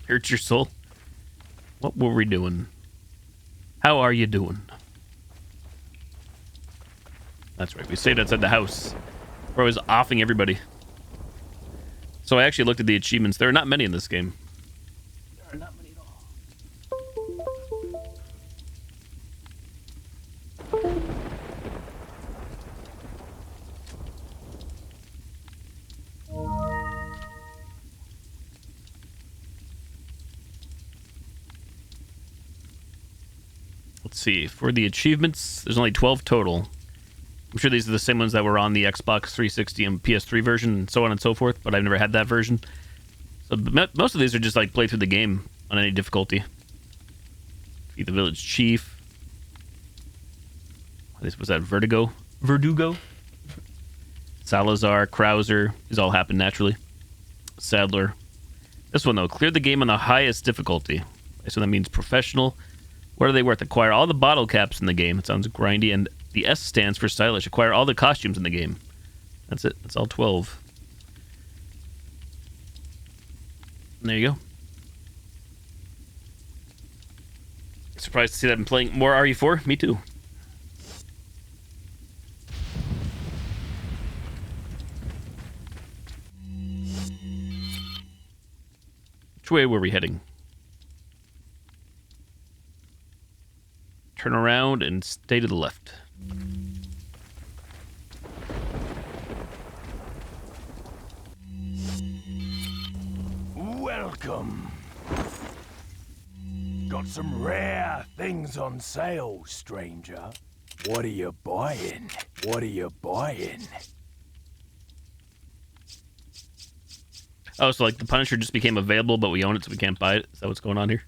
Hurt your soul? What were we doing? How are you doing? That's right. We stayed outside the house where I was offing everybody. So I actually looked at the achievements. There are not many in this game. There are not many at all. Let's see. For the achievements, there's only 12 total. I'm sure these are the same ones that were on the Xbox 360 and PS3 version and so on and so forth, but I've never had that version. So most of these are just like play through the game on any difficulty. Defeat the village chief. Was that Verdugo? Salazar, Krauser. These all happen naturally. Sadler. This one, though. Clear the game on the highest difficulty. So that means professional. What are they worth? Acquire all the bottle caps in the game. It sounds grindy. And the S stands for stylish. Acquire all the costumes in the game. That's it. That's all 12. And there you go. Surprised to see that I'm playing more RE4. Me too. Which way were we heading? Turn around and stay to the left. Welcome. Got some rare things on sale, stranger. What are you buying? What are you buying? Oh, so like the Punisher just became available, but we own it, so we can't buy it? Is that what's going on here?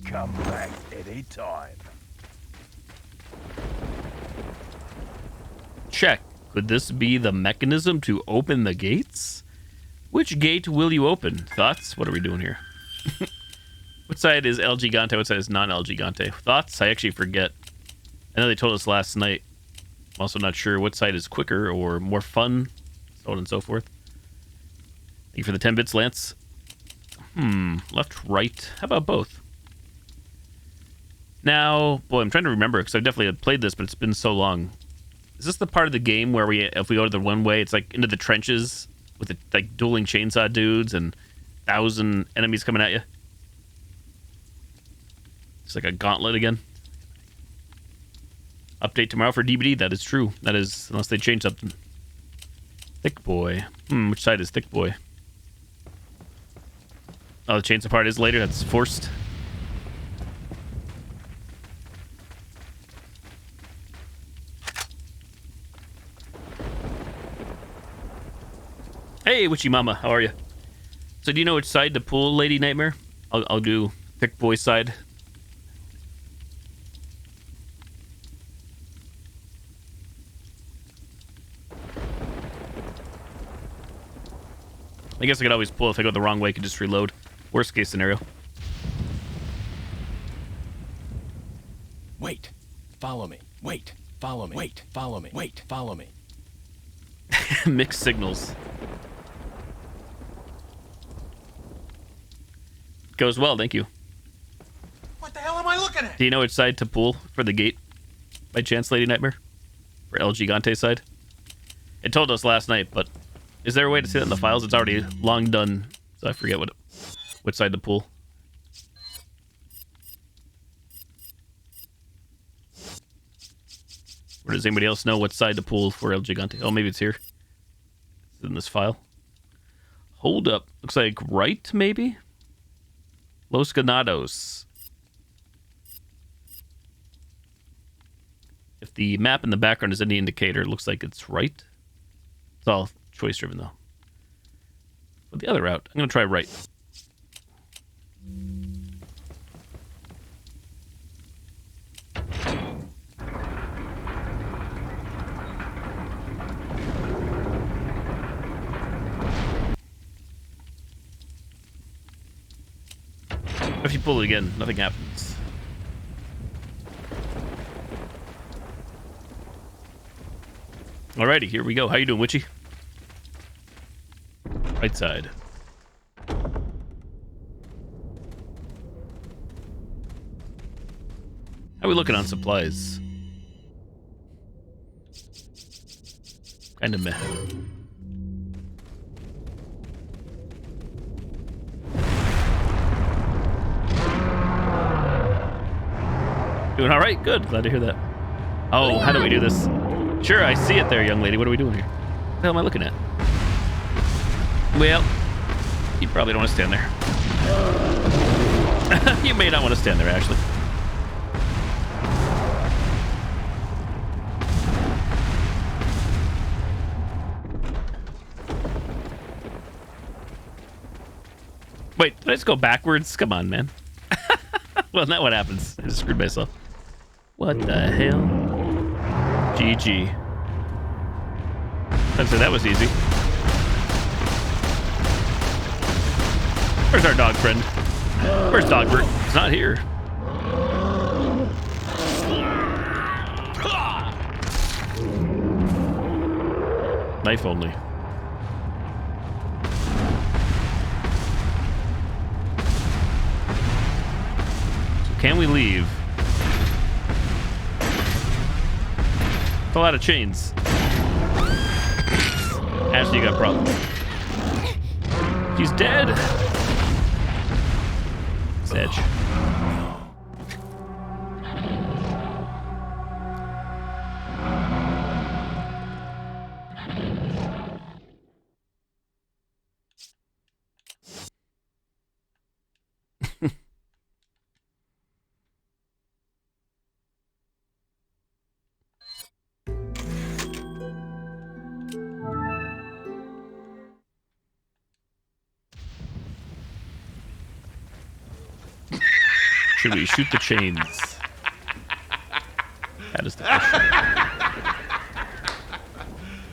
Come back anytime. Check. Could this be the mechanism to open the gates? Which gate will you open? Thoughts? What are we doing here? What side is El Gigante? What side is non-El Gigante? Thoughts? I actually forget. I know they told us last night. I'm also not sure what side is quicker or more fun, so on and so forth. Thank you for the 10 bits, Lance. Left, right. How about both? Now, boy, I'm trying to remember because I've definitely played this, but it's been so long. Is this the part of the game where if we go to the one way, it's like into the trenches with the like dueling chainsaw dudes and 1,000 enemies coming at you? It's like a gauntlet again. Update tomorrow for DBD. That is true. That is, unless they change something. Thick boy. Which side is thick boy? Oh, the chainsaw part is later. That's forced. Hey, Witchy Mama, how are you? So, do you know which side to pull, Lady Nightmare? I'll do thick boy side. I guess I could always pull if I go the wrong way. I could just reload. Worst case scenario. Wait. Follow me. Wait. Follow me. Wait. Follow me. Wait. Follow me. Mixed signals. Goes well, thank you. What the hell am I looking at? Do you know which side to pull for the gate? By chance, Lady Nightmare? For El Gigante side? It told us last night, but is there a way to see that in the files? It's already long done, so I forget which side to pull. Or does anybody else know what side to pull for El Gigante? Oh, maybe it's here. It's in this file. Hold up. Looks like right, maybe? Los Ganados. If the map in the background is any indicator, it looks like it's right. It's all choice driven though. But the other route, I'm going to try right. If you pull it again, nothing happens. Alrighty, here we go. How you doing, Witchy? Right side. How are we looking on supplies? Kind of meh. Doing all right? Good. Glad to hear that. Oh, how do we do this? Sure, I see it there, young lady. What are we doing here? What the hell am I looking at? Well, you probably don't want to stand there. You may not want to stand there, actually. Wait, did I just go backwards? Come on, man. Well, not what happens. I just screwed myself. What the hell? GG. I'd say that was easy. Where's our dog friend? Where's Dogbert? He's not here. Knife only. So can we leave? It's a lot of chains. Ashley, you got a problem. She's dead. Edge. Should we shoot the chains? That is the question.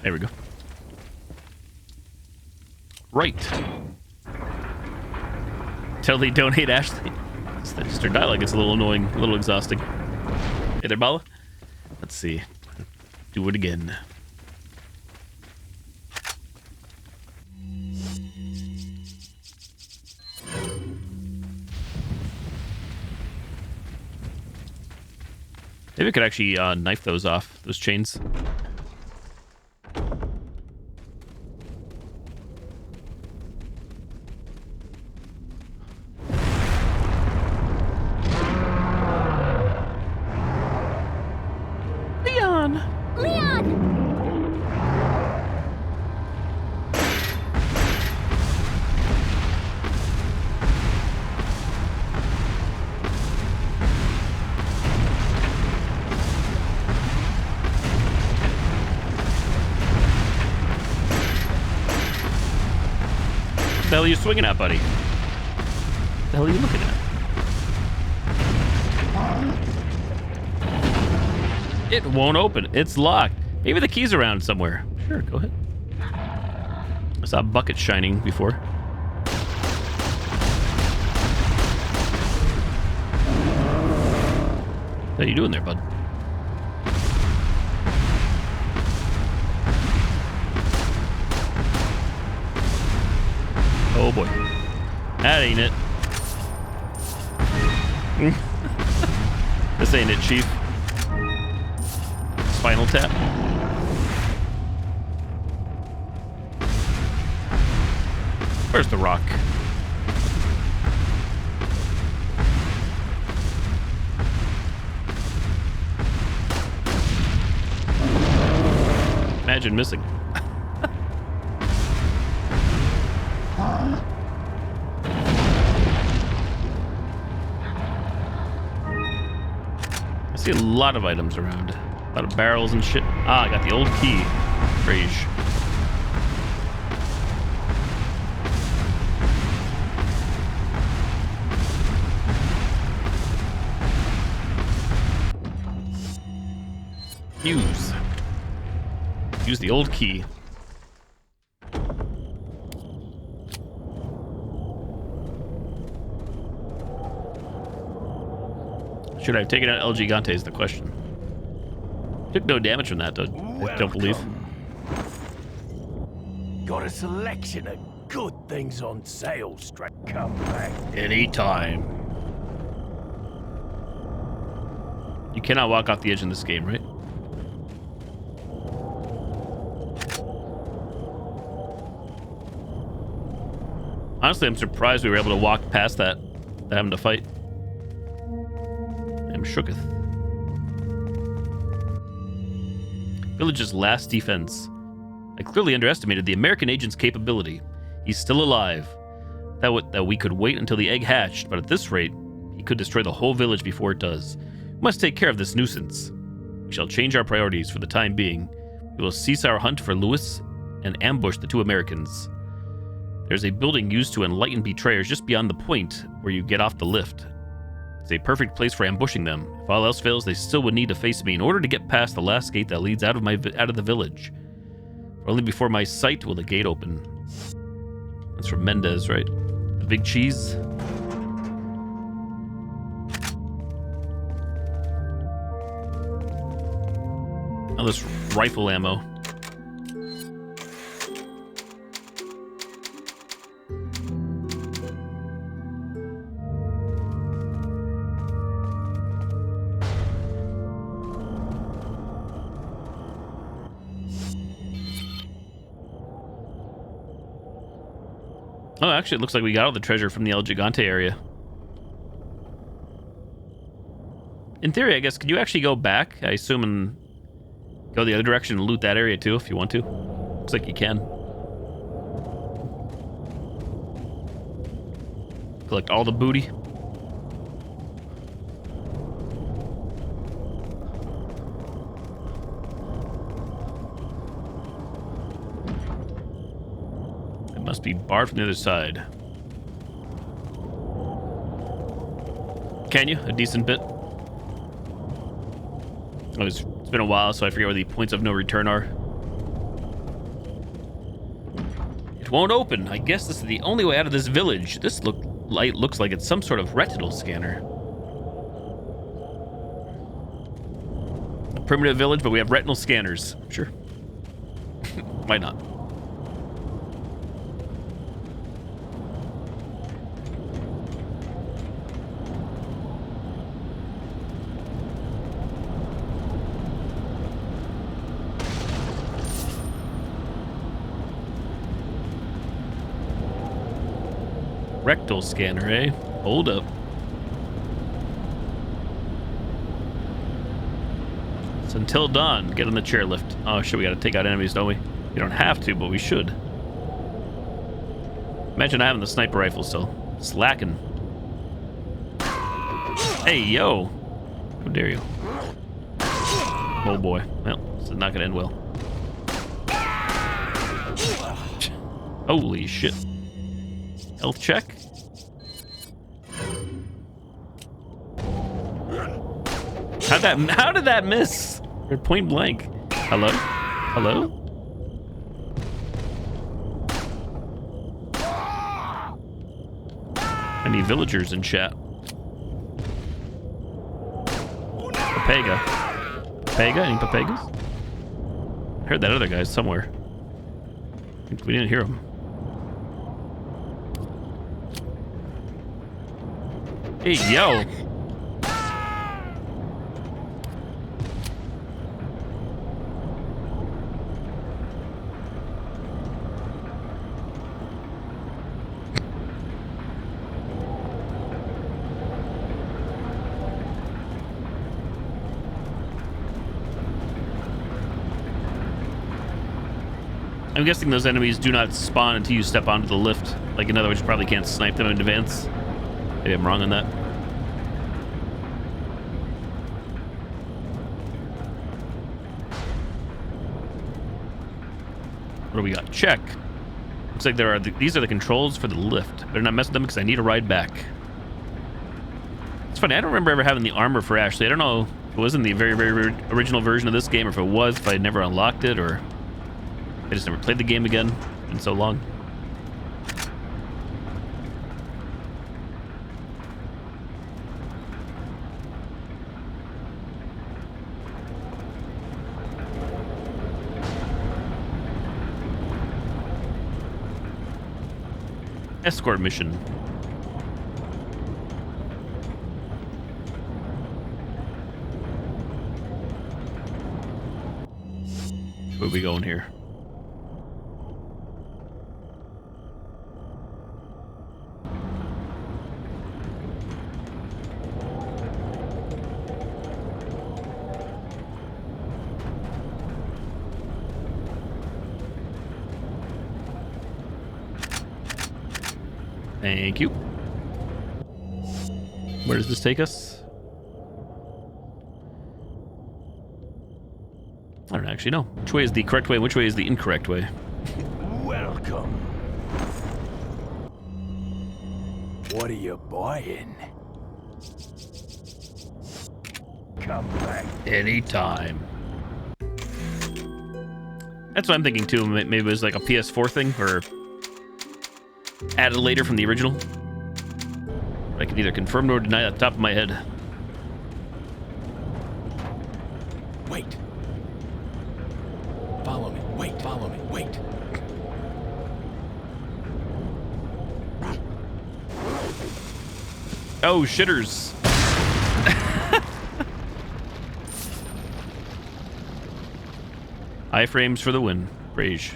There we go. Right. Totally don't hate Ashley. It's just her dialogue gets a little annoying, a little exhausting. Hey there, Bala. Let's see. Do it again. Maybe we could actually knife those off, those chains. Leon! Leon! What the hell are you swinging at, buddy? What the hell are you looking at? It won't open. It's locked. Maybe the key's around somewhere. Sure, go ahead. I saw a bucket shining before. What are you doing there, bud? Oh boy. That ain't it. This ain't it, Chief. Spinal Tap. Where's the rock? Imagine missing. I see a lot of items around. A lot of barrels and shit. Ah, I got the old key. Rage. Use. Use the old key. Should I have taken out El Gigante is the question. Took no damage from that, though. I don't believe. Got a selection of good things on sale, straight. Come back. Anytime. You cannot walk off the edge in this game, right? Honestly, I'm surprised we were able to walk past that without having to fight. I'm shooketh. Village's last defense. I clearly underestimated the American agent's capability. He's still alive. That we could wait until the egg hatched, but at this rate, he could destroy the whole village before it does. We must take care of this nuisance. We shall change our priorities for the time being. We will cease our hunt for Lewis and ambush the two Americans. There's a building used to enlighten betrayers just beyond the point where you get off the lift. It's a perfect place for ambushing them. If all else fails, they still would need to face me in order to get past the last gate that leads out of the village. For only before my sight will the gate open. That's from Mendez, right? The big cheese. Now this rifle ammo. Oh, actually, it looks like we got all the treasure from the El Gigante area. In theory, I guess, could you actually go back? I assume and go the other direction and loot that area too, if you want to. Looks like you can. Collect all the booty. Must be barred from the other side. Can you? A decent bit? It's been a while, so I forget where the points of no return are. It won't open. I guess this is the only way out of this village. This light looks like it's some sort of retinal scanner. A primitive village, but we have retinal scanners. Sure. Why not? Rectal scanner, eh? Hold up. It's until dawn. Get on the chairlift. Oh shit, we gotta take out enemies, don't we? We don't have to, but we should. Imagine having the sniper rifle still. Slacking. Hey, yo! How dare you? Oh boy. Well, this is not gonna end well. Holy shit. Health check. How did that miss? You're point blank. Hello? Hello? I need villagers in chat. Papega. Papega? Any Papegas? I heard that other guy somewhere. We didn't hear him. Hey, yo! I'm guessing those enemies do not spawn until you step onto the lift. Like, in other words, you probably can't snipe them in advance. Maybe I'm wrong on that. What do we got? Check. Looks like there are these are the controls for the lift. Better not mess with them because I need a ride back. It's funny, I don't remember ever having the armor for Ashley. I don't know if it was in the very, very original version of this game, or if it was, if I never unlocked it, or I just never played the game again. It's been so long. Escort mission. Where are we going here? Thank you. Where does this take us? I don't actually know. Which way is the correct way and which way is the incorrect way? Welcome. What are you buying? Come back. Anytime. That's what I'm thinking too. Maybe it was like a PS4 thing or added later from the original. I can either confirm nor deny at the top of my head. Wait. Follow me. Wait. Follow me. Wait. Oh, shitters. Iframes for the win. Rage.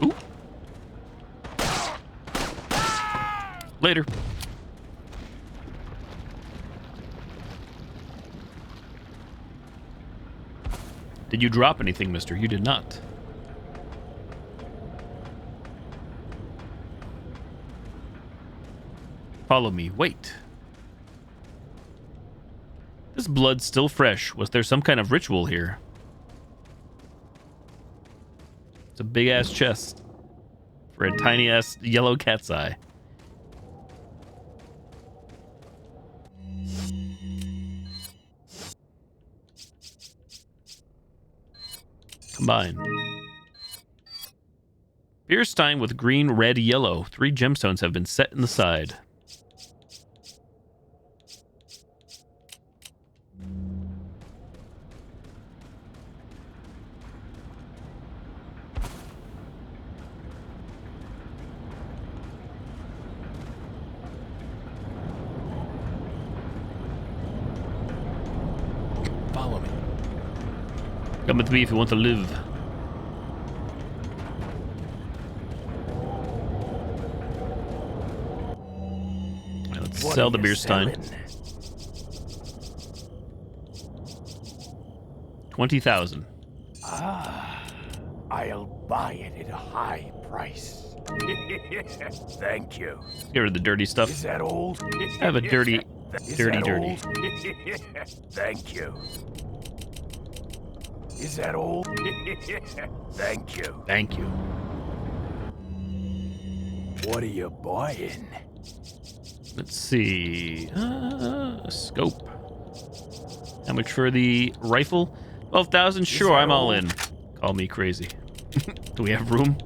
Ooh. Later. Did you drop anything, mister? You did not. Follow me. Wait. This blood's still fresh. Was there some kind of ritual here? It's a big-ass chest for a tiny-ass yellow cat's eye. Combine. Beer stein with green, red, yellow. 3 gemstones have been set in the side. Follow me. Come with me if you want to live. Right, let's What sell are the you beer stein. selling? 20,000. I'll buy it at a high price. Thank you. Get rid of the dirty stuff. Is that all? I have a dirty. Is Dirty. that all? Thank you. Is that all? Thank you. Thank you. What are you buying? Let's see. A scope. How much for the rifle? 12,000? Sure, I'm all in. Call me crazy. Do we have room?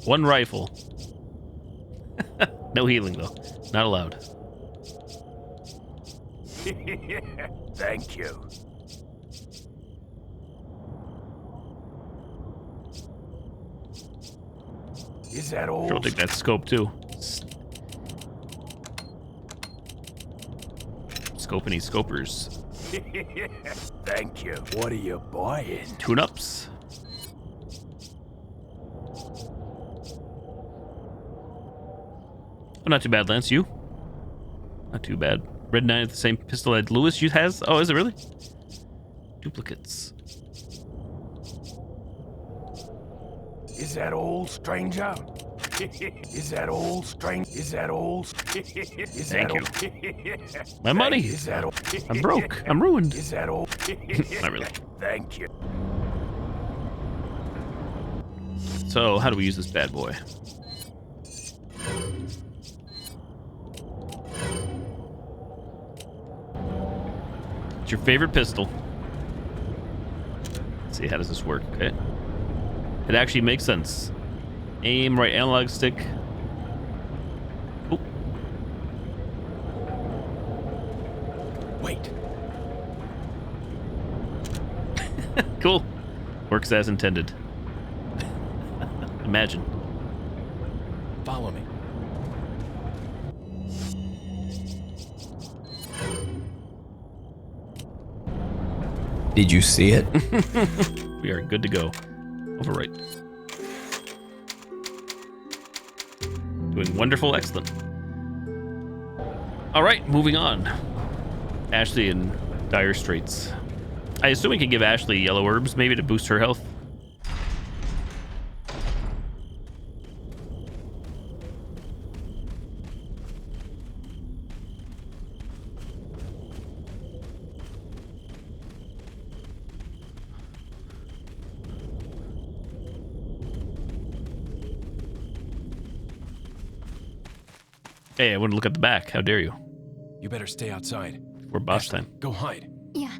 One rifle. No healing, though. Not allowed. Thank you. Is that all? Sure, I'll take that scope, too. Scopany scopers. Thank you. What are you buying? Tune-ups. Oh, not too bad, Lance. You? Not too bad. Red 9 at the same pistol that Lewis has? Oh, is it really? Duplicates. Is that all, stranger? Is that all, strange? Is that all? Is Thank that you. all? My money. Is that all? I'm broke. I'm ruined. Is that all? Not really. Thank you. So, how do we use this bad boy? It's your favorite pistol. Let's see, how does this work? Okay. It actually makes sense. Aim, right analog stick. Oh, Wait. Cool. Works as intended. Imagine. Follow me. Did you see it? We are good to go. Overwrite. Doing wonderful, excellent. All right, moving on. Ashley in dire straits. I assume we can give Ashley yellow herbs, maybe to boost her health. Hey, I want to look at the back. How dare you? You better stay outside. We're boss Ashley, time. Go hide. Yeah.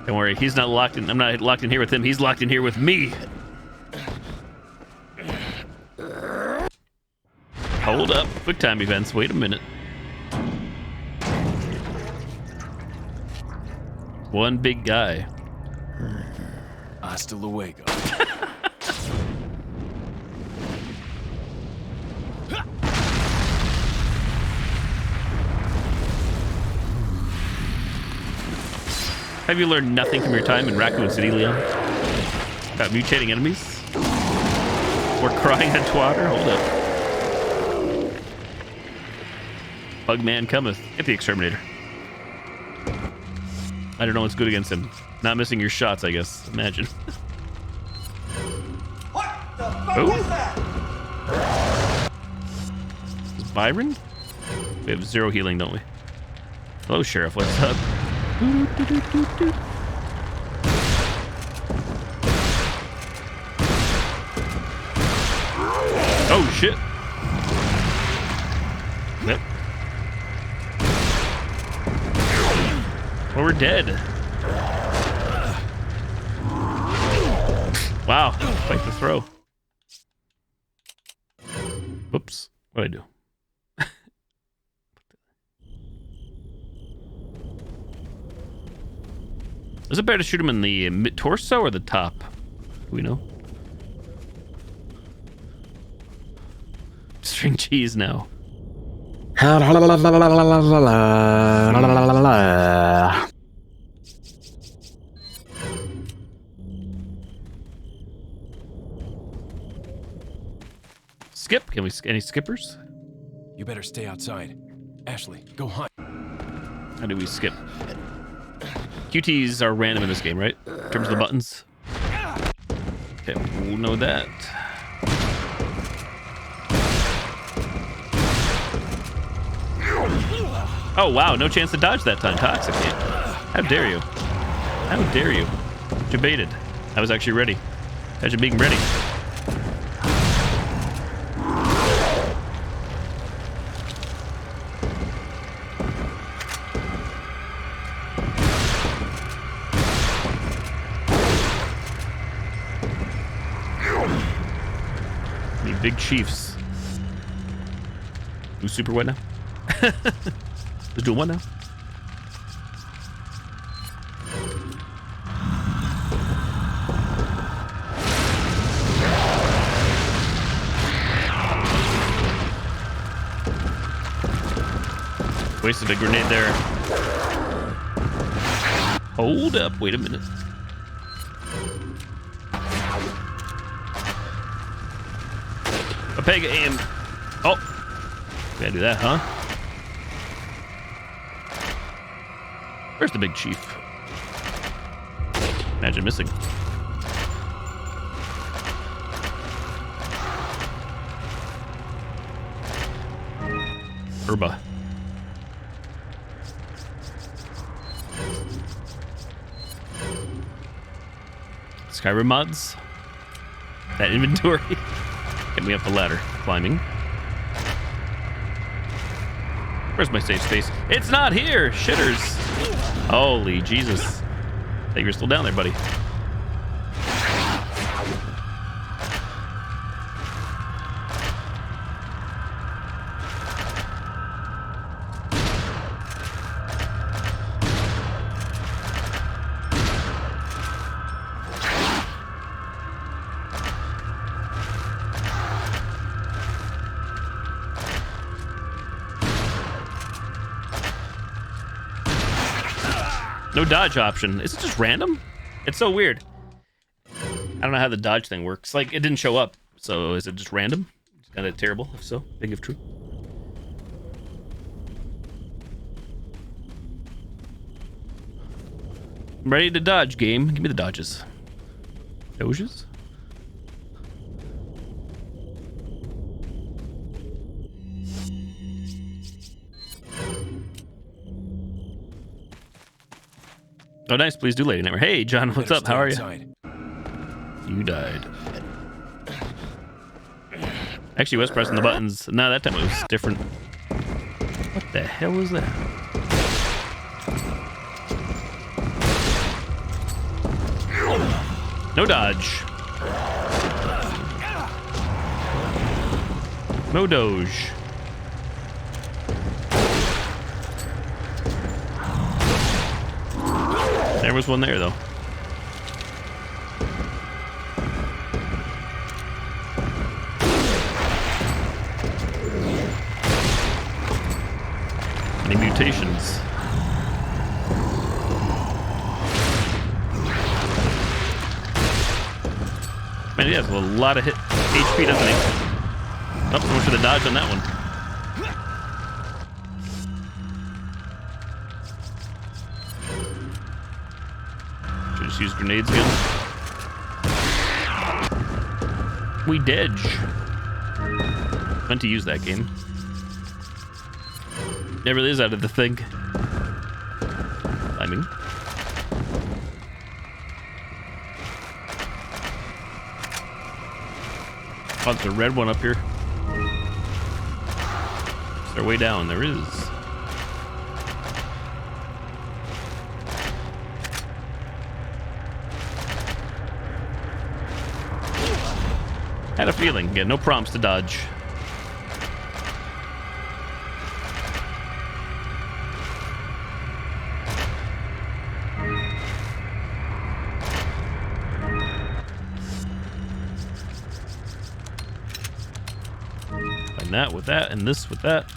Don't worry, he's not locked in. I'm not locked in here with him. He's locked in here with me. Hold up. Quick time events. Wait a minute. One big guy. Hasta luego. Have you learned nothing from your time in Raccoon City, Leon? About mutating enemies? Or crying on Twitter? Hold up. Bugman cometh. Get the exterminator. I don't know what's good against him. Not missing your shots, I guess. Imagine. What the fuck Who? is that? Byron? We have 0 healing, don't we? Hello, Sheriff. What's up? Oh, shit. Yep. Well, we're dead. Wow. Fight the throw. Whoops. What'd I do? Is it better to shoot him in the torso or the top? Do we know? String cheese now. Skip? Can we? Any skippers? You better stay outside. Ashley, go hide. How do we skip? QTs are random in this game, right? In terms of the buttons. Okay, we'll know that. Oh wow, no chance to dodge that time. Toxic. How dare you? How dare you? Debated. I was actually ready. Imagine being ready. Big Chiefs. Who's super what now? Let's do one now. Wasted a grenade there. Hold up, wait a minute. Pega aim. Oh, gotta do that, huh? Where's the big chief? Imagine missing. Herba. Skyrim mods. That inventory. Get me up the ladder. Climbing. Where's my safe space? It's not here! Shitters! Holy Jesus. I think you're still down there, buddy. No dodge option. Is it just random? It's so weird. I don't know how the dodge thing works. Like, it didn't show up. So is it just random? It's kind of terrible, if so. Big if true. I'm ready to dodge, game. Give me the dodges. Doges? Oh, nice. Please do, Lady Nightmare. Hey, John, what's up? How are you? Inside. You died. Actually, was pressing the buttons. No, that time it was different. What the hell was that? No dodge. No doge. There was one there, though. Any mutations? Man, he has a lot of HP, doesn't he? Oh, so much for the dodge on that one. Should just use grenades again. We dodge. Meant to use that game. Never is out of the thing. Climbing. Oh, there's a red one up here. Is there a way down? There is. Had a feeling. Yeah, no prompts to dodge. And that with that, and this with that.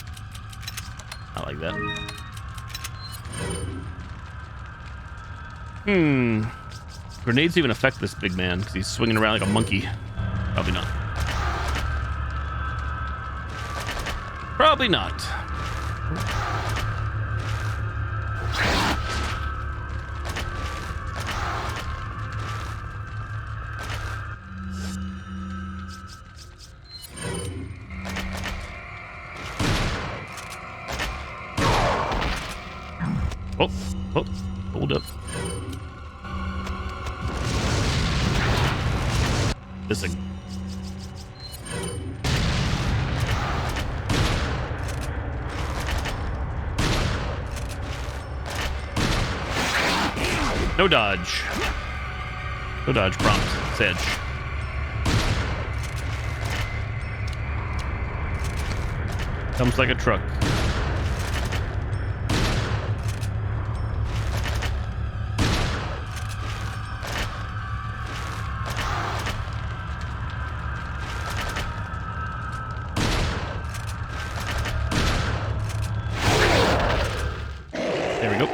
I like that. Grenades even affect this big man because he's swinging around like a monkey. Probably not. Probably not. Oh, hold up. This thing. No dodge. No dodge prompt. Sedge. Comes like a truck. There we go.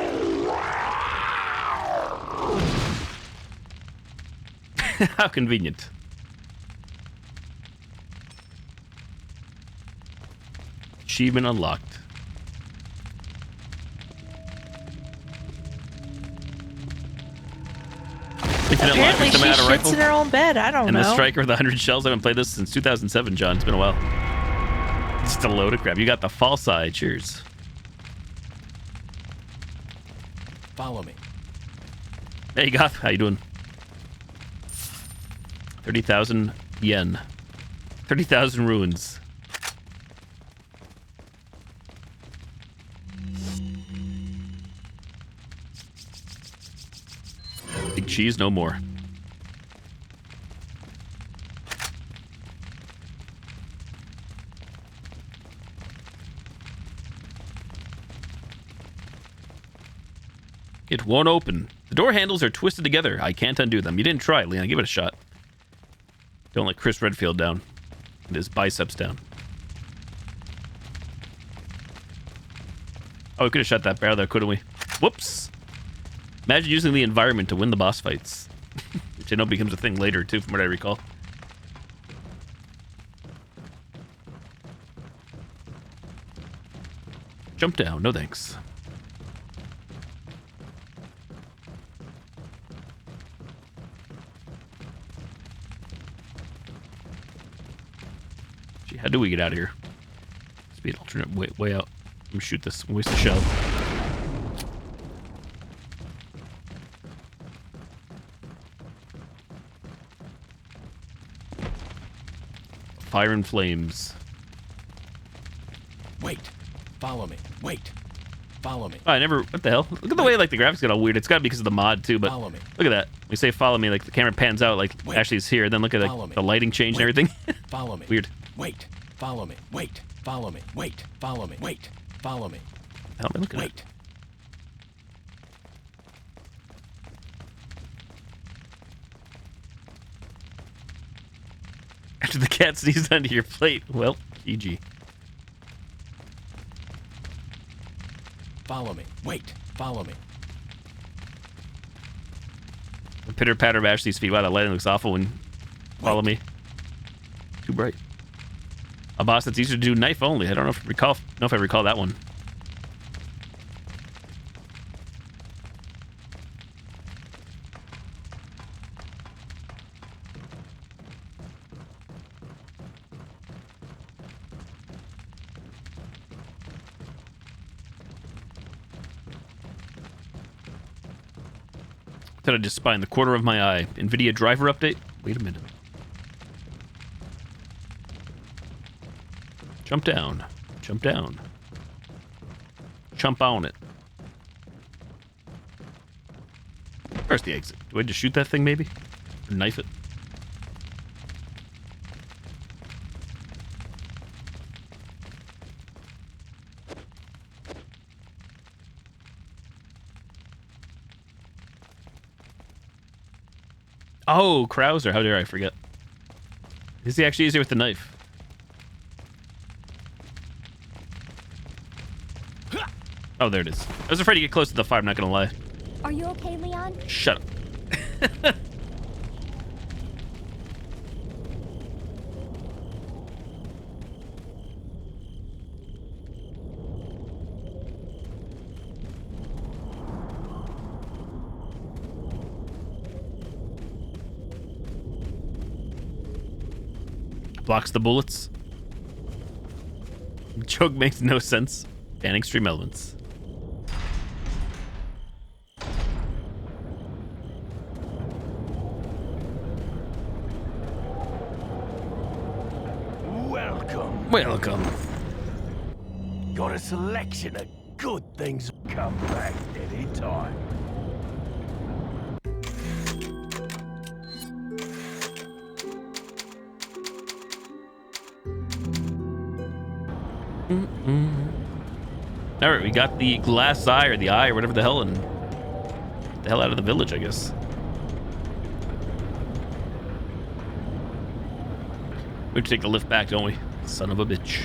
How convenient. Achievement unlocked. Apparently she shits in her own bed. I don't know. And the striker with 100 shells. I haven't played this since 2007, John. It's been a while. Just a load of crap. You got the false eye. Cheers. Follow me. Hey, Goth. How you doing? 30,000 yen. 30,000 ruins. Big cheese, no more. It won't open. The door handles are twisted together. I can't undo them. You didn't try, Leon. Give it a shot. Don't let Chris Redfield down. And his biceps down. Oh, we could have shot that barrel there, couldn't we? Whoops. Imagine using the environment to win the boss fights. Which I know becomes a thing later, too, from what I recall. Jump down. No thanks. Gee, how do we get out of here? Must be an alternate way out. Let me shoot this. Waste a shell. Fire and flames. Wait. Follow me. Wait. Follow me. Oh, I never... What the hell? Look at the way, like, the graphics got all weird. It's got to be because of the mod, too, but... Follow me. Look at that. We say follow me, like, the camera pans out, like, Wait. Ashley's here. Then look at the lighting change and everything. Follow me. Weird. Wait. Follow me. Wait. Follow me. Wait. Follow me. Wait. Follow me. Hell, man, look at Wait. After the cat sneezed onto your plate. Well, GG. Follow me. Wait. Follow me. The pitter patter of Ashley's feet. Wow, that lighting looks awful when follow me. Too bright. A boss that's easier to do knife only. I don't know if I recall that one. Thought I'd just spy in the corner of my eye. NVIDIA driver update? Wait a minute. Jump down. Jump down. Jump on it. Where's the exit? Do I just shoot that thing, maybe? Or knife it? Oh, Krauser. How dare I forget. Is he actually easier with the knife? Oh, there it is. I was afraid to get close to the fire, I'm not gonna lie. Are you okay, Leon? Shut up. Blocks the bullets. Joke makes no sense. Ban extreme elements. Welcome. Welcome. Got a selection of good things. Come back anytime. Alright, we got the glass eye or the eye or whatever the hell and get the hell out of the village, I guess. We have to take the lift back, don't we? Son of a bitch.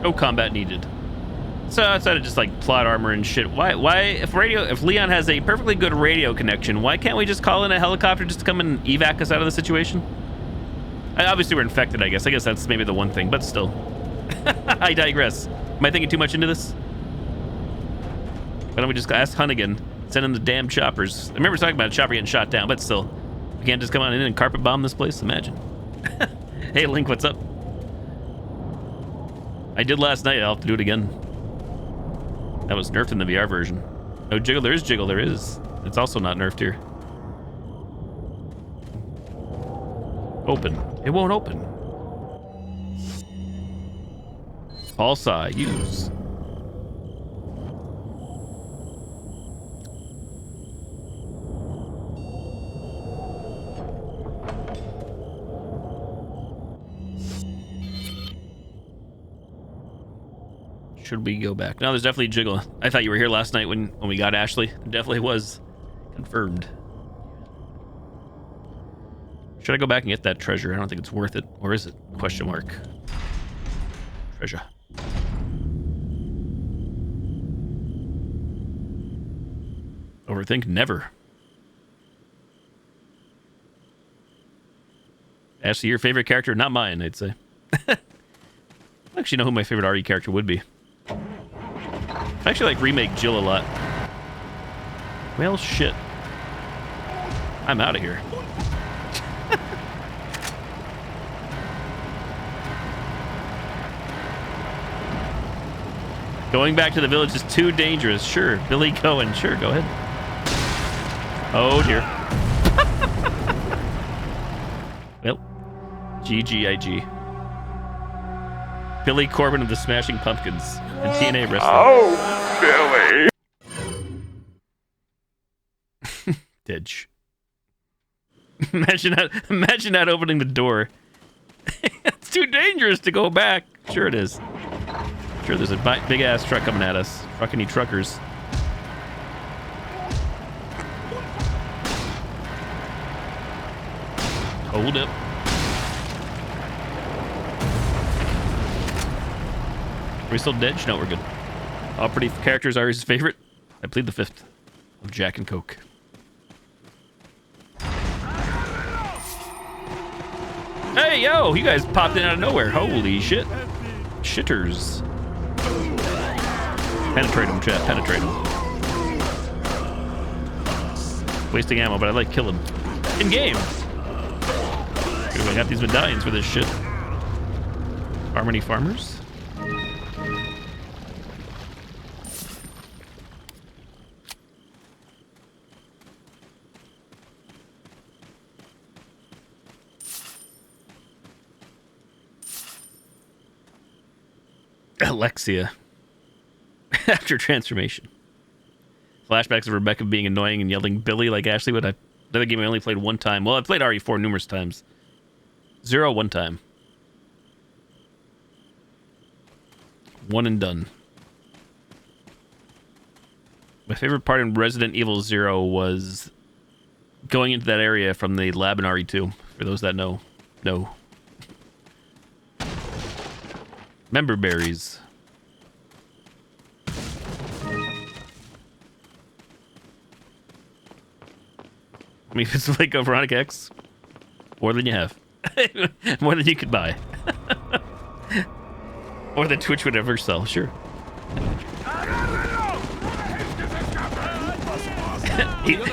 No combat needed. So outside of just like plot armor and shit, why if Leon has a perfectly good radio connection, why can't we just call in a helicopter just to come and evac us out of the situation? Obviously we're infected, I guess. I guess that's maybe the one thing, but still. I digress. Am I thinking too much into this? Why don't we just ask Hunnigan, send in the damn choppers? I remember talking about a chopper getting shot down, but still. We can't just come on in and carpet bomb this place? Imagine. Hey, Link, what's up? I did last night. I'll have to do it again. That was nerfed in the VR version. No jiggle. There is jiggle. There is. It's also not nerfed here. Open. It won't open. Pulse eye. Use. Should we go back? No, there's definitely jiggle. I thought you were here last night when we got Ashley. It definitely was. Confirmed. Should I go back and get that treasure? I don't think it's worth it. Or is it? Question mark. Treasure. Overthink never. Ashley, your favorite character? Not mine, I'd say. I actually know who my favorite RE character would be. I actually like remake Jill a lot. Well, shit. I'm out of here. Going back to the village is too dangerous. Sure. Billy Cohen. Sure, go ahead. Oh, dear. Well, GGIG. Billy Corbin of the Smashing Pumpkins and TNA Wrestling. Oh, Billy. Didge. Imagine that opening the door. It's too dangerous to go back. Sure it is. Sure, there's a big ass truck coming at us. Truckany truckers. Hold up. Are we still dead? No, we're good. All pretty characters are his favorite. I plead the fifth of Jack and Coke. Hey, yo! You guys popped in out of nowhere. Holy shit. Shitters. Penetrate him, chat. Penetrate him. Wasting ammo, but I like killing. In game. I got these medallions for this shit. Harmony Farmers. Alexia. After transformation. Flashbacks of Rebecca being annoying and yelling Billy like Ashley would. Another game I only played one time. Well, I've played RE4 numerous times. 0 one time. 1 and done. My favorite part in Resident Evil 0 was going into that area from the lab in RE2. For those that know. No. Member berries. I mean, it's like a Veronica X. More than you have. More than you could buy. Or than Twitch would ever sell, sure.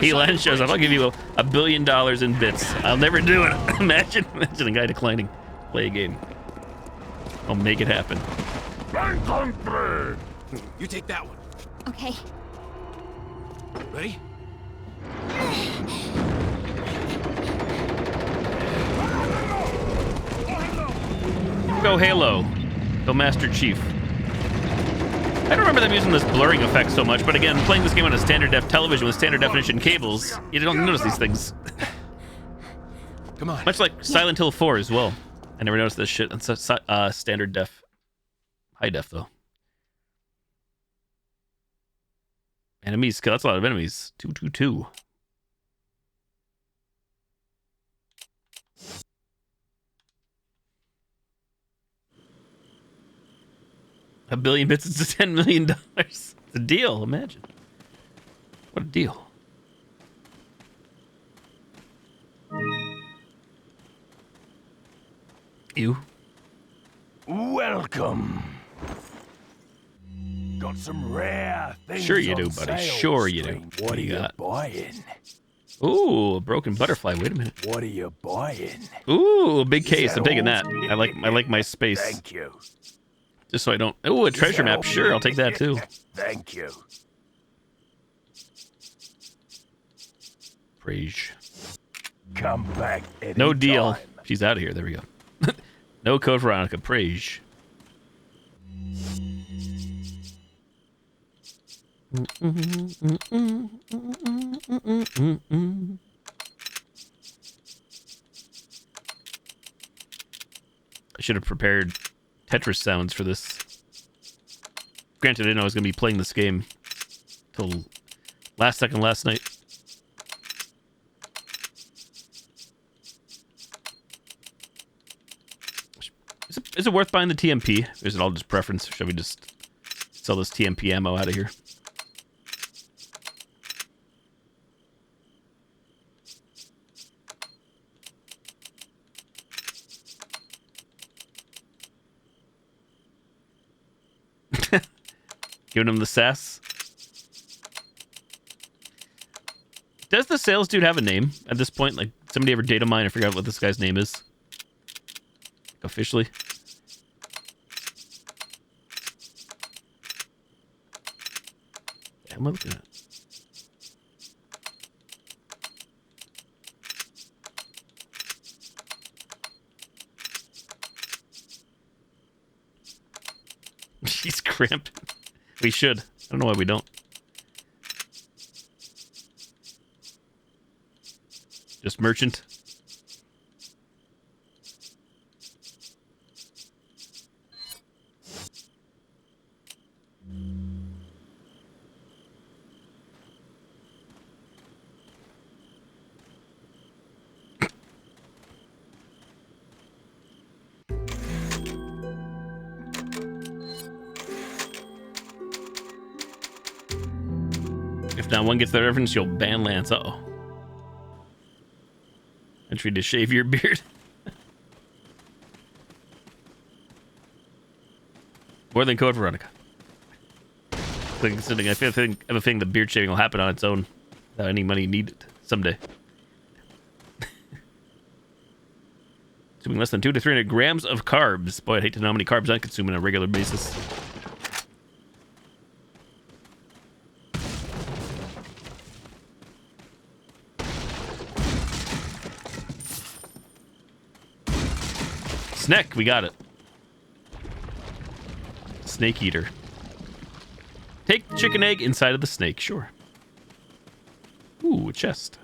Elon shows up. I'll give you $1 billion in bits. I'll never do it. Imagine a guy declining to play a game. I'll make it happen. You take that one. Okay. Ready? Go Halo. Go Master Chief. I don't remember them using this blurring effect so much, but again, playing this game on a standard def television with standard definition cables, you don't notice these things. Come on. Much like Silent Hill 4 as well. I never noticed this shit on standard def. High def, though. Enemies. That's a lot of enemies. 222. 1 billion bits is $10 million. It's a deal, imagine. What a deal. You. Welcome. Got some rare things. Sure you do, on buddy. sale, Sure you do. Strange. What What do are you you got? buying? Ooh, a broken butterfly. Wait a minute. What are you buying? Ooh, a big Is case. that I'm taking all? that. I like my space. Thank you. Just so I don't. Ooh, a Is treasure that map. all? Sure, I'll take that too. Thank you. Praise. Come back anytime. No deal. She's out of here. There we go. No code Veronica. Praise. I should have prepared Tetris sounds for this. Granted, I didn't know I was going to be playing this game till last second last night. Is it worth buying the TMP? Or is it all just preference? Or should we just sell this TMP ammo out of here? Giving him the sass. Does the sales dude have a name at this point? Like, somebody ever data mine? I forgot what this guy's name is. Officially. What am I looking at? He's cramped. We should. I don't know why we don't. Just merchant. If not one gets that reference, you'll ban Lance. Uh-oh. Entry to shave your beard. More than code Veronica. I have a feeling the beard shaving will happen on its own without any money needed someday. Consuming less than 200 to 300 grams of carbs. Boy, I'd hate to know how many carbs I consume on a regular basis. Snack, we got it. Snake eater. Take the chicken egg inside of the snake, sure. Ooh, a chest.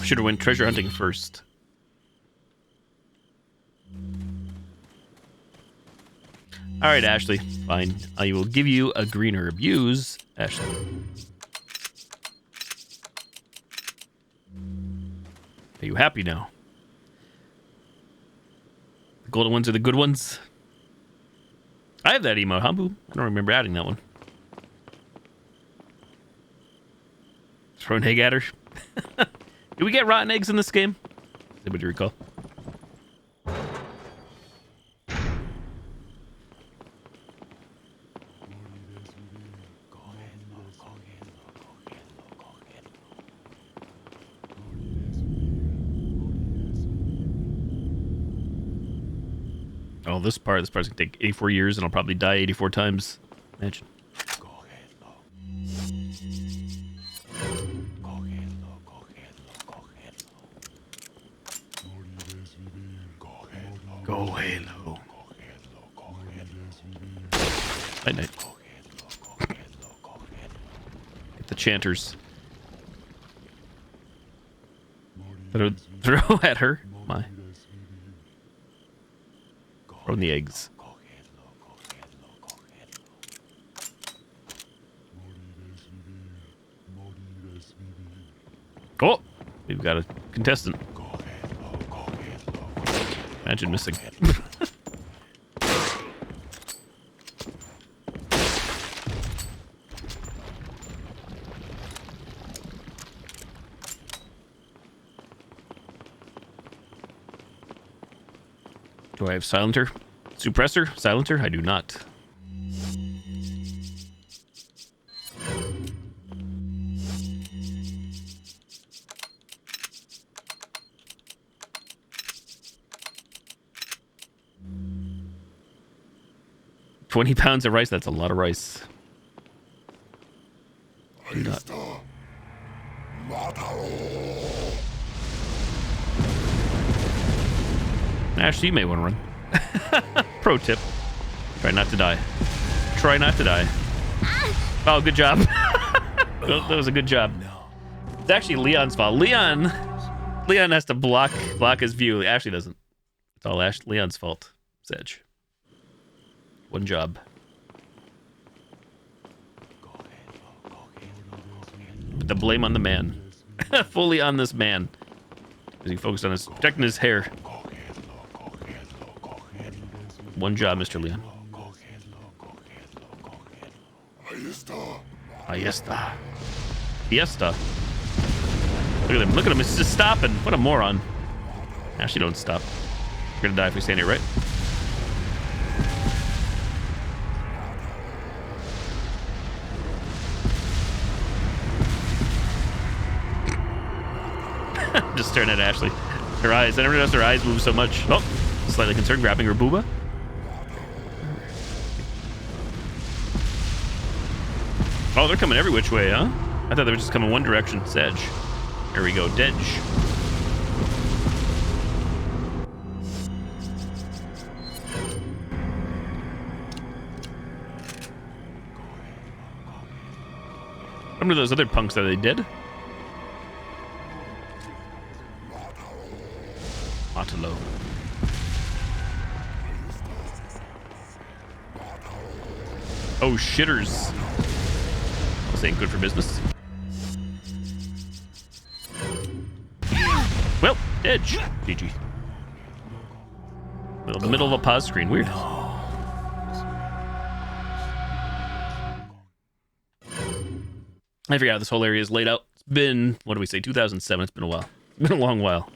Should have went treasure hunting first. All right, Ashley. Fine. I will give you a green herb. Use, Ashley. Are you happy now? The golden ones are the good ones. I have that emote, huh, Boo? I don't remember adding that one. Throw an egg at her. Do we get rotten eggs in this game? Anybody recall? Oh, this part's gonna take 84 years, and I'll probably die 84 times. Imagine. Go Halo. Night night. Get the chanters. Throw at her. My. Throw in the eggs. Oh, we've got a contestant. Imagine missing. Do I have silencer? Suppressor? Silencer? I do not. £20 of rice, that's a lot of rice. Do not. Actually, you may want to run. Pro tip. Try not to die. Try not to die. Oh, good job. That was a good job. It's actually Leon's fault. Leon has to block his view. Ashley doesn't. It's all Leon's fault. Sedge. One job. Put the blame on the man. Fully on this man. As he focused on protecting his hair. One job, Mr. Leon. Fiesta. Fiesta. Look at him. Look at him. He's just stopping. What a moron. Actually, don't stop. We're gonna die if we stand here, right? Just staring at Ashley. Her eyes. I never noticed her eyes move so much. Oh, slightly concerned, grabbing her booba. Oh, they're coming every which way, huh? I thought they were just coming one direction. Sedge. There we go. Dedge. How many of those other punks are they dead? Matalo. Oh, shitters. This ain't good for business. Well, edge. GG. Middle of a pause screen. Weird. I forgot how this whole area is laid out. It's been, what do we say, 2007. It's been a while. It's been a long while.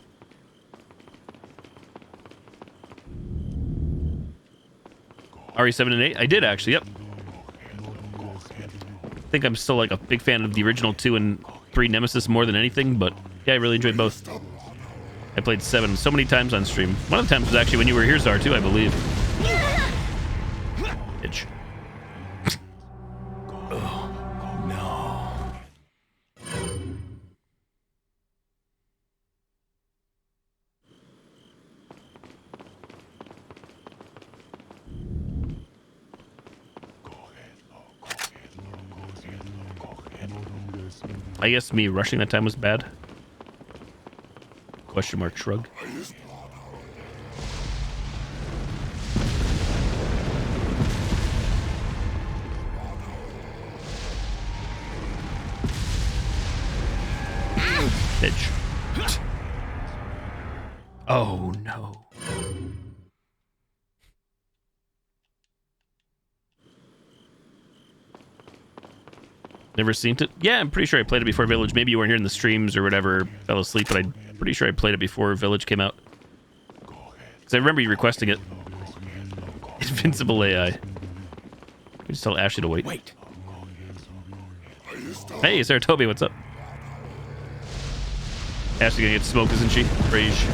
RE7 and 8? I did actually, yep. I think I'm still like a big fan of the original 2 and 3 Nemesis more than anything, but yeah, I really enjoyed both. I played 7 so many times on stream. One of the times was actually when you were here, Czar, too, I believe. Bitch. I guess me rushing that time was bad. Question mark shrug. Bitch. Oh no. Never seen it? Yeah, I'm pretty sure I played it before Village. Maybe you weren't here in the streams or whatever, fell asleep, but I'm pretty sure I played it before Village came out. Because I remember you requesting it. Invincible AI. We just tell Ashley to wait. Hey, Sarah Toby, what's up? Ashley gonna get smoked, isn't she? Rage.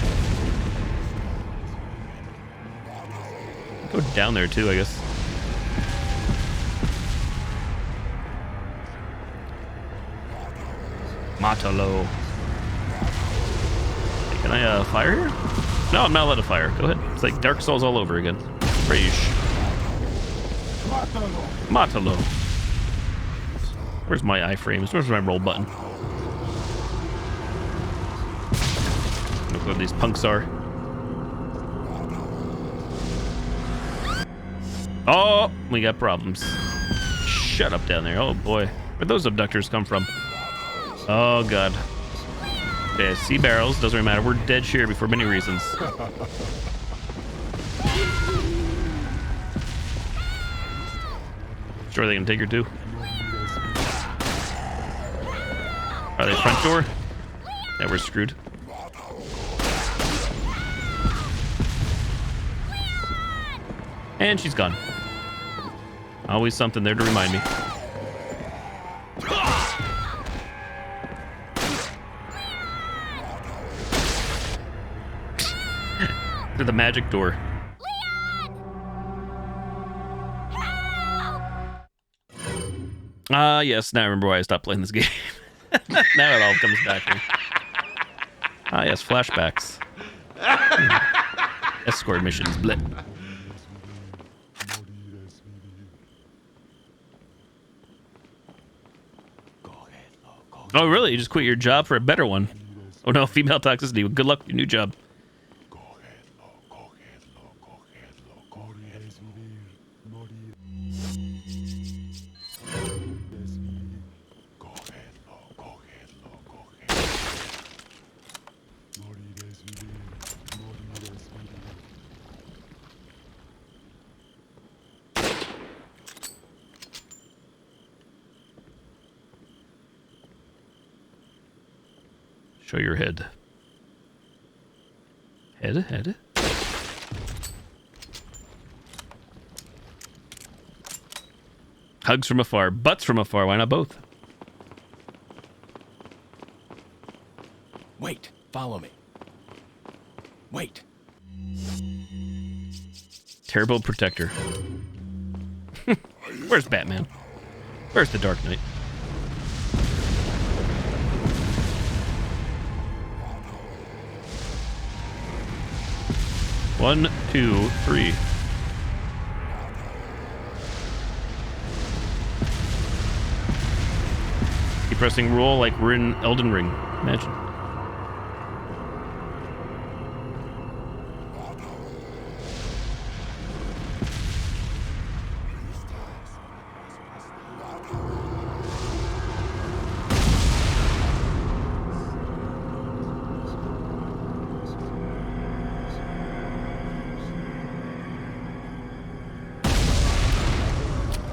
Go down there too, I guess. Matalo. Hey, can I fire here? No, I'm not allowed to fire. Go ahead. It's like Dark Souls all over again. Rage. Matalo. Where's my iframes? Where's my roll button? Look what these punks are. Oh, we got problems. Shut up down there. Oh boy. Where'd those abductors come from? Oh, God. Okay, I see barrels. Doesn't really matter. We're dead here for many reasons. Sure they can take her too. Are they front door? Yeah, we're screwed. And she's gone. Always something there to remind me. To the magic door. Yes, now I remember why I stopped playing this game. Now it all comes back to me. Yes, flashbacks. Escort missions, blip. Oh, really? You just quit your job for a better one? Oh no, female toxicity. Good luck with your new job. Show your head. Head. Hugs from afar, butts from afar. Why not both? Wait, follow me. Wait. Terrible protector. Where's Batman? Where's the Dark Knight? One, two, three. Keep pressing roll like we're in Elden Ring. Imagine.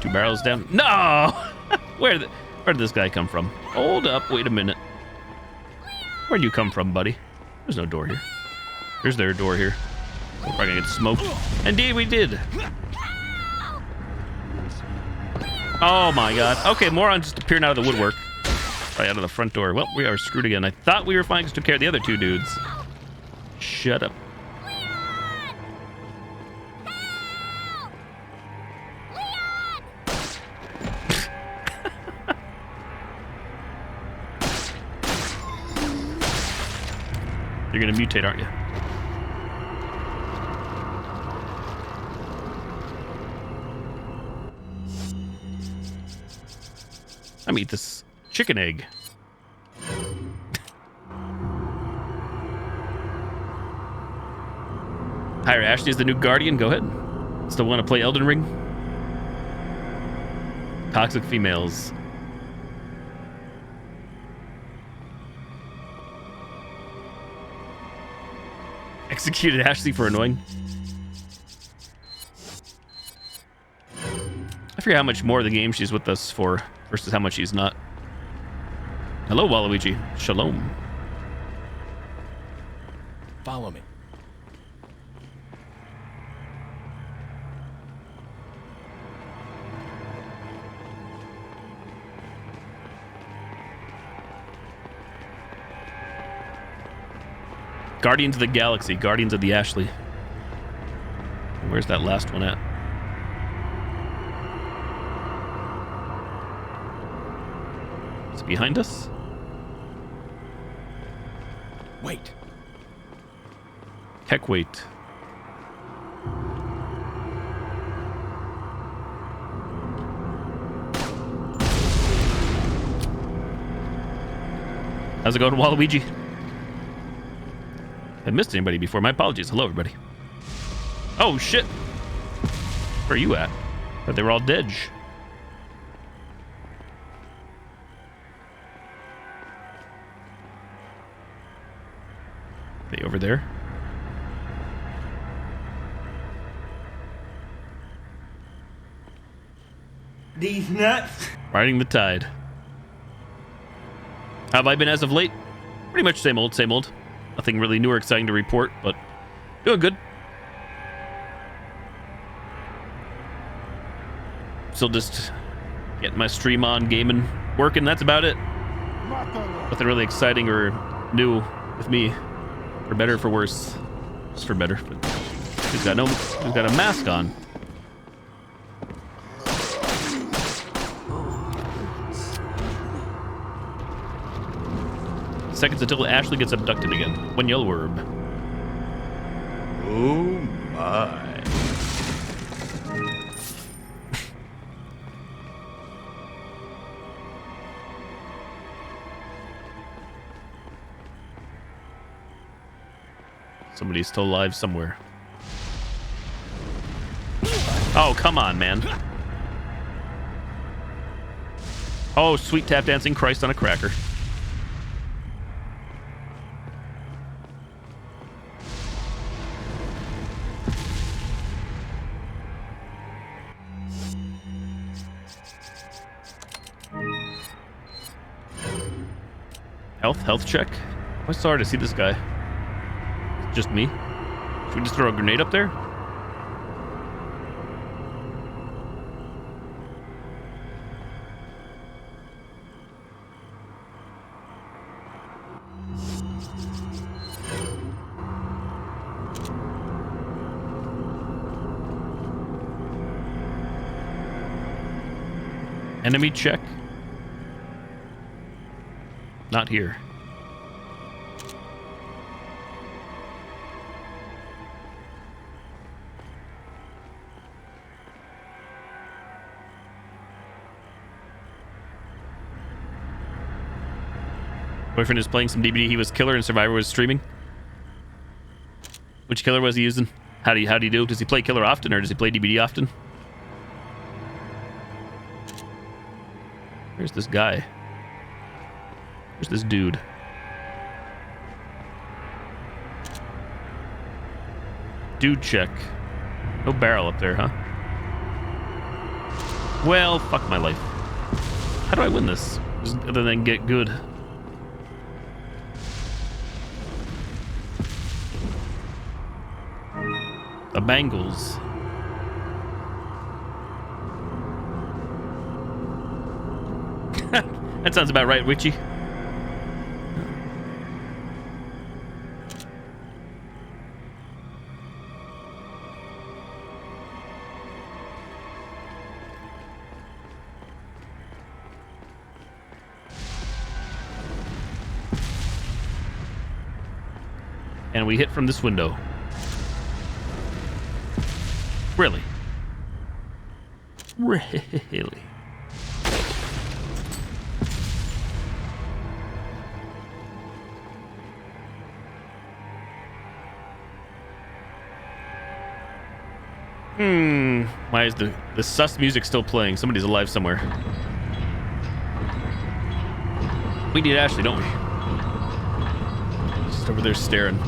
Two barrels down. No! Where did this guy come from? Hold up, wait a minute. Where'd you come from, buddy? There's no door here. There's their door here. We're probably gonna get smoked. Indeed, we did. Oh my god. Okay, moron just appearing out of the woodwork. Right out of the front door. Well, we are screwed again. I thought we were fine because we took care of the other two dudes. Shut up. You're gonna mutate, aren't you? I'm gonna eat this chicken egg. Hire Ashley is the new guardian. Go ahead. Still want to play Elden Ring? Toxic females. Executed Ashley for annoying. I forget how much more of the game she's with us for versus how much she's not. Hello, Waluigi. Shalom. Follow me. Guardians of the Galaxy. Guardians of the Ashley. Where's that last one at? Is it behind us? Wait. Heck, wait. How's it going, Waluigi? I missed anybody before. My apologies. Hello, everybody. Oh, shit. Where are you at? But they were all dead. They over there. These nuts. Riding the tide. How have I been as of late? Pretty much same old, same old. Nothing really new or exciting to report, but doing good. Still just getting my stream on, gaming, working. That's about it. Nothing really exciting or new with me, for better or for worse. Just for better. But he's got a mask on. Seconds until Ashley gets abducted again. One yellow herb. Oh my. Somebody's still alive somewhere. Oh, come on, man. Oh, sweet tap dancing Christ on a cracker. Health check. Why so hard to see this guy? Just me? Should we just throw a grenade up there? Enemy check. Not here. Boyfriend is playing some DBD. He was killer and Survivor was streaming. Which killer was he using? How do you do? Does he play killer often or does he play DBD often? Where's this guy? Where's this dude? Dude check. No barrel up there, huh? Well, fuck my life. How do I win this? Other than get good. The bangles. That sounds about right, Witchy. And we hit from this window. Really? Really? Why is the sus music still playing? Somebody's alive somewhere. We need Ashley, don't we? Just over there staring.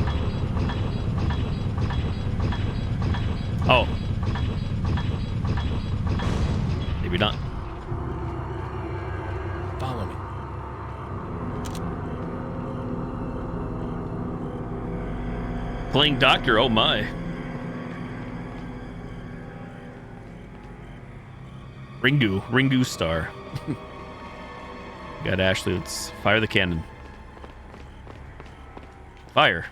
Oh. Maybe not. Follow me. Playing doctor, oh my. Ringu star. Got Ashley, let's fire the cannon. Fire.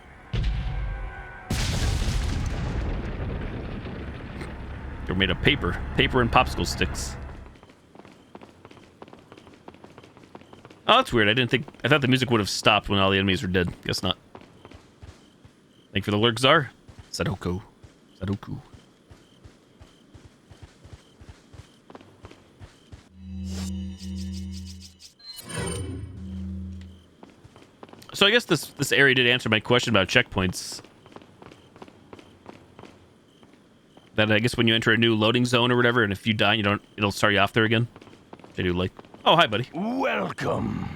They're made of paper and popsicle sticks. Oh, that's weird. I thought the music would have stopped when all the enemies were dead. Guess not. Thank you for the lurk, Czar. Sadoku. So I guess this area did answer my question about checkpoints. That I guess when you enter a new loading zone or whatever, and if you die, it'll start you off there again. Which I do like. Oh, hi, buddy. Welcome.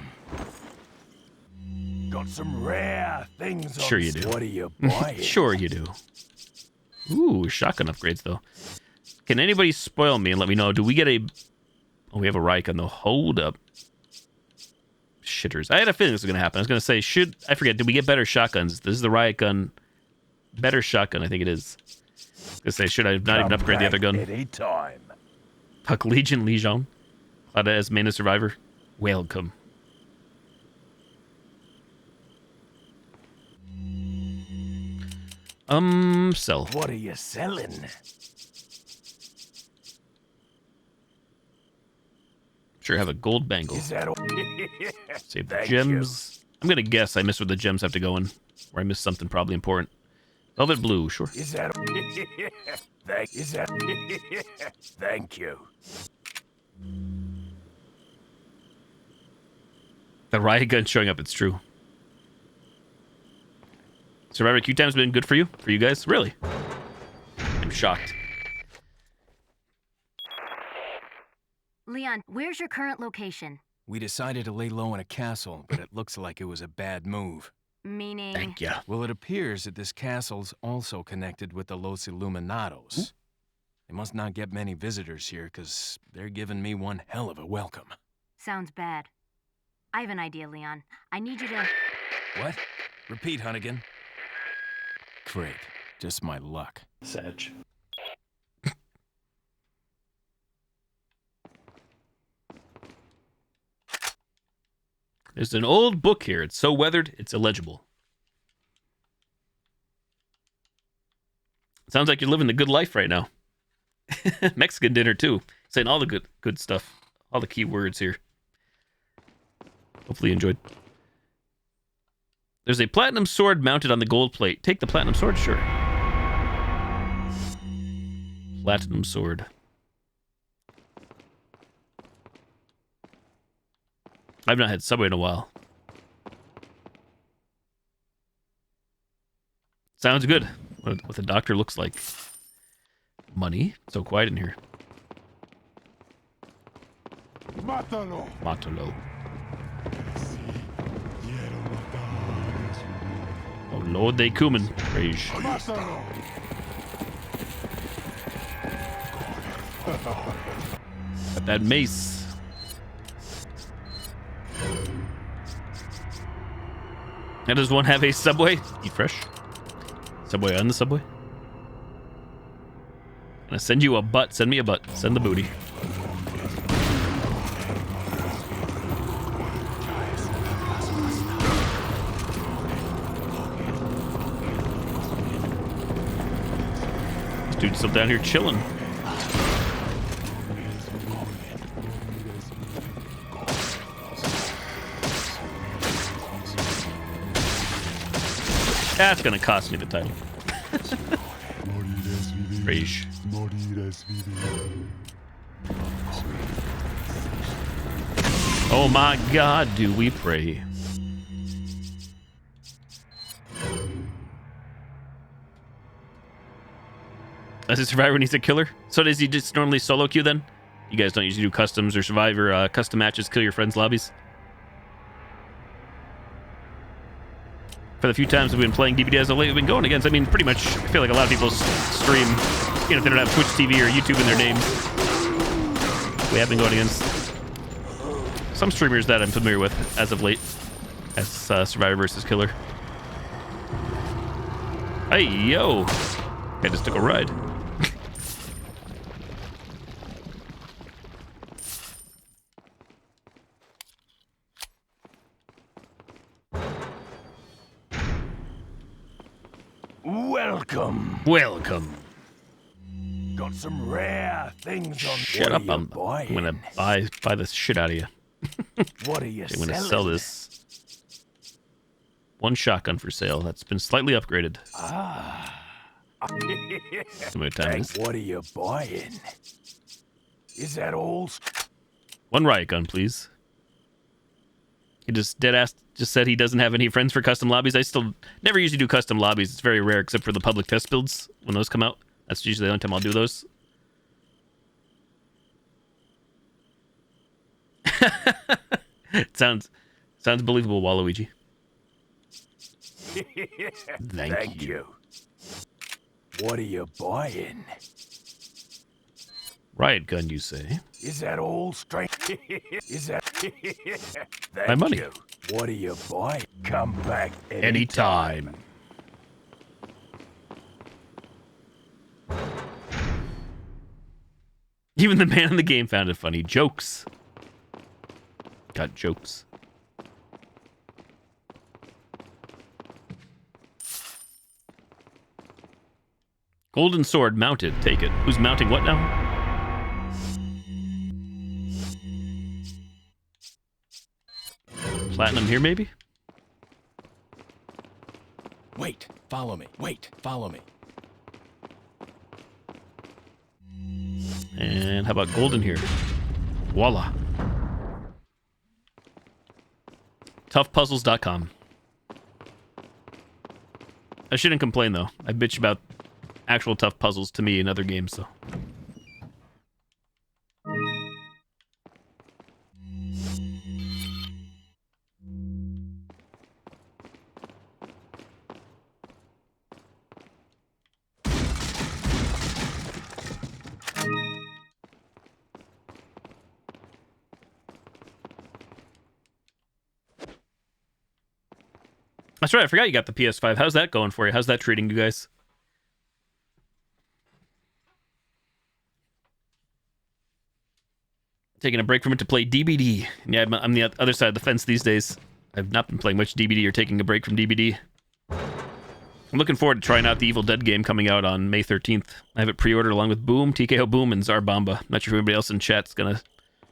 Got some rare things Sure on you do. What are you buying? Sure you do. Ooh, shotgun upgrades, though. Can anybody spoil me and let me know? Do we get a... Oh, we have a riot gun, though. Hold up. Shitters. I had a feeling this was going to happen. I was going to say, I forget, did we get better shotguns? This is the riot gun. Better shotgun, I think it is. I was going to say, should I not even upgrade the other gun? Anytime. Puck Legion. Clara as main survivor. Welcome. Sell. What are you selling? Sure, have a gold bangle. Is that all? Save the Thank gems. I'm gonna guess I missed where the gems have to go in. Or I missed something probably important. Velvet blue, sure. Is that? Is that? Thank you. The riot gun showing up, it's true. Survivor queue time's been good for you? For you guys? Really? I'm shocked. Leon, where's your current location? We decided to lay low in a castle, but it looks like it was a bad move. Meaning... Thank ya. Well, it appears that this castle's also connected with the Los Illuminados. They must not get many visitors here, because they're giving me one hell of a welcome. Sounds bad. I have an idea, Leon. I need you to... What? Repeat, Hunnigan. Great. Just my luck. Sag. There's an old book here. It's so weathered, it's illegible. Sounds like you're living the good life right now. Mexican dinner, too. Saying all the good stuff. All the key words here. Hopefully you enjoyed. There's a platinum sword mounted on the gold plate. Take the platinum sword? Sure. Platinum sword. I've not had Subway in a while. Sounds good. What the doctor looks like. Money. So quiet in here. Mátalo. Matalo. Oh Lord, they cumin. Rage. Mátalo. Got that mace. Now does one have a Subway? Eat fresh. Subway on the Subway. Gonna send you a butt. Send me a butt. Send the booty. This dude's still down here chilling. That's gonna cost me the title. Rage. Oh my God, do we pray. As a survivor needs a killer? So does he just normally solo queue then? You guys don't usually do customs or survivor custom matches, kill your friends' lobbies? For the few times we've been playing DBD as of late, we've been going against, I mean, pretty much, I feel like a lot of people stream, even if they don't have Twitch TV or YouTube in their names. We have been going against some streamers that I'm familiar with as of late, as Survivor versus Killer. Hey, yo! I just took a ride. Welcome. Welcome. Got some rare things on. Shut up! I'm gonna buy the shit out of you. What are you I'm gonna selling? sell this. One shotgun for sale. That's been slightly upgraded. So many times. What are you buying? Is that all? One riot gun, please. He just dead-ass just said he doesn't have any friends for custom lobbies. I still never usually do custom lobbies. It's very rare, except for the public test builds when those come out. That's usually the only time I'll do those. Sounds believable, Waluigi. Thank you. What are you buying? Riot gun, you say? Is that all strange? Is that Thank My money. you. What are you buying? Come back Anytime. Even the man in the game found it funny. Jokes. Got jokes. Golden sword mounted. Take it. Who's mounting what now? Platinum here, maybe? Wait, follow me. Wait, follow me. And how about golden here? Voila. Toughpuzzles.com. I shouldn't complain, though. I bitch about actual tough puzzles to me in other games, so. That's right, I forgot you got the PS5. How's that going for you? How's that treating you guys? Taking a break from it to play DBD. Yeah, I'm the other side of the fence these days. I've not been playing much DBD or taking a break from DBD. I'm looking forward to trying out the Evil Dead game coming out on May 13th. I have it pre-ordered along with Boom, TKO Boom, and Zarbamba. Not sure if anybody else in chat's gonna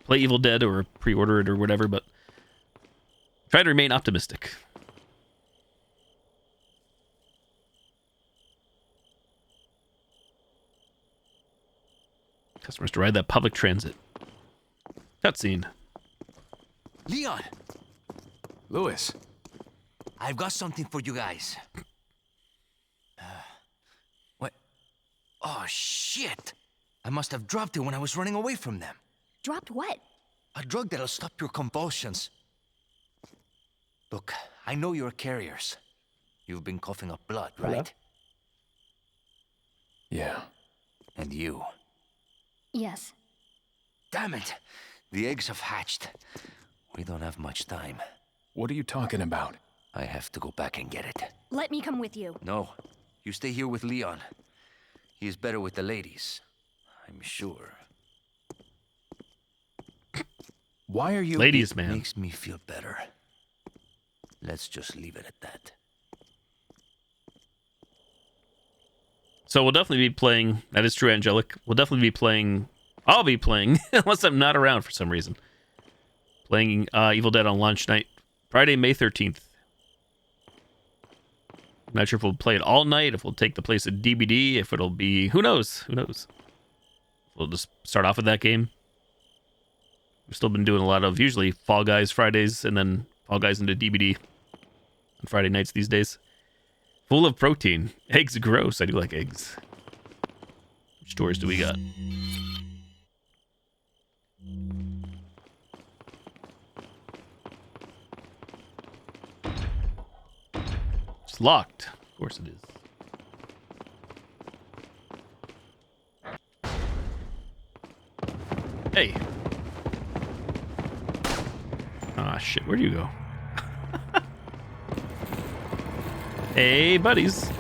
play Evil Dead or pre-order it or whatever, but try to remain optimistic. Customers to ride that public transit. Cutscene. Leon, Louis. I've got something for you guys. What? Oh, shit. I must have dropped it when I was running away from them. Dropped what? A drug that'll stop your convulsions. Look, I know you're carriers. You've been coughing up blood, right? Hello? Yeah. And you. Yes. Damn it! The eggs have hatched. We don't have much time. What are you talking about? I have to go back and get it. Let me come with you. No, you stay here with Leon. He is better with the ladies, I'm sure. Why are you... Ladies, It man. makes me feel better. Let's just leave it at that. So we'll definitely be playing, that is true, Angelic. We'll definitely be playing, I'll be playing, unless I'm not around for some reason. Playing Evil Dead on launch night, Friday, May 13th. I'm not sure if we'll play it all night, if we'll take the place of DBD, if it'll be, who knows, who knows. We'll just start off with that game. We've still been doing a lot of, usually, Fall Guys Fridays, and then Fall Guys into DBD on Friday nights these days. Full of protein. Eggs gross. I do like eggs. Which doors do we got? It's locked. Of course it is. Hey. Ah, shit. Where do you go? Hey, buddies.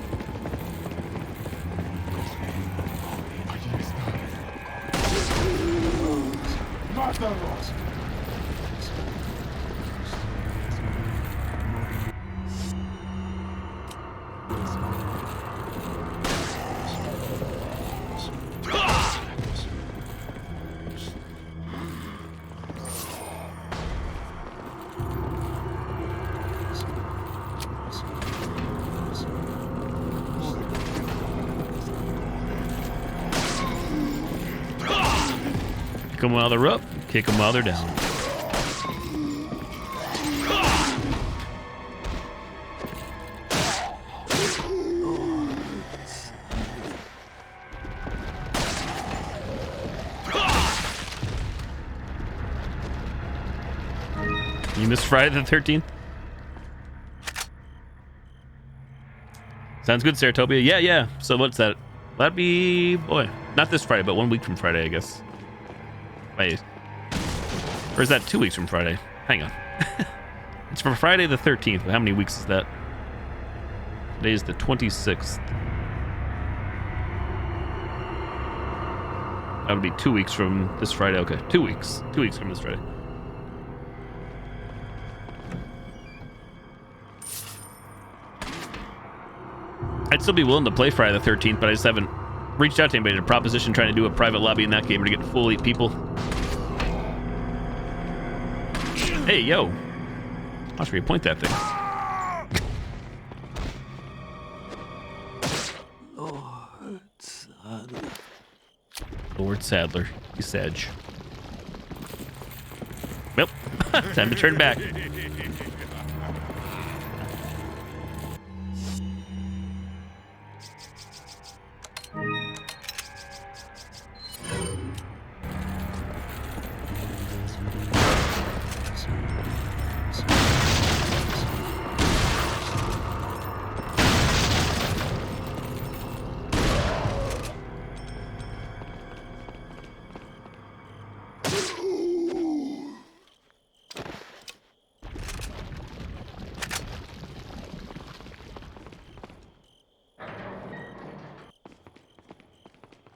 Kick them while they're up, kick them while they're down. You missed Friday the 13th? Sounds good, Saratopia. Yeah. So what's that? That'd be, boy, not this Friday, but 1 week from Friday, I guess. Wait. Or is that 2 weeks from Friday? Hang on. It's for Friday the 13th. How many weeks is that? Today is the 26th. That would be 2 weeks from this Friday. Okay, 2 weeks. 2 weeks from this Friday. I'd still be willing to play Friday the 13th, but I just haven't reached out to anybody to proposition trying to do a private lobby in that game or to get full 8 people. Hey, yo. Watch me point that thing. Lord Sadler. You Sag. Well, time to turn back.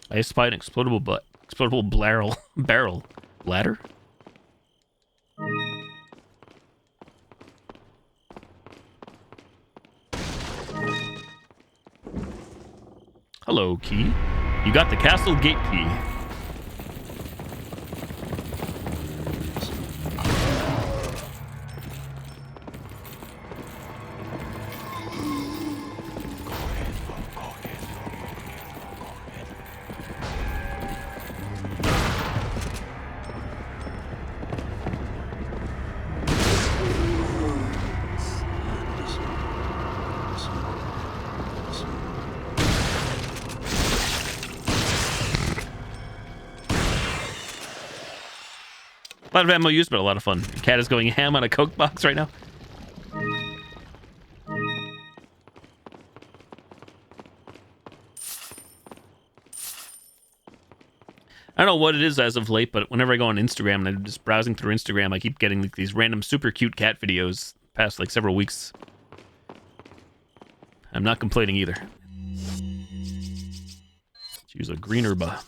I spied an explodable barrel ladder. Hello, key. You got the castle gate key. A lot of ammo used, but a lot of fun. Cat is going ham on a Coke box right now. I don't know what it is as of late, but whenever I go on Instagram and I'm just browsing through Instagram, I keep getting like these random super cute cat videos past like several weeks. I'm not complaining either. Let's use a green herba.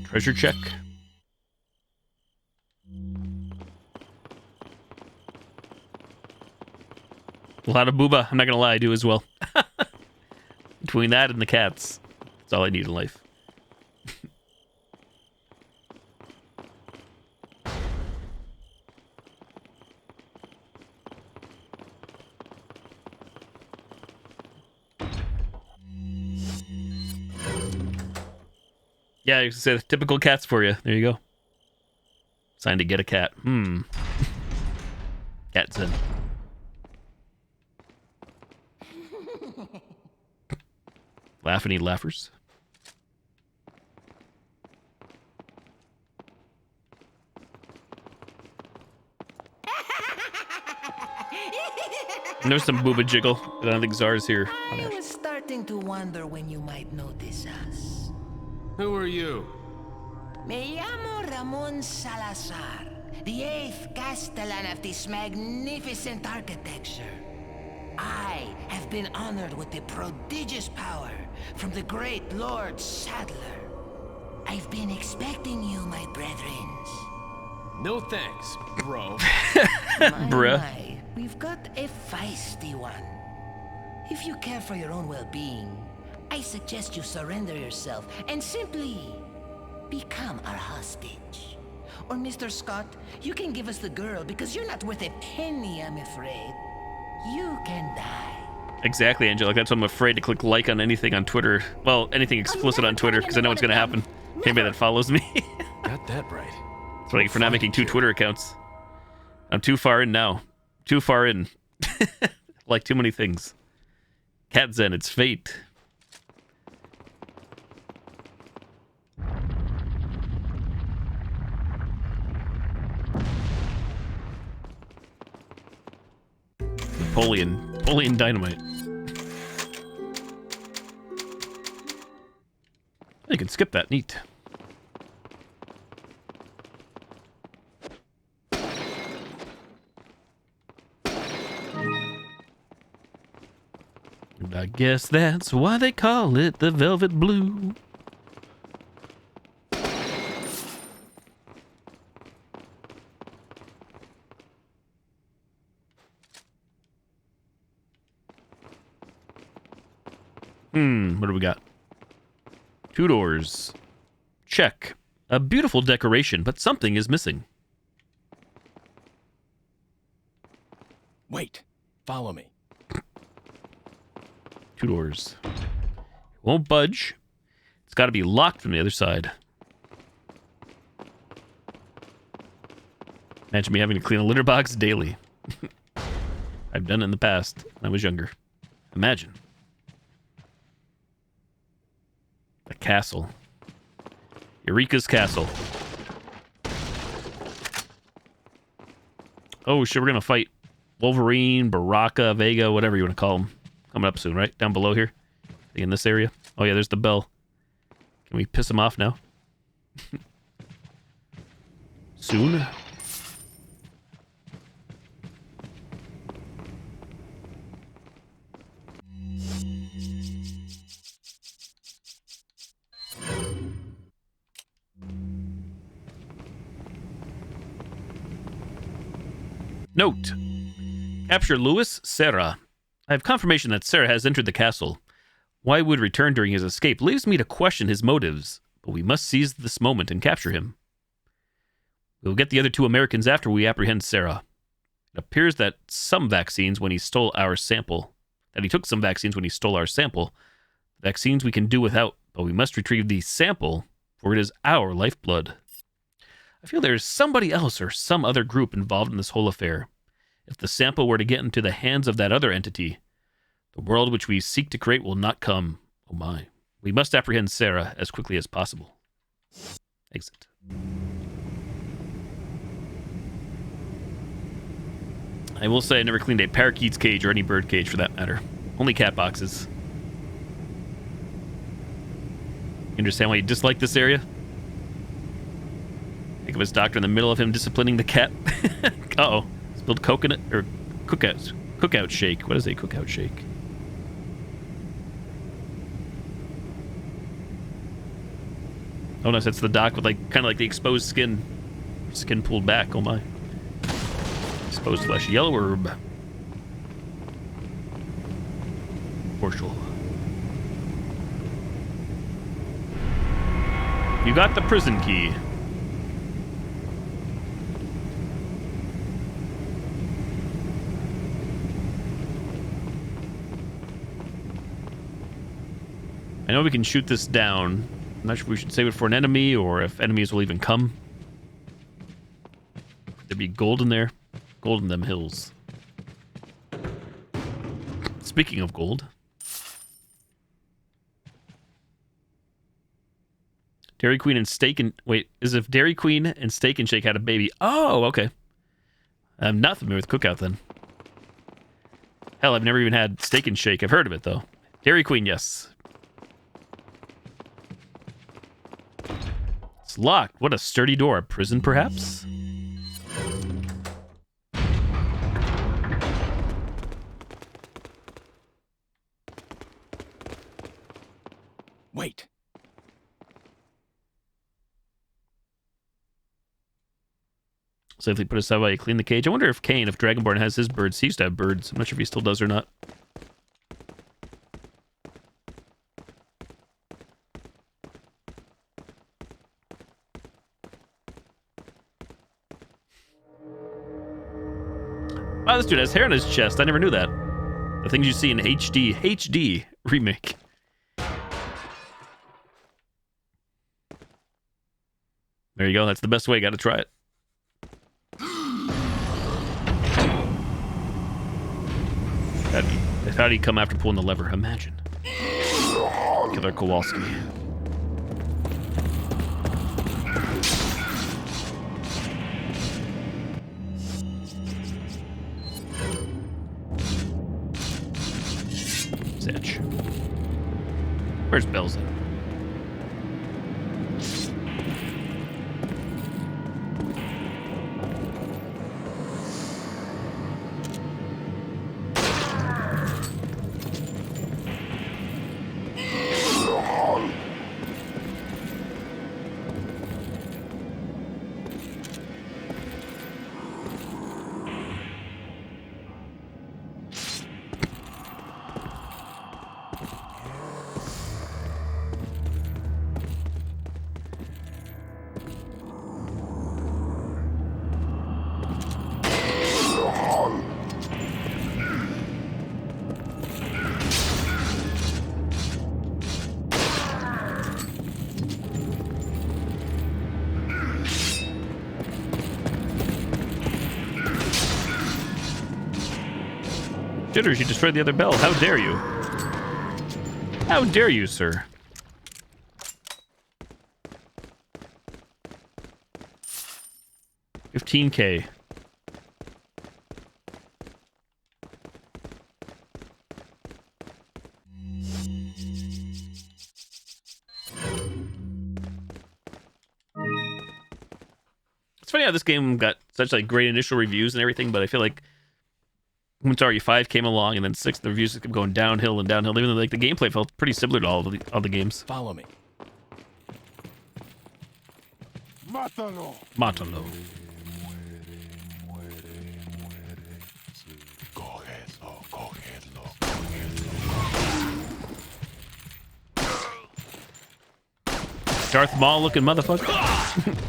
Treasure check. A lot of booba. I'm not gonna lie, I do as well. Between that and the cats, that's all I need in life. Yeah, you can say the typical cats for you. There you go. Signed to get a cat. Cat's in. Laugh and eat laughers. And there's some booba jiggle, but I don't think Czar's here. I was starting to wonder when you might notice us. Who are you? Me llamo Ramon Salazar, the 8th Castellan of this magnificent architecture. I have been honored with the prodigious power from the great Lord Sadler. I've been expecting you, my brethren. No thanks, bro. My, we've got a feisty one. If you care for your own well-being, I suggest you surrender yourself and simply become our hostage. Or Mr. Scott, you can give us the girl because you're not worth a penny, I'm afraid. You can die. Exactly, Angela. That's why I'm afraid to click like on anything on Twitter. Well, anything explicit on Twitter because I know what's going to happen. Anybody that follows me. Got that right. That's what I get for not making 2 Twitter accounts. I'm too far in now. Too far in. Like too many things. Cat Zen, it's fate. Napoleon Dynamite. You can skip that. Neat. And I guess that's why they call it the Velvet Blue. What do we got? 2 doors. Check. A beautiful decoration, but something is missing. Wait. Follow me. 2 doors. Won't budge. It's got to be locked from the other side. Imagine me having to clean a litter box daily. I've done it in the past when I was younger. Imagine. The castle. Eureka's castle. Oh shit, we're gonna fight Wolverine, Baraka, Vega, whatever you want to call them. Coming up soon, right? Down below here? In this area? Oh yeah, there's the bell. Can we piss them off now? Soon? Note. Capture Louis Serra. I have confirmation that Serra has entered the castle. Why would return during his escape leaves me to question his motives, but we must seize this moment and capture him. We will get the other 2 Americans after we apprehend Serra. It appears that he took some vaccines when he stole our sample. Vaccines we can do without, but we must retrieve the sample, for it is our lifeblood. I feel there is somebody else or some other group involved in this whole affair. If the sample were to get into the hands of that other entity, the world which we seek to create will not come. Oh my. We must apprehend Serra as quickly as possible. Exit. I will say I never cleaned a parakeet's cage or any bird cage for that matter. Only cat boxes. You understand why you dislike this area? Think of his doctor in the middle of him disciplining the cat. Uh-oh. Spilled coconut or cookout shake. What is a cookout shake? Oh no, that's the doc with like kind of like the exposed skin pulled back. Oh my. Exposed flesh. Yellow herb. Horschel. You got the prison key. I know we can shoot this down. I'm not sure if we should save it for an enemy or if enemies will even come. Could there be gold in there? Gold in them hills. Speaking of gold. Dairy Queen and Steak and... Wait, as if Dairy Queen and Steak and Shake had a baby. Oh, okay. I'm not familiar with Cookout then. Hell, I've never even had Steak and Shake. I've heard of it, though. Dairy Queen, yes. It's locked. What a sturdy door. A prison, perhaps? Wait. Safely put aside while you clean the cage. I wonder if Kane, if Dragonborn has his birds. He used to have birds. I'm not sure if he still does or not. Wow, this dude has hair on his chest. I never knew that. The things you see in HD remake. There you go. That's the best way. Got to try it. How did he come after pulling the lever? Imagine. Killer Kowalski. Where's Bells? Jitters, you destroyed the other bell. How dare you? How dare you, sir? $15K. It's funny how this game got such like great initial reviews and everything, but I feel like once RE5 came along and then 6, the reviews kept going downhill and downhill, even though like the gameplay felt pretty similar to all the games. Follow me. Mátalo. Mátalo. Cógelo, cógelo, cógelo. Darth Maul looking motherfucker.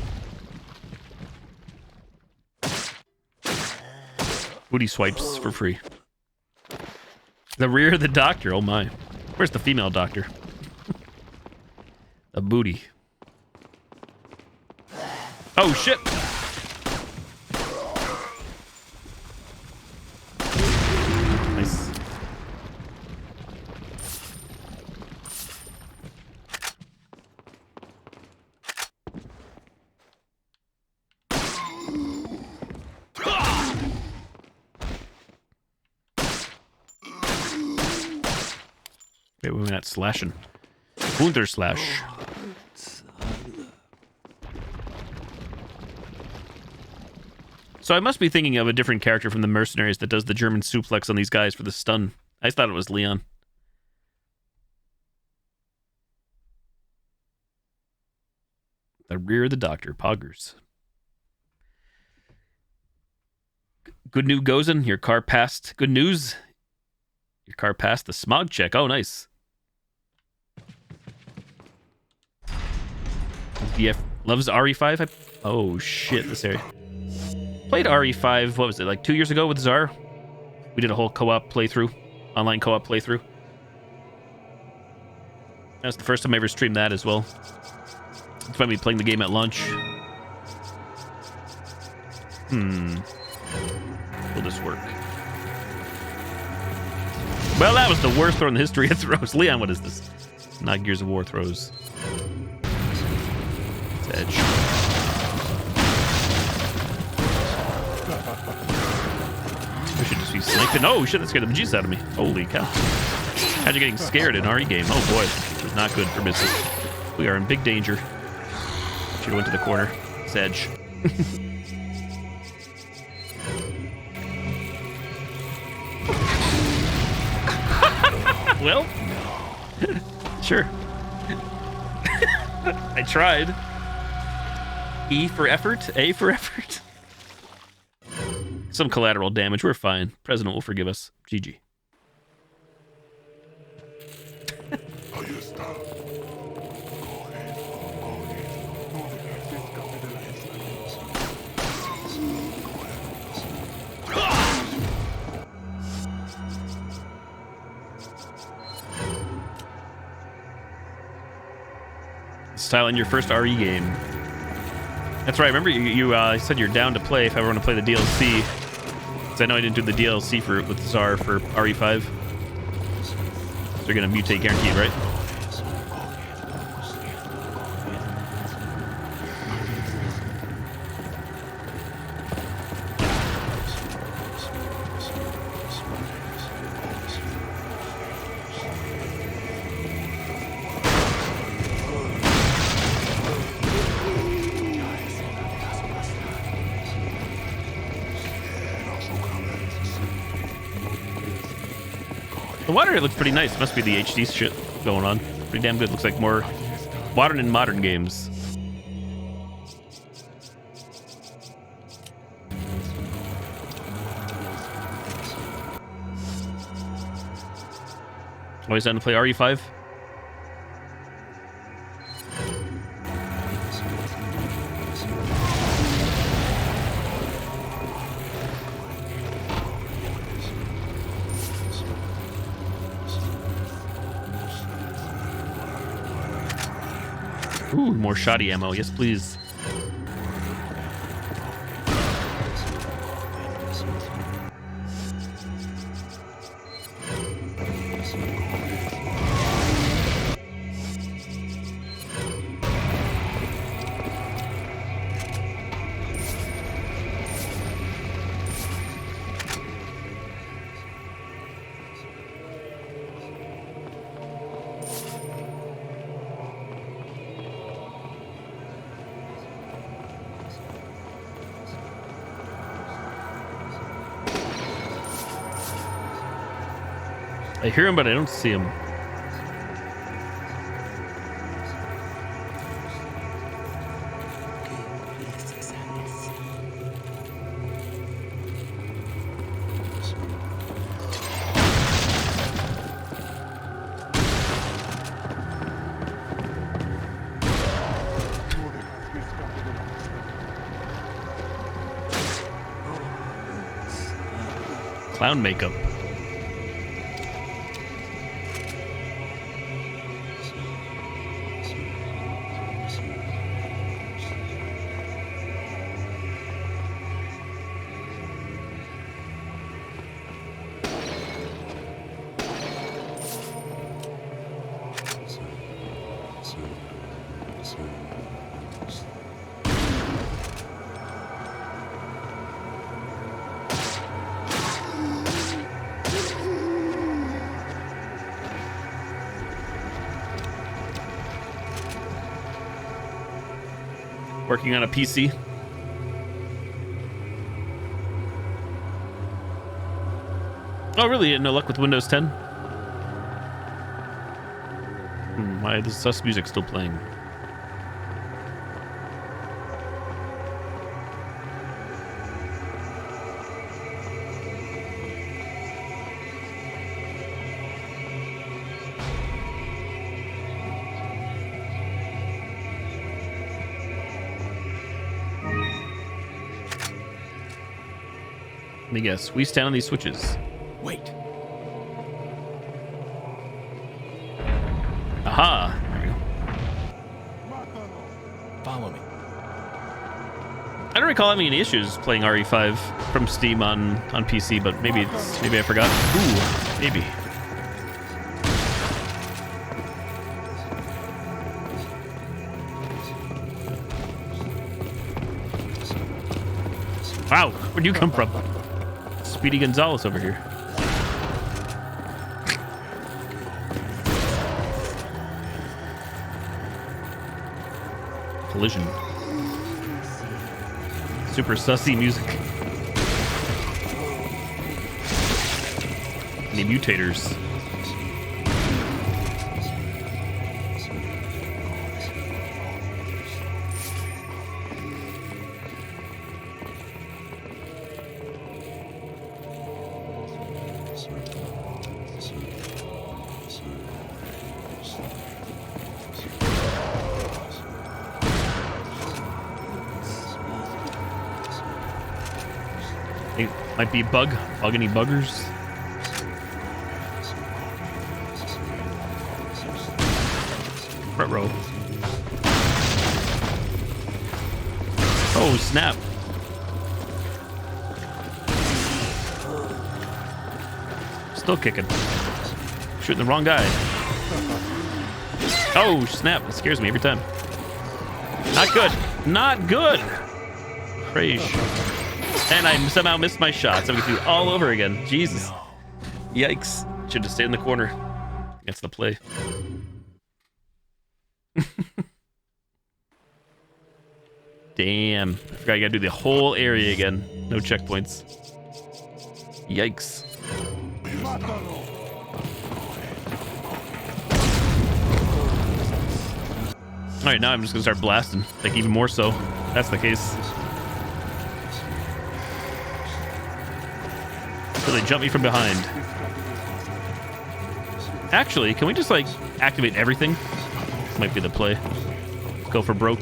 Booty swipes for free. The rear of the doctor. Oh my. Where's the female doctor? A booty. Oh shit. Nice. Wait, we're not slashing. Wunder slash. So I must be thinking of a different character from the Mercenaries that does the German suplex on these guys for the stun. I thought it was Leon. The rear of the doctor. Poggers. Good news, Gozen. Your car passed. Good news. Your car passed the smog check. Oh, nice. BF loves RE5. Oh, shit. This area. Played RE5, what was it, like 2 years ago with Czar? We did a whole co-op playthrough. Online co-op playthrough. That's the first time I ever streamed that as well. It's probably playing the game at lunch. Will this work? Well, that was the worst throw in the history of throws. Leon, what is this? Not Gears of War throws. It's Edge. We should just be sniping. Oh shit, that scared the bejesus out of me. Holy cow. How'd you getting scared in RE game? Oh boy, this is not good for business. We are in big danger. Should have went to the corner. It's Edge. Well, sure. I tried. E for effort, A for effort. Some collateral damage. We're fine. President will forgive us. GG. Style in your first RE game. That's right. Remember you said you're down to play if I ever want to play the DLC. Because I know I didn't do the DLC with Czar for RE5. So you're going to mutate guaranteed, right? The water here looks pretty nice. Must be the HD shit going on. Pretty damn good. Looks like more modern in modern games. Always down to play RE5? Ooh, more shoddy ammo. Yes, please. I hear him, but I don't see him. Clown makeup. Working on a PC. Oh, really? No luck with Windows 10? Why is the sus music still playing? Let me guess. We stand on these switches. Wait. Aha! There we go. Follow me. I don't recall having any issues playing RE5 from Steam on PC, but maybe I forgot. Ooh, maybe. Wow, where'd you come from? Speedy Gonzalez over here. Collision. Super sussy music. Any mutators? It might be bug any buggers. Front row. Oh snap! Still kicking. Shooting the wrong guy. Oh snap! It scares me every time. Not good. Not good. Crash. And I somehow missed my shots. I'm going to do it all over again. Jesus. Yikes. Should have stayed in the corner. That's the play. Damn. I forgot I got to do the whole area again. No checkpoints. Yikes. Alright, now I'm just gonna start blasting. Like, even more so. That's the case. So they jump me from behind. Actually, can we just, like, activate everything? This might be the play. Go for broke.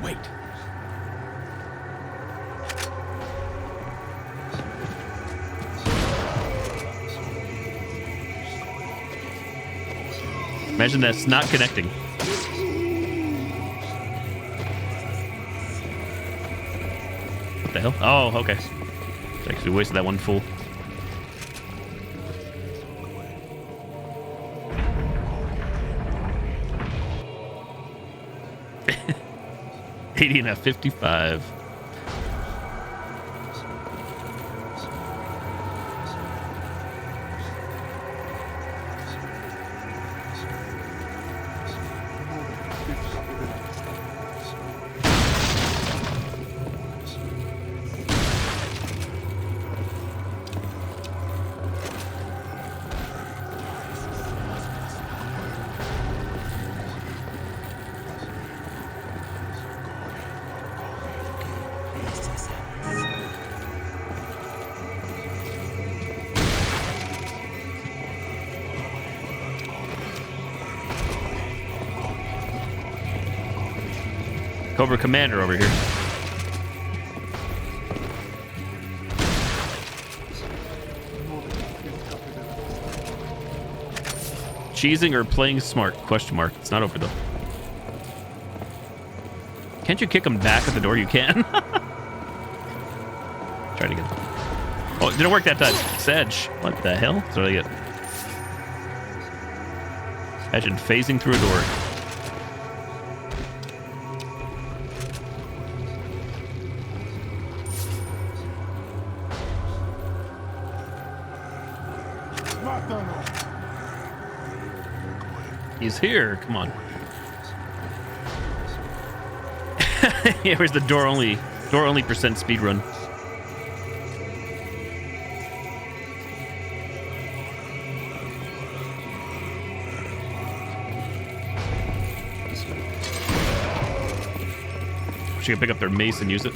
Wait. Imagine that's not connecting. What the hell? Oh, okay. Actually wasted that one full. $80 and a 55. Cobra Commander over here. Cheesing or playing smart? Question mark. It's not over though. Can't you kick him back at the door? You can. Try it again. Oh, it didn't work that time. Sedge. What the hell? That's what I get. Imagine phasing through a door. He's here. Come on. Yeah, where's the door only percent speed run? She can pick up their mace and use it.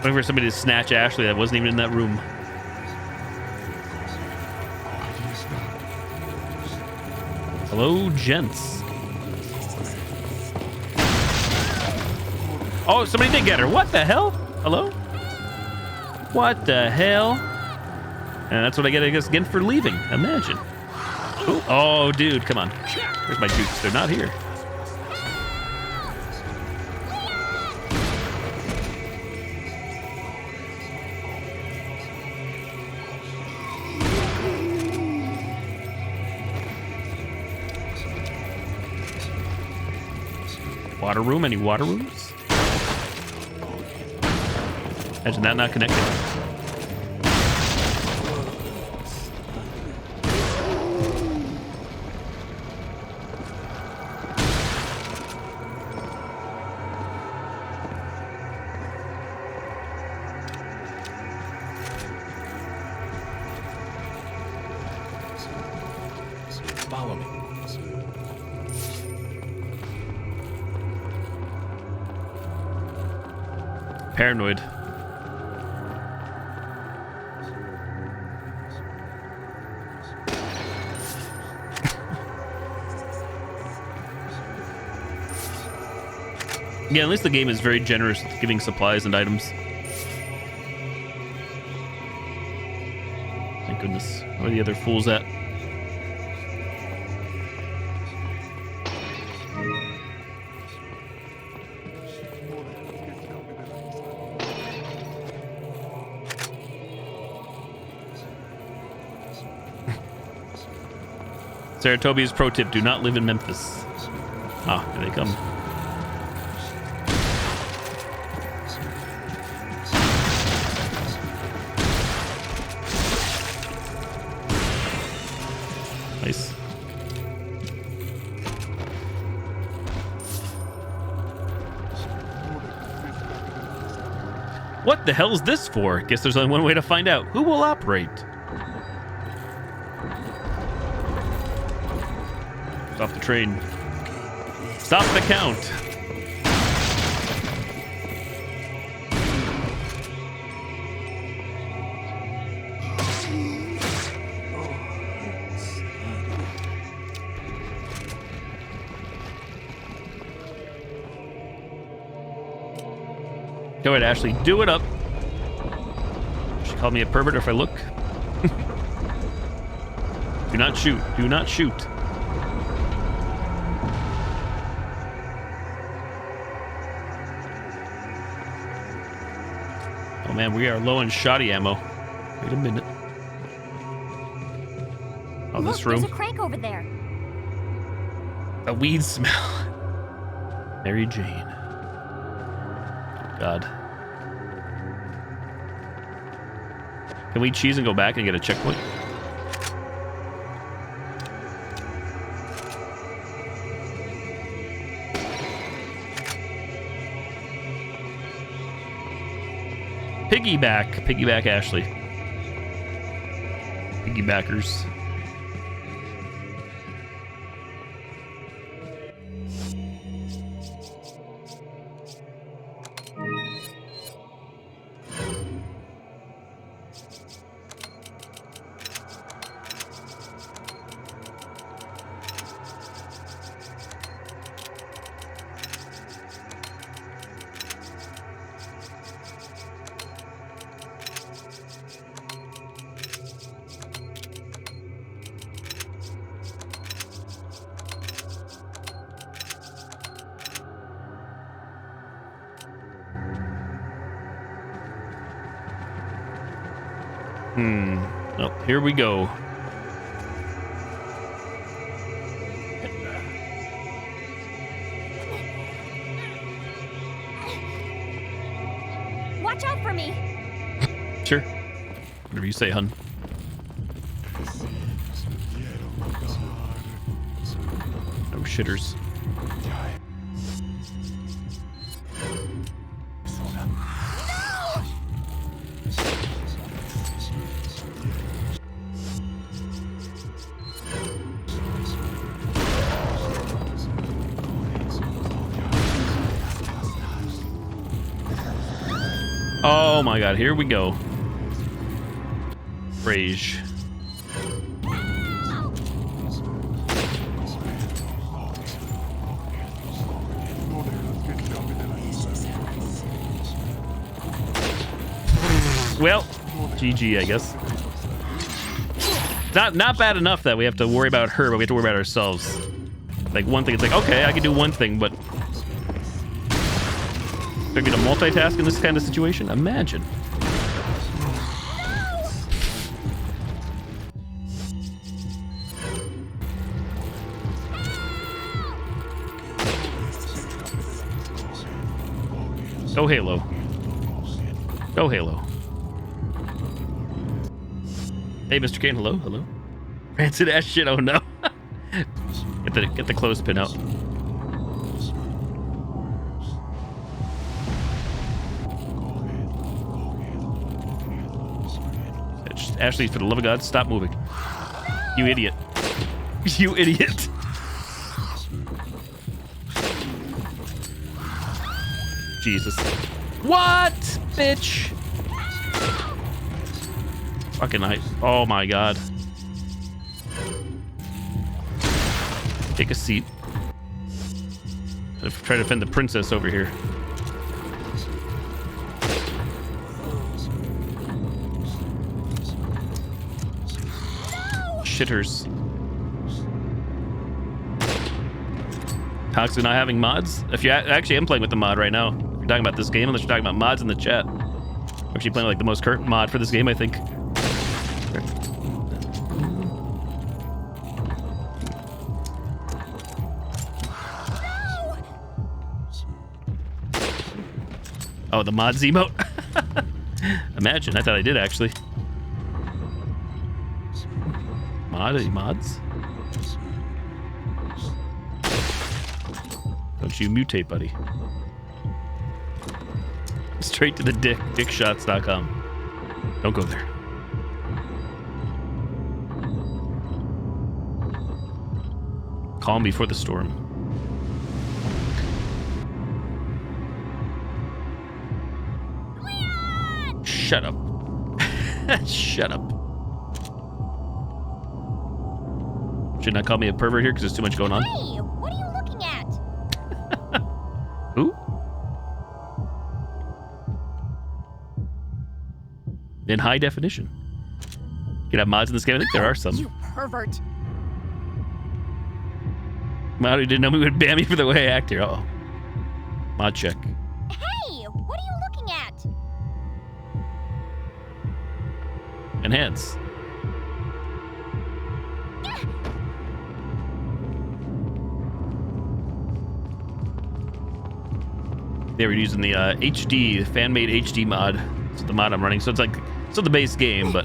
Waiting for somebody to snatch Ashley that wasn't even in that room. Hello, gents. Oh, somebody did get her. What the hell? Hello? What the hell? And that's what I get, I guess, again for leaving. Imagine. Ooh. Oh, dude, come on. Where's my dukes? They're not here. Water room? Any water rooms? Imagine that not connected. Follow me. Paranoid. Yeah, at least the game is very generous with giving supplies and items. Thank goodness. Where are the other fools at? Saratobia's pro tip: do not live in Memphis. Ah, here they come. What the hell is this for? Guess there's only one way to find out. Who will operate? Stop the train. Stop the count. Go ahead, Ashley. Do it up. She called me a pervert if I look. Do not shoot. Do not shoot. Oh man, we are low on shoddy ammo. Wait a minute. Oh, Look, this room. there's a crank over there. A weed smell. Mary Jane. God. Can we cheese and go back and get a checkpoint? Piggyback. Piggyback Ashley. Piggybackers. Oh, here we go. Watch out for me. Sure. Whatever you say, hun. No shitters. Oh my god, here we go. Rage. Well, GG, I guess. Not bad enough that we have to worry about her, but we have to worry about ourselves. Like one thing, it's like, okay, I can do one thing, but do I get to multitask in this kind of situation? Imagine. Go Halo. Go Halo. Hey, Mr. Kane, hello, hello. Rancid ass shit, oh no. Get the clothespin out. Ashley, for the love of God, stop moving. You idiot. You idiot. Jesus. What? Bitch. Fucking night. Oh my god. Take a seat. Try to defend the princess over here. Shitters. Toxic not having mods? If you actually am playing with the mod right now. You're talking about this game unless you're talking about mods in the chat. I'm actually playing like the most current mod for this game, I think. Oh, the mods emote? Imagine, I thought I did actually. Mods? Don't you mutate, buddy. Straight to the dickshots.com. Don't go there. Calm before the storm. Shut up. Shut up. Should not call me a pervert here because there's too much going on. Hey, what are you looking at? Who? In high definition. You can have mods in this game. I think there are some. You pervert. Mod who didn't know me would ban me for the way I act here. Uh-oh. Mod check. Hey, what are you looking at? Enhance. They were using the HD, fan-made HD mod. It's the mod I'm running. So it's like, still the base game, but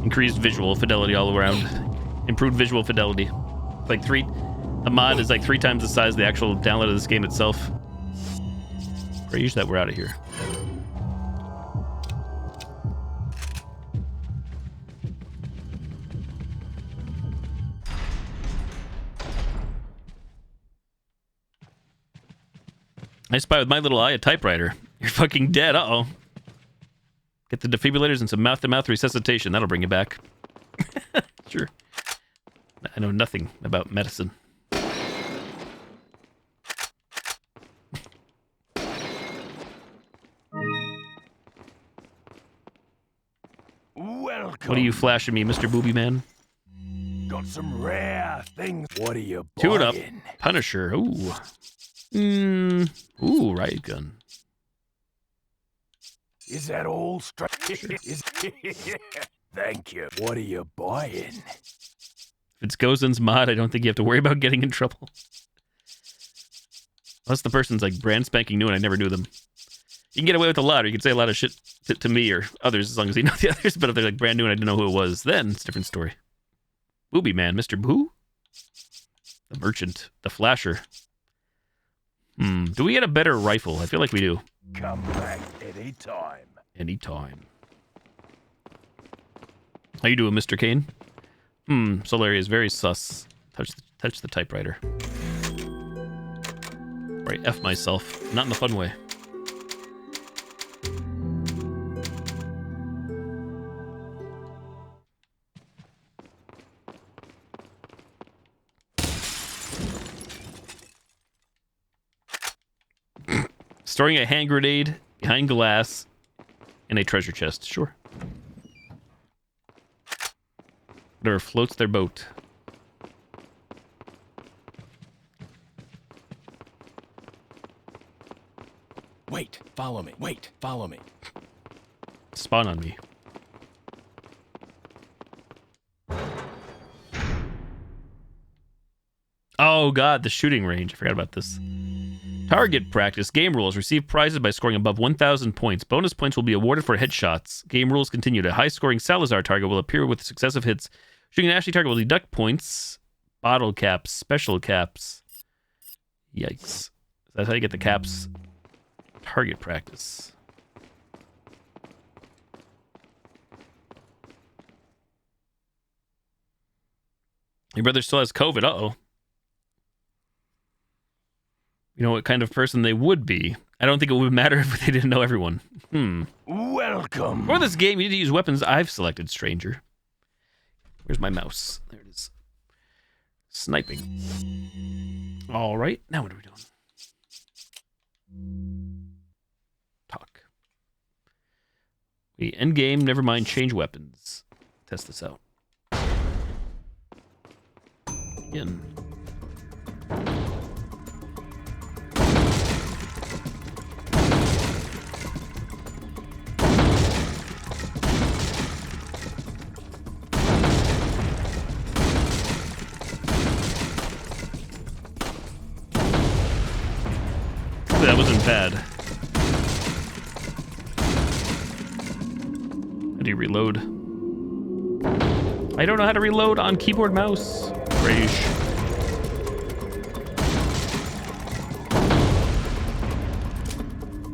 increased visual fidelity all around. Improved visual fidelity. It's like the mod is like 3 times the size of the actual download of this game itself. Praise that we're out of here. I spy with my little eye a typewriter. You're fucking dead. Uh-oh. Get the defibrillators and some mouth-to-mouth resuscitation. That'll bring you back. Sure. I know nothing about medicine. Welcome. What are you flashing me, Mr. Booby Man? Got some rare things. What are you buying? Tune up. Punisher. Ooh. Ooh, riot gun. Is that all straight? Thank you. What are you buying? If it's Gozen's mod, I don't think you have to worry about getting in trouble. Unless the person's like brand spanking new and I never knew them. You can get away with a lot, or you can say a lot of shit to me or others as long as you know the others, but if they're like brand new and I didn't know who it was, then it's a different story. Booby Man, Mr. Boo? The merchant, the flasher. Do we get a better rifle? I feel like we do. Come back anytime. Anytime. How you doing, Mr. Kane? Solaria is very sus. Touch the typewriter. Or I F myself. Not in the fun way. Storing a hand grenade behind glass in a treasure chest. Sure. Whatever floats their boat. Wait, follow me. Wait, follow me. Spawn on me. Oh god, the shooting range. I forgot about this. Target practice. Game rules. Receive prizes by scoring above 1,000 points. Bonus points will be awarded for headshots. Game rules continue. A high-scoring Salazar target will appear with successive hits. Shooting an Ashley target will deduct points. Bottle caps. Special caps. Yikes. That's how you get the caps. Target practice. Your brother still has COVID. Uh-oh. You know what kind of person they would be. I don't think it would matter if they didn't know everyone. Welcome. For this game, you need to use weapons I've selected, stranger. Where's my mouse? There it is. Sniping. All right. Now what are we doing? Talk. We end game. Never mind. Change weapons. Test this out. Again. That wasn't bad. How do you reload? I don't know how to reload on keyboard mouse. Rage.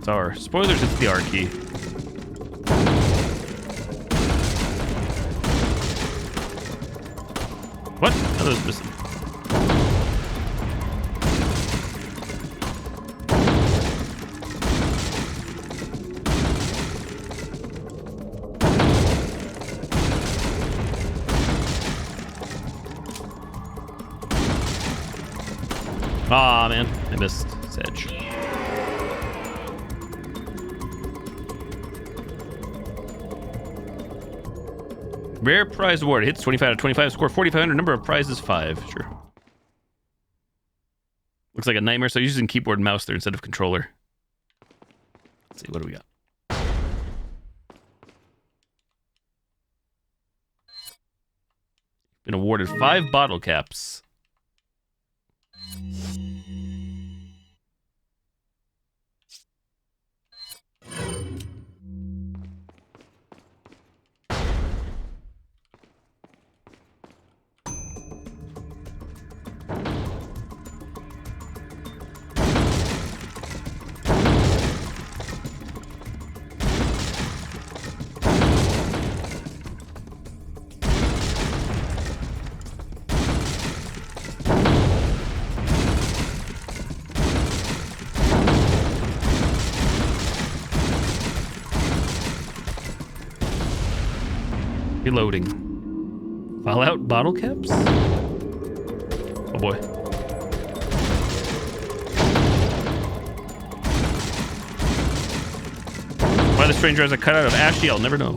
tower. Spoilers, it's the R key. What? Oh, that was missing. Aw, man. I missed Sedge. Rare prize award. Hits 25 out of 25. Score 4,500. Number of prizes 5. Sure. Looks like a nightmare, so using keyboard and mouse there instead of controller. Let's see. What do we got? Been awarded 5 bottle caps. Reloading. Fallout bottle caps? Oh boy. Why the stranger has a cutout of Ashley, I'll never know.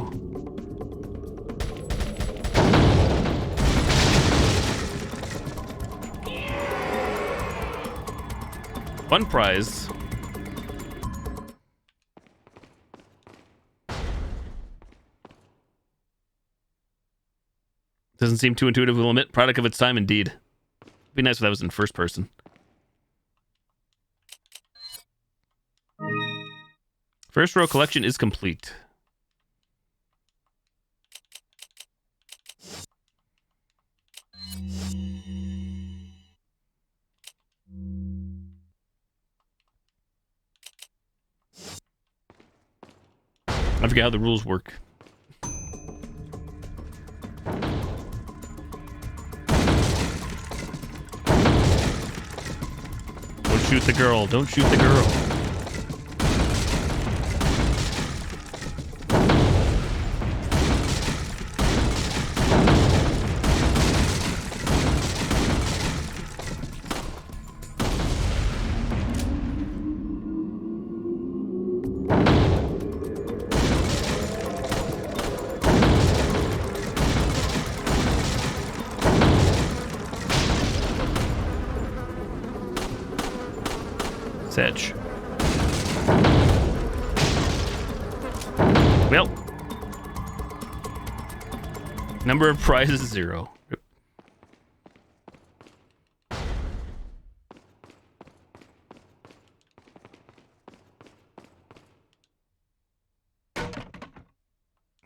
One prize. Doesn't seem too intuitive, we'll admit. Product of its time, indeed. It'd be nice if that was in first person. First row collection is complete. I forget how the rules work. Don't shoot the girl. Don't shoot the girl. Sedge. Well, number of prizes 0.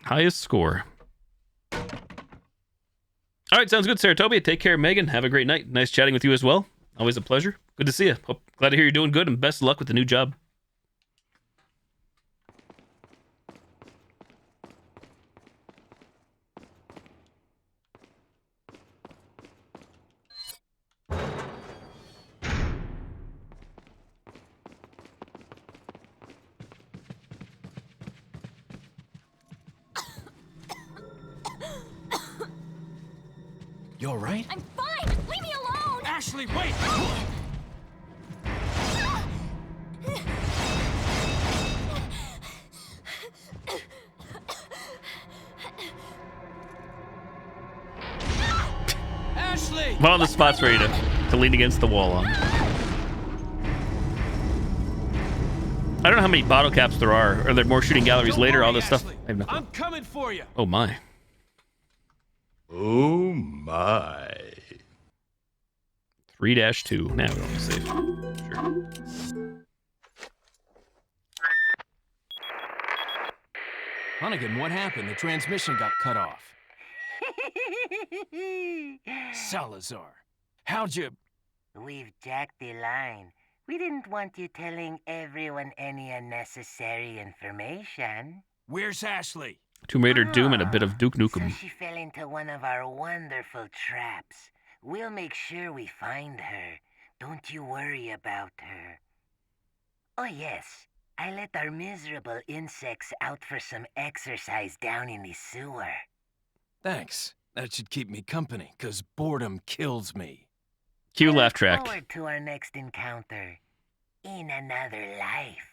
Highest score. All right, sounds good, Saratobia. Take care, Megan. Have a great night. Nice chatting with you as well. Always a pleasure. Good to see you. Glad to hear you're doing good, and best of luck with the new job. You all right? I'm fine! Leave me alone! Ashley, wait! Ashley! Well, the spot's ready to lean against the wall on. I don't know how many bottle caps there are. Are there more shooting galleries later? All this stuff. I have no clue. I'm coming for you. Oh my. Oh my. 3-2. Now we don't save. Sure. Hunnigan, what happened? The transmission got cut off. Salazar, how'd you... We've jacked the line. We didn't want you telling everyone any unnecessary information. Where's Ashley? Tomb Raider, Doom, and a bit of Duke So Nukem. she fell into one of our wonderful traps. We'll make sure we find her. Don't you worry about her. Oh yes, I let our miserable insects out for some exercise down in the sewer. Thanks. That should keep me company, 'cause boredom kills me. Cue I laugh look track. forward to our next encounter. In another life.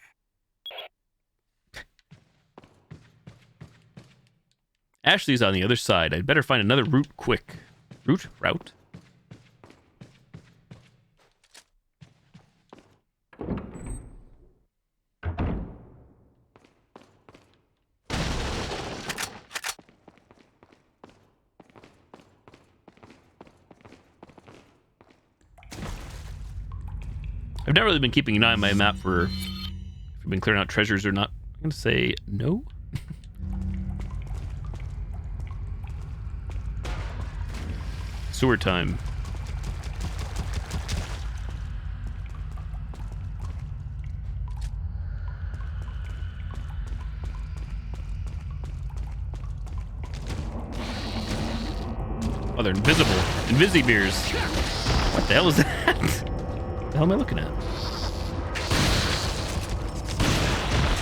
Ashley's on the other side. I'd better find another route quick. Route? I've not really been keeping an eye on my map for if we've been clearing out treasures or not. I'm going to say no. Sewer time. Oh, they're invisible. Invisibeers. What the hell is that? What the hell am I looking at?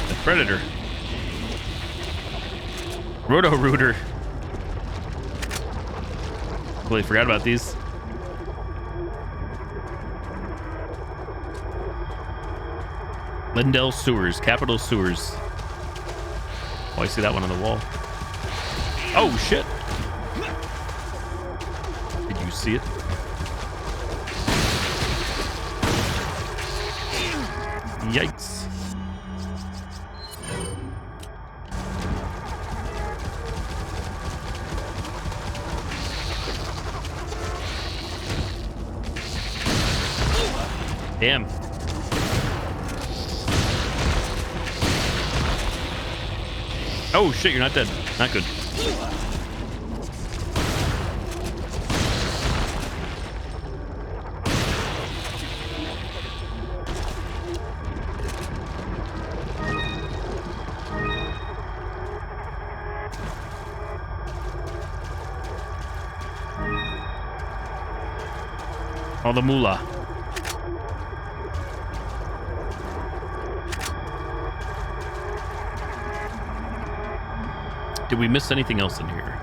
The Predator. Roto-Rooter. Completely forgot about these. Lindell Sewers, Capital Sewers. Oh, I see that one on the wall. Oh, shit. Did you see it? Yikes. Damn. Oh shit, you're not dead. Not good. Oh, the moolah. Did we miss anything else in here?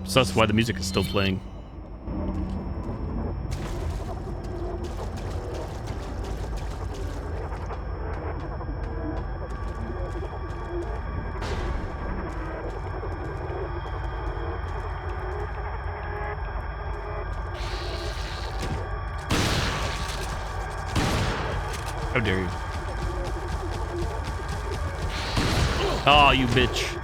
So that's why the music is still playing. How dare you? Oh, you bitch.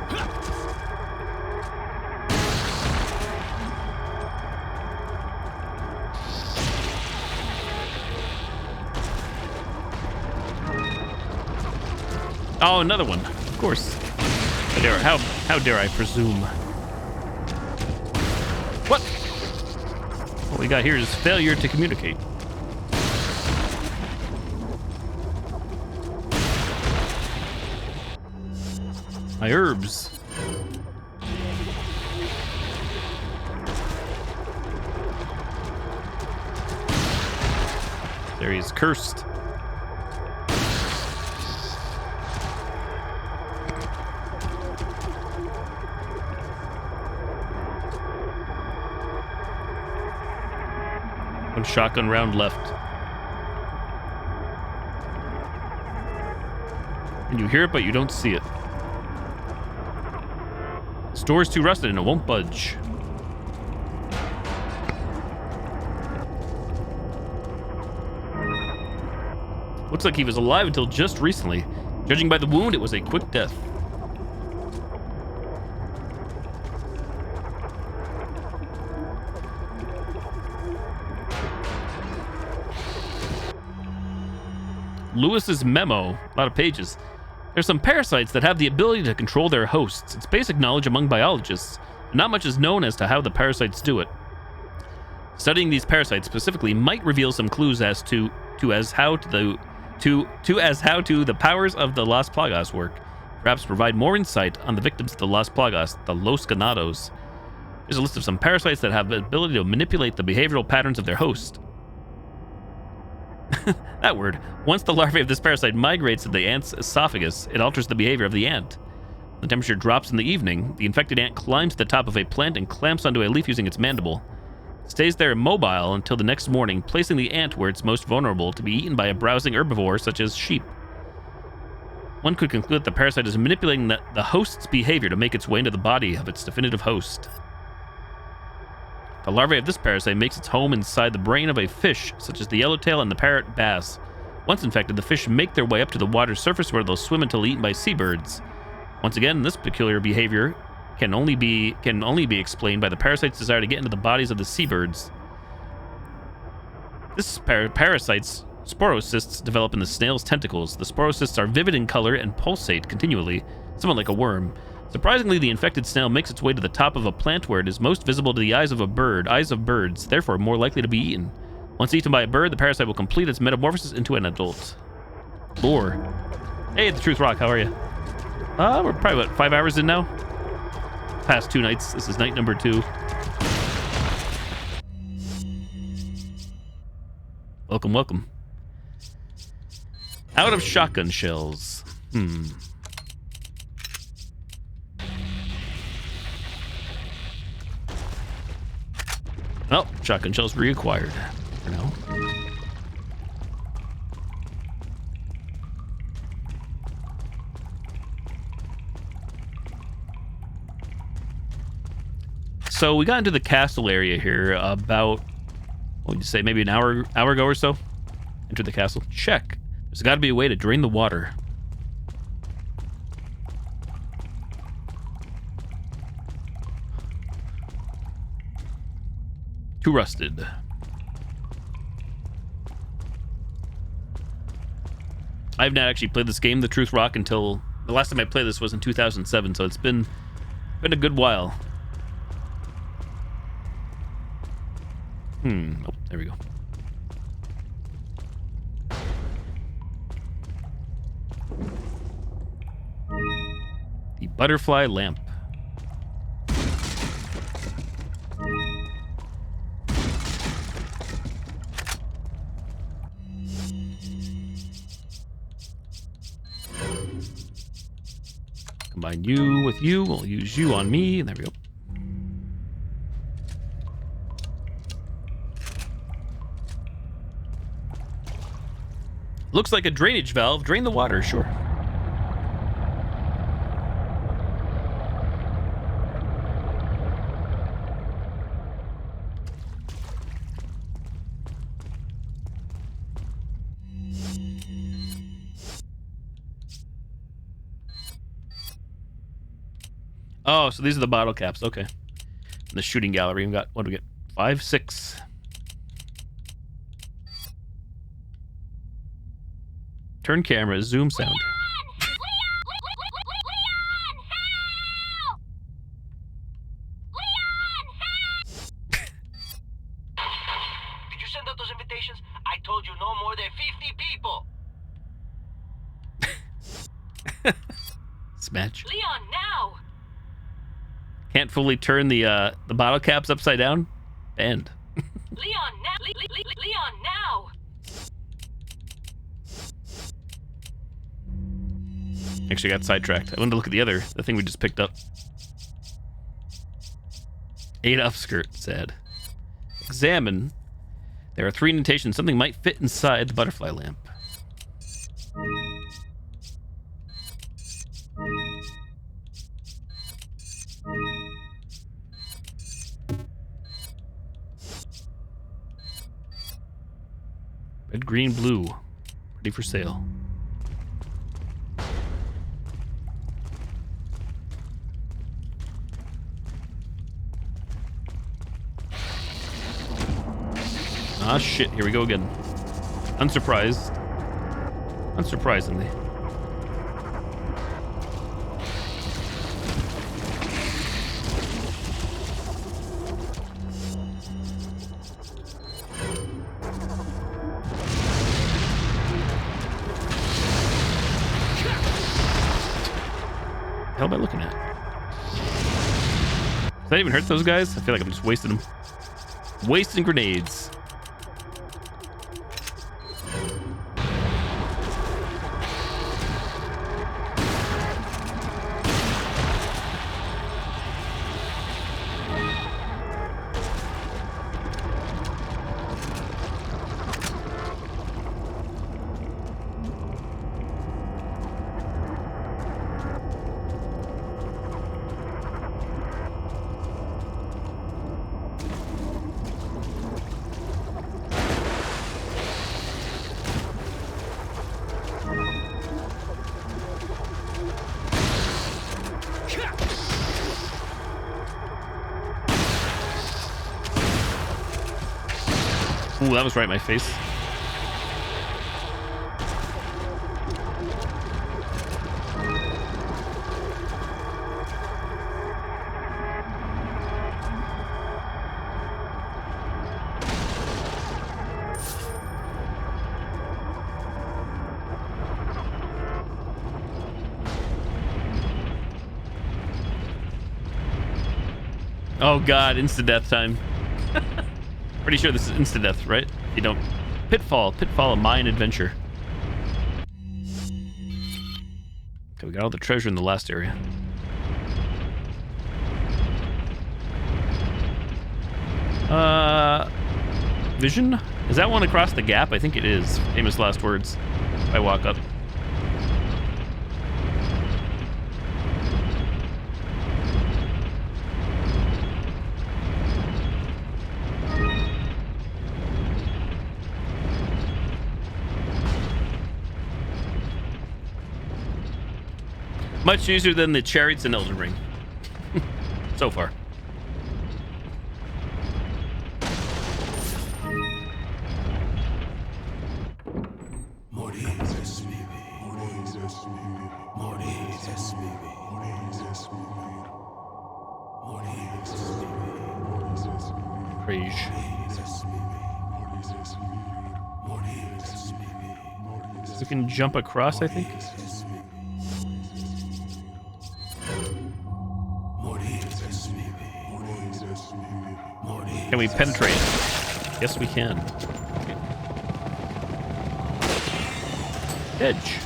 Oh, another one. Of course. How dare I presume? What? What we got here is failure to communicate. My herbs. There he is, cursed. One shotgun round left. And you hear it, but you don't see it. Store's too rusted and it won't budge. Looks like he was alive until just recently. Judging by the wound, it was a quick death. Lewis's memo. A lot of pages. There's some parasites that have the ability to control their hosts. It's basic knowledge among biologists. Not much is known as to how the parasites do it. Studying these parasites specifically might reveal some clues as to how the powers of the Las Plagas work. Perhaps provide more insight on the victims of the Las Plagas, the Los Ganados. Here's a list of some parasites that have the ability to manipulate the behavioral patterns of their host. That word. Once the larvae of this parasite migrates to the ant's esophagus, it alters the behavior of the ant. When the temperature drops in the evening, the infected ant climbs to the top of a plant and clamps onto a leaf using its mandible. It stays there immobile until the next morning, placing the ant where it's most vulnerable to be eaten by a browsing herbivore such as sheep. One could conclude that the parasite is manipulating the host's behavior to make its way into the body of its definitive host. The larvae of this parasite makes its home inside the brain of a fish, such as the yellowtail and the parrot bass. Once infected, the fish make their way up to the water's surface where they'll swim until eaten by seabirds. Once again, this peculiar behavior can only be explained by the parasite's desire to get into the bodies of the seabirds. This parasite's sporocysts develop in the snail's tentacles. The sporocysts are vivid in color and pulsate continually, somewhat like a worm. Surprisingly, the infected snail makes its way to the top of a plant where it is most visible to the eyes of birds, therefore more likely to be eaten. Once eaten by a bird, the parasite will complete its metamorphosis into an adult. Lore. Hey, the Truth Rock, how are you? We're probably, 5 hours in now? Past 2 nights. This is night number 2. Welcome, welcome. Out of shotgun shells. Well, shotgun shells reacquired for now. So we got into the castle area here about, what would you say, maybe an hour ago or so? Entered the castle. Check. There's got to be a way to drain the water. Too rusted. I've not actually played this game, The Truth Rock, until the last time I played this was in 2007, so it's been a good while. Oh, there we go. The butterfly lamp. Combine you with you. We'll use you on me. There we go. Looks like a drainage valve. Drain the water, sure. Oh, so these are the bottle caps. Okay. In the shooting gallery, we got, what do we get? 5, 6. Turn camera, zoom sound. Leon, help! Leon, Did you send out those invitations? I told you no more than 50 people. Smash. Leon, now! Can't fully turn the bottle caps upside down. Bend. Leon, now! Leon, now! Actually, got sidetracked. I wanted to look at the thing we just picked up. 8 upskirt, sad. Examine. There are 3 indentations. Something might fit inside the butterfly lamp. Red, green, blue. Ready for sale. Ah, shit. Here we go again. Unsurprised. Unsurprisingly. What the hell am I looking at? Did that even hurt those guys? I feel like I'm just wasting them. Wasting grenades. Ooh, that was right in my face. Oh god, insta-death time. Pretty sure this is insta-death, right? You don't... Pitfall, a mine adventure. Okay, we got all the treasure in the last area. Vision? Is that one across the gap? I think it is. Famous last words. If I walk up. Much easier than the chariots in Elden Ring. So far. Rage. We can jump across, I think. Can we penetrate? Yes, we can. Edge.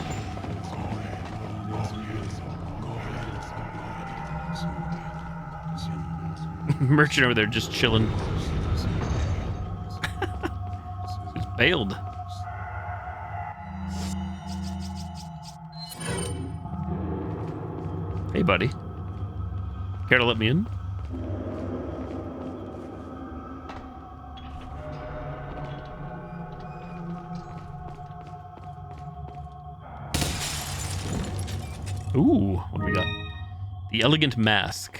Merchant over there just chilling. He's bailed. Hey, buddy. Care to let me in? Ooh, what do we got? The Elegant Mask.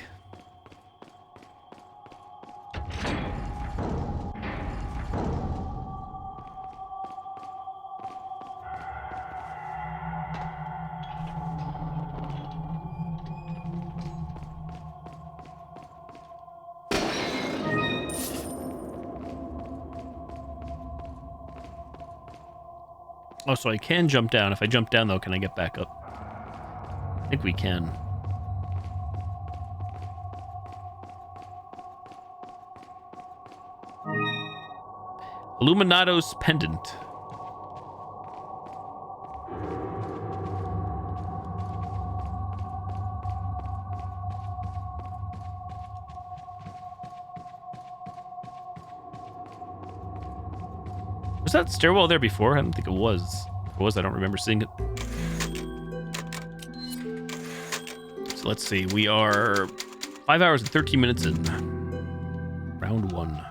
Oh, so I can jump down. If I jump down, though, can I get back up? I think we can. Illuminato's Pendant. Was that stairwell there before? I don't think it was. If it was, I don't remember seeing it. So let's see. We are 5 hours and 13 minutes in. Round 1.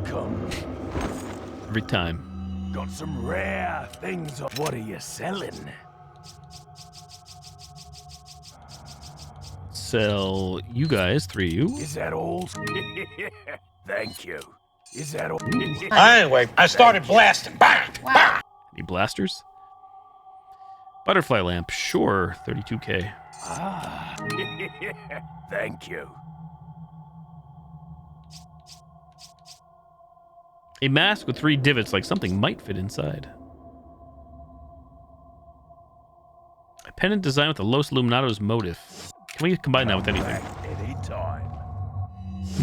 welcome. Every time. Got some rare things. What are you selling? Sell you guys, 3 of you. Is that all? Thank you. Is that all? Anyway, I started blasting. Bang! Bang! Any blasters? Butterfly lamp, sure, 32k. Ah, thank you. A mask with 3 divots, like something might fit inside. A pendant designed with the Los Illuminados motif. Can we combine that with anything? Anytime.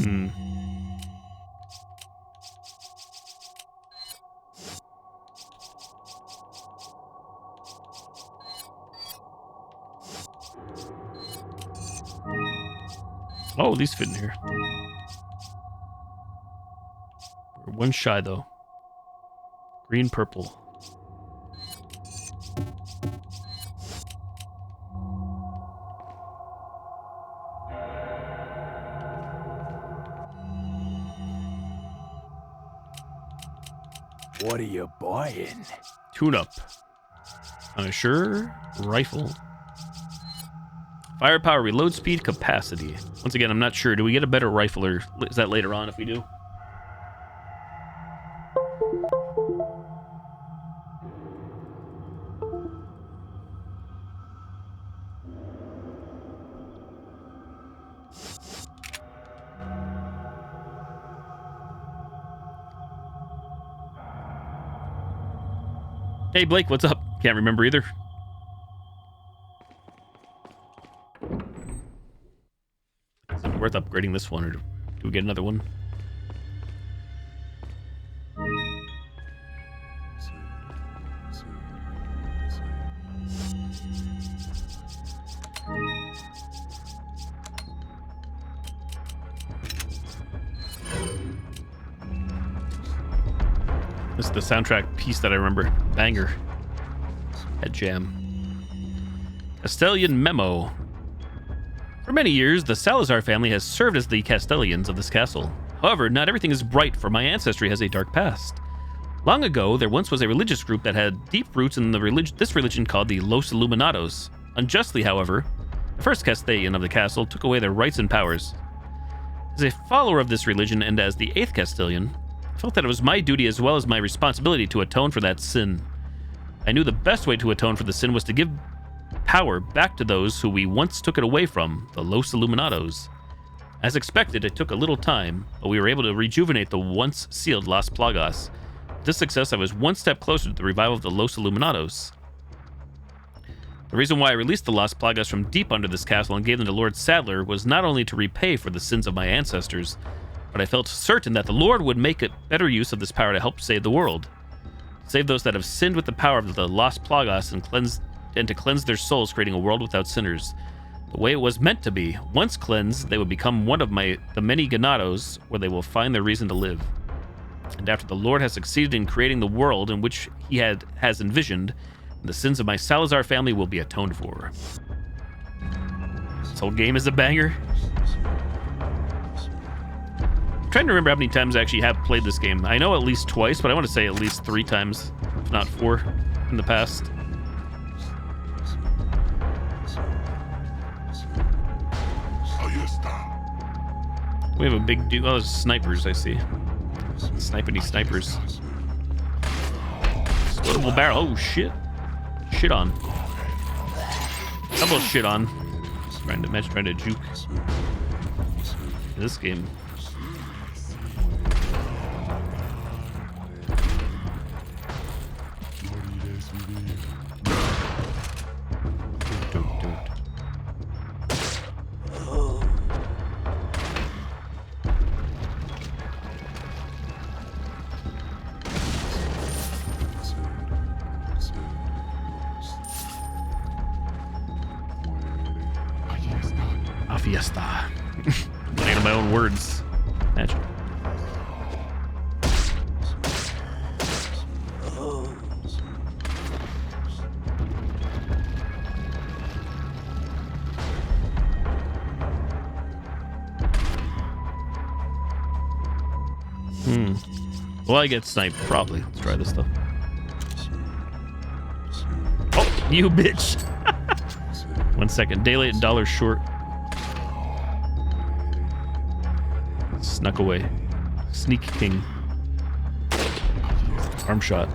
Hmm. Oh, these fit in here. We're 1 shy, though. Green, purple. What are you buying? Tune-up. Sure. Rifle. Firepower, reload speed, capacity. Once again, I'm not sure. Do we get a better rifle, or is that later on if we do? Hey, Blake, what's up? Can't remember either. Is it worth upgrading this one, or do we get another one? This is the soundtrack piece that I remember. Banger. Head jam. Castellian Memo. For many years, the Salazar family has served as the Castellians of this castle. However, not everything is bright, for my ancestry has a dark past. Long ago, there once was a religious group that had deep roots in this religion called the Los Illuminados. Unjustly, however, the first Castellan of the castle took away their rights and powers. As a follower of this religion and as the 8th Castellan, I felt that it was my duty as well as my responsibility to atone for that sin. I knew the best way to atone for the sin was to give power back to those who we once took it away from, the Los Illuminados. As expected, it took a little time, but we were able to rejuvenate the once sealed Las Plagas. With this success, I was one step closer to the revival of the Los Illuminados. The reason why I released the Las Plagas from deep under this castle and gave them to Lord Sadler was not only to repay for the sins of my ancestors, but I felt certain that the Lord would make a better use of this power to help save the world. Save those that have sinned with the power of the Las Plagas and to cleanse their souls, creating a world without sinners. The way it was meant to be. Once cleansed, they would become one of the many Ganados, where they will find their reason to live. And after the Lord has succeeded in creating the world in which he has envisioned, the sins of my Salazar family will be atoned for. This whole game is a banger. I'm trying to remember how many times I actually have played this game. I know at least twice, but I want to say at least 3 times, if not 4, in the past. We have a big dude. Oh, there's snipers, I see. Snipity snipers. Explodable barrel. Oh, shit. Shit on. Double shit on. Trying to juke. This game. Fiesta. Playing on my own words. Imagine. Well, I get sniped, probably. Let's try this stuff. Oh, you bitch. 1 second. Day late and dollar short. Snuck away. Sneak king. Arm shot.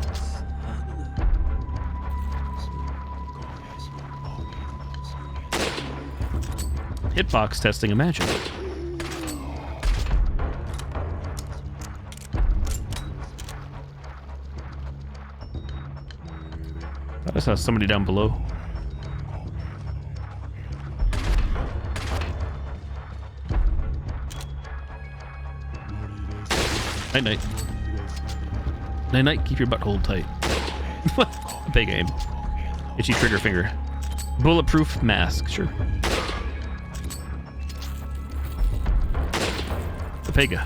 Hitbox testing, imagine. I saw somebody down below. Night night. Night night, keep your butthole tight. Big aim. Itchy trigger finger. Bulletproof mask, sure. Pega.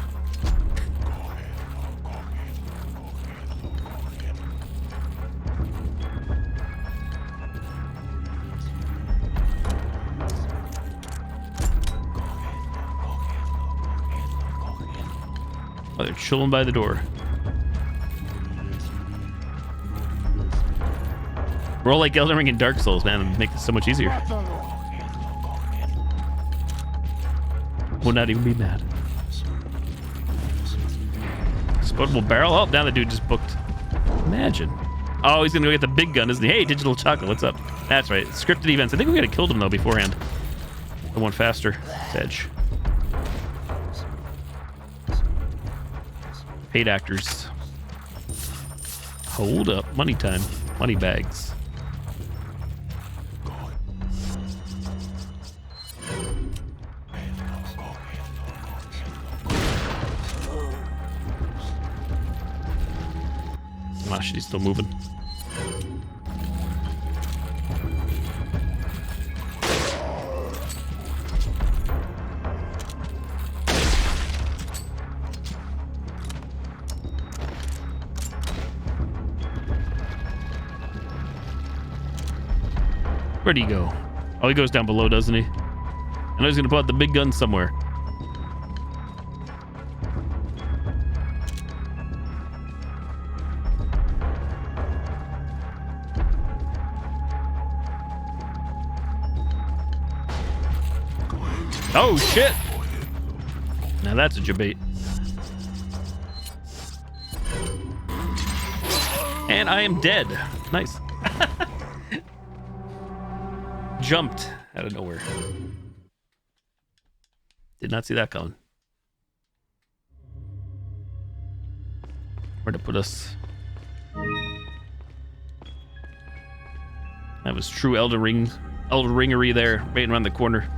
Oh, they're chilling by the door. We're all like Elden Ring and Dark Souls, man. It'd make this so much easier. Would not even be mad. Explodable barrel? Oh, now the dude just booked. Imagine. Oh, he's gonna go get the big gun, isn't he? Hey, Digital Chocolate, what's up? That's right. Scripted events. I think we could have killed him, though, beforehand. I went faster. Edge. Paid actors. Hold up. Money time. Money bags. Ah, shit, he's still moving. Where'd he go? Oh, he goes down below, doesn't he? I know he's gonna put out the big gun somewhere. Oh shit! Now that's a debate. And I am dead. Nice. Jumped out of nowhere. Did not see that coming. Where to put us? That was true Elden Ringery there, right around the corner.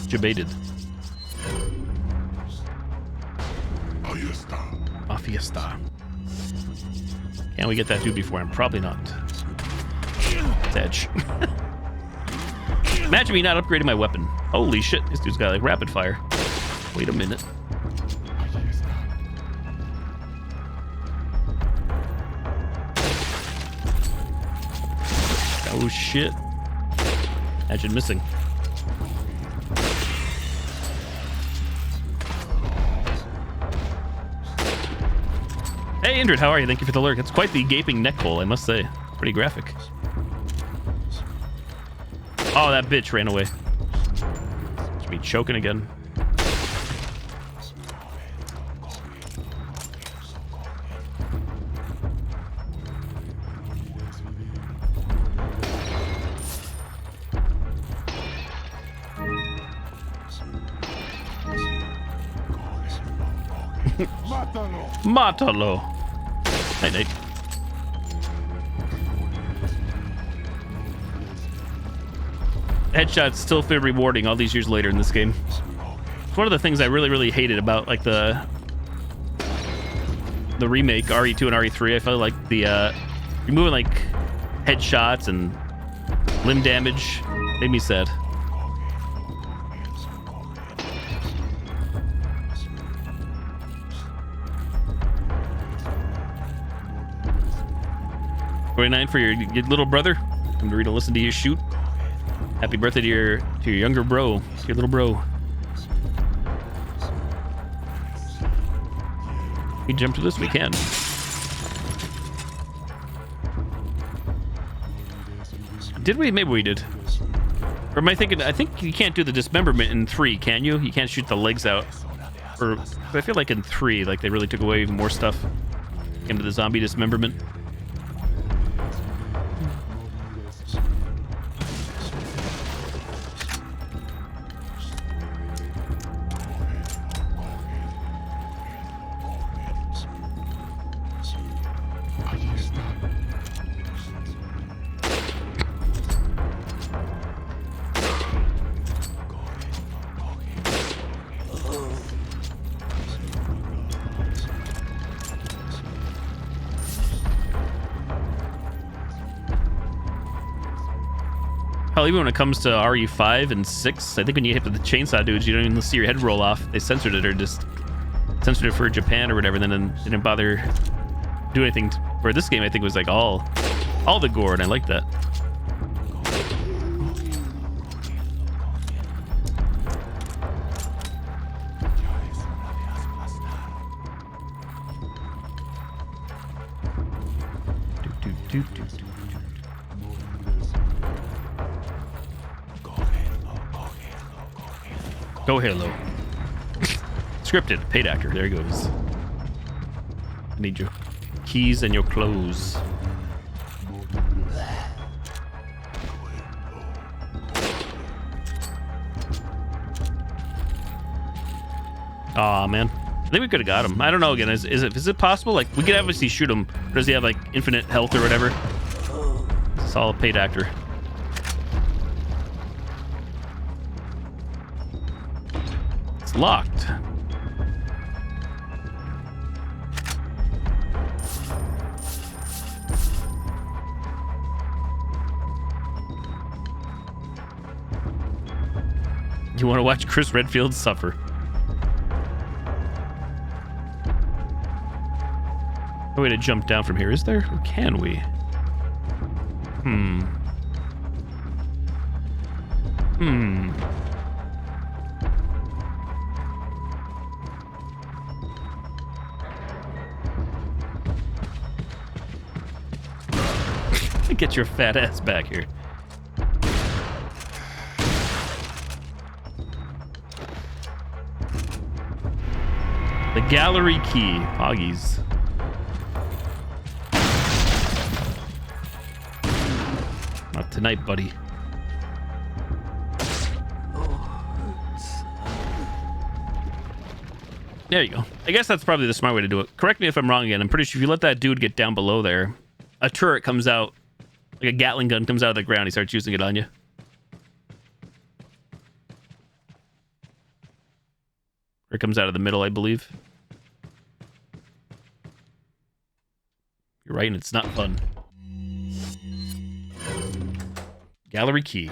Debated. Fiesta. Can we get that dude before him? Probably not. It's Edge. Imagine me not upgrading my weapon. Holy shit, this dude's got like rapid fire. Wait a minute. Oh shit. Imagine missing. Hey Indrid, how are you? Thank you for the lurk. It's quite the gaping neck hole, I must say. Pretty graphic. Oh, that bitch ran away. Should be choking again. Mátalo. Night night. Headshots still feel rewarding all these years later in this game. It's one of the things I really hated about like the remake RE2 and RE3. I felt like the removing like headshots and limb damage made me sad. $49 for your little brother. Come to read and listen to you shoot. Happy birthday to your younger bro, your little bro. We jump to this, we can. Did we? Maybe we did. Or am I thinking? I think you can't do the dismemberment in 3, can you? You can't shoot the legs out. Or I feel like in 3, like they really took away even more stuff. Came to the zombie dismemberment. Hell, even when it comes to RE5 and 6, I think when you hit the chainsaw dudes, you don't even see your head roll off. They censored it or just censored it for Japan or whatever, and then didn't bother do anything. For this game, I think it was like all the gore, and I like that. Go Halo. Scripted, paid actor. There he goes. I need your keys and your clothes. Aw, man. I think we could have got him. I don't know. Again, is it possible? Like, we could obviously shoot him. Or does he have like infinite health or whatever? It's all a paid actor. It's locked. You want to watch Chris Redfield suffer? No way to jump down from here, is there? Or can we? Get your fat ass back here. The gallery key. Hoggies. Not tonight, buddy. There you go. I guess that's probably the smart way to do it. Correct me if I'm wrong again. I'm pretty sure if you let that dude get down below there, a turret comes out, like a Gatling gun comes out of the ground. He starts using it on you. Or it comes out of the middle, I believe. You're right, and it's not fun. Gallery key.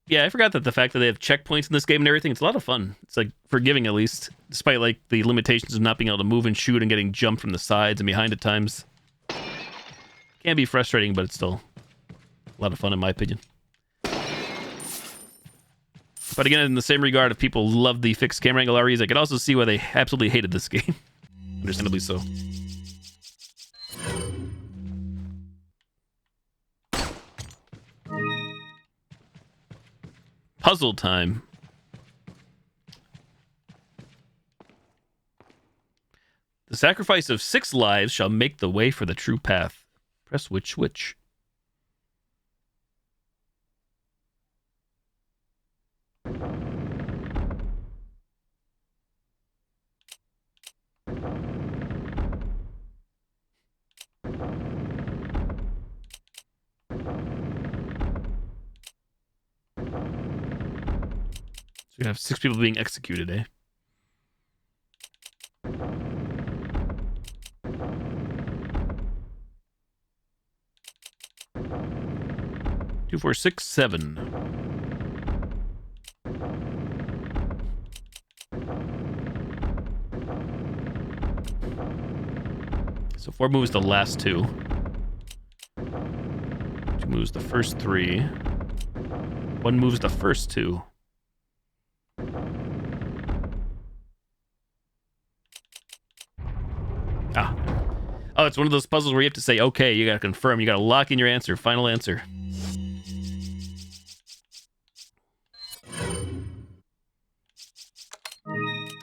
Yeah, I forgot that the fact that they have checkpoints in this game and everything, it's a lot of fun. It's like forgiving at least, despite like the limitations of not being able to move and shoot and getting jumped from the sides and behind at times. Can be frustrating, but it's still a lot of fun in my opinion. But again, in the same regard, if people love the fixed camera angle REs, I could also see why they absolutely hated this game. Understandably so. Puzzle time. The sacrifice of 6 lives shall make the way for the true path. Press which switch? So you have 6 people being executed, eh? Two, 4, 6, 7. So 4 moves the last 2. moves the first 3. One moves the first 2. Ah. Oh, it's one of those puzzles where you have to say, okay, you gotta confirm, you gotta lock in your answer, final answer.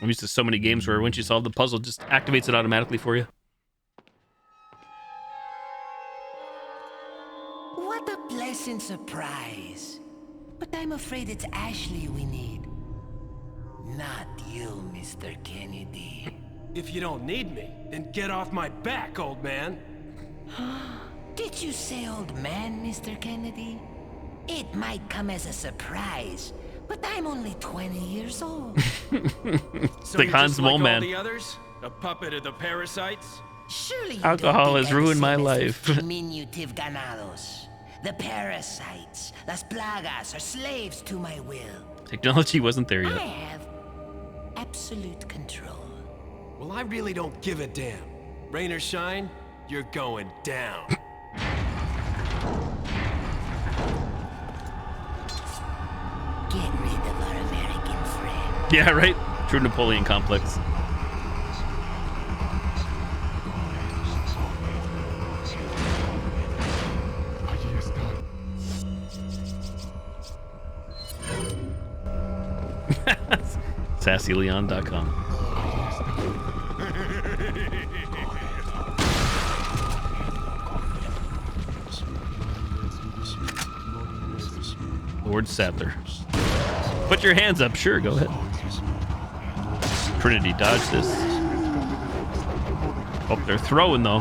I'm used to so many games where once you solve the puzzle, it just activates it automatically for you. What a pleasant surprise. But I'm afraid it's Ashley we need. Not you, Mr. Kennedy. If you don't need me, then get off my back, old man. Did you say old man, Mr. Kennedy? It might come as a surprise, but I'm only 20 years old. So like you're Hans just like all Moleman. the others? A puppet of the parasites? Surely you Alcohol don't has think I'm ruined the my same as life. the diminutive ganados. The parasites, las plagas, are slaves to my will. Technology wasn't there I yet. have absolute control. Well, I really don't give a damn. Rain or shine, you're going down. Get rid of our American friend. Yeah, right? True Napoleon complex. SassyLeon.com. Lord Sadler. Put your hands up. Sure, go ahead. Trinity, dodge this. Oh, they're throwing, though.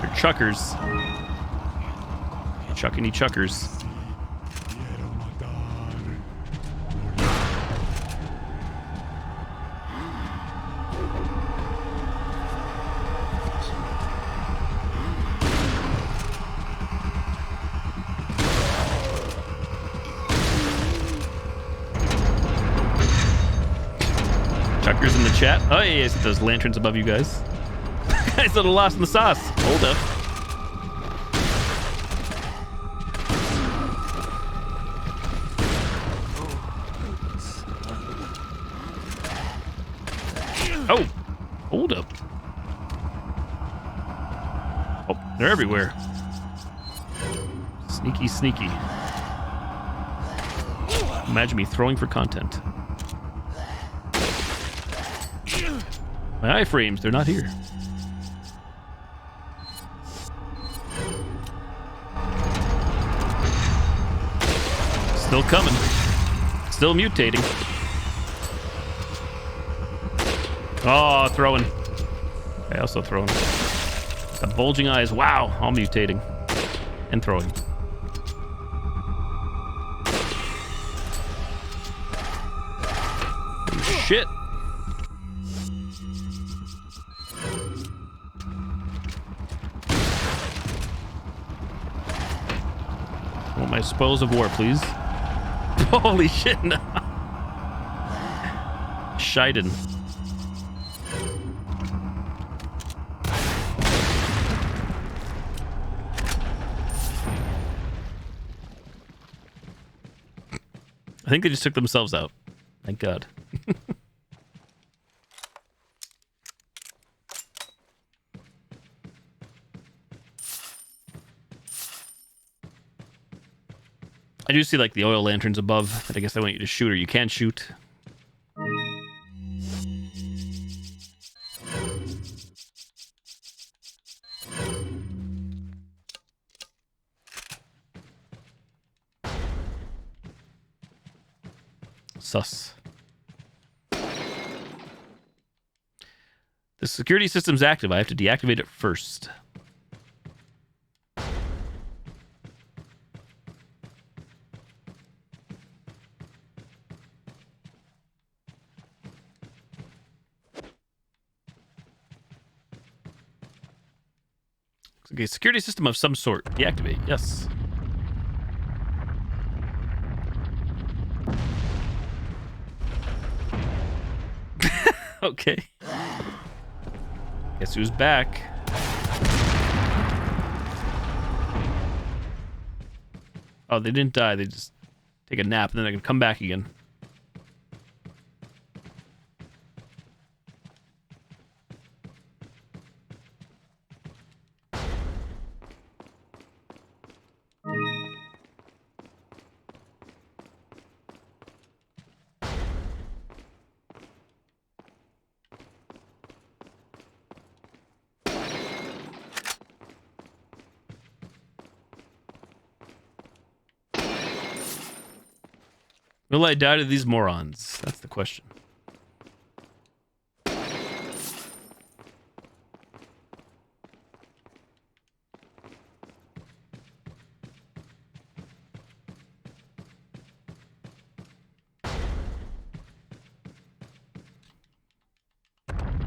They're chuckers. Chuckany chuckers. Chuckers in the chat. Oh, yeah, I see those lanterns above you guys. Guys a little lost in the sauce. Hold up. Oh, hold up. Oh, they're everywhere. Sneaky, sneaky. Imagine me throwing for content. My iframes, they're not here. Still coming. Still mutating. Oh, throwing. I also throwing. The bulging eyes. Wow, all mutating. And throwing. Oh, shit. I want my spoils of war, please. Holy shit, no. Scheiden. I think they just took themselves out. Thank God. I do see like the oil lanterns above, but I guess I want you to shoot or you can shoot. Sus. The security system's active. I have to deactivate it first. Okay, security system of some sort. Deactivate. Yes. Okay. Guess who's back? Oh, they didn't die. They just take a nap, and then they can come back again. Will I die to these morons? That's the question.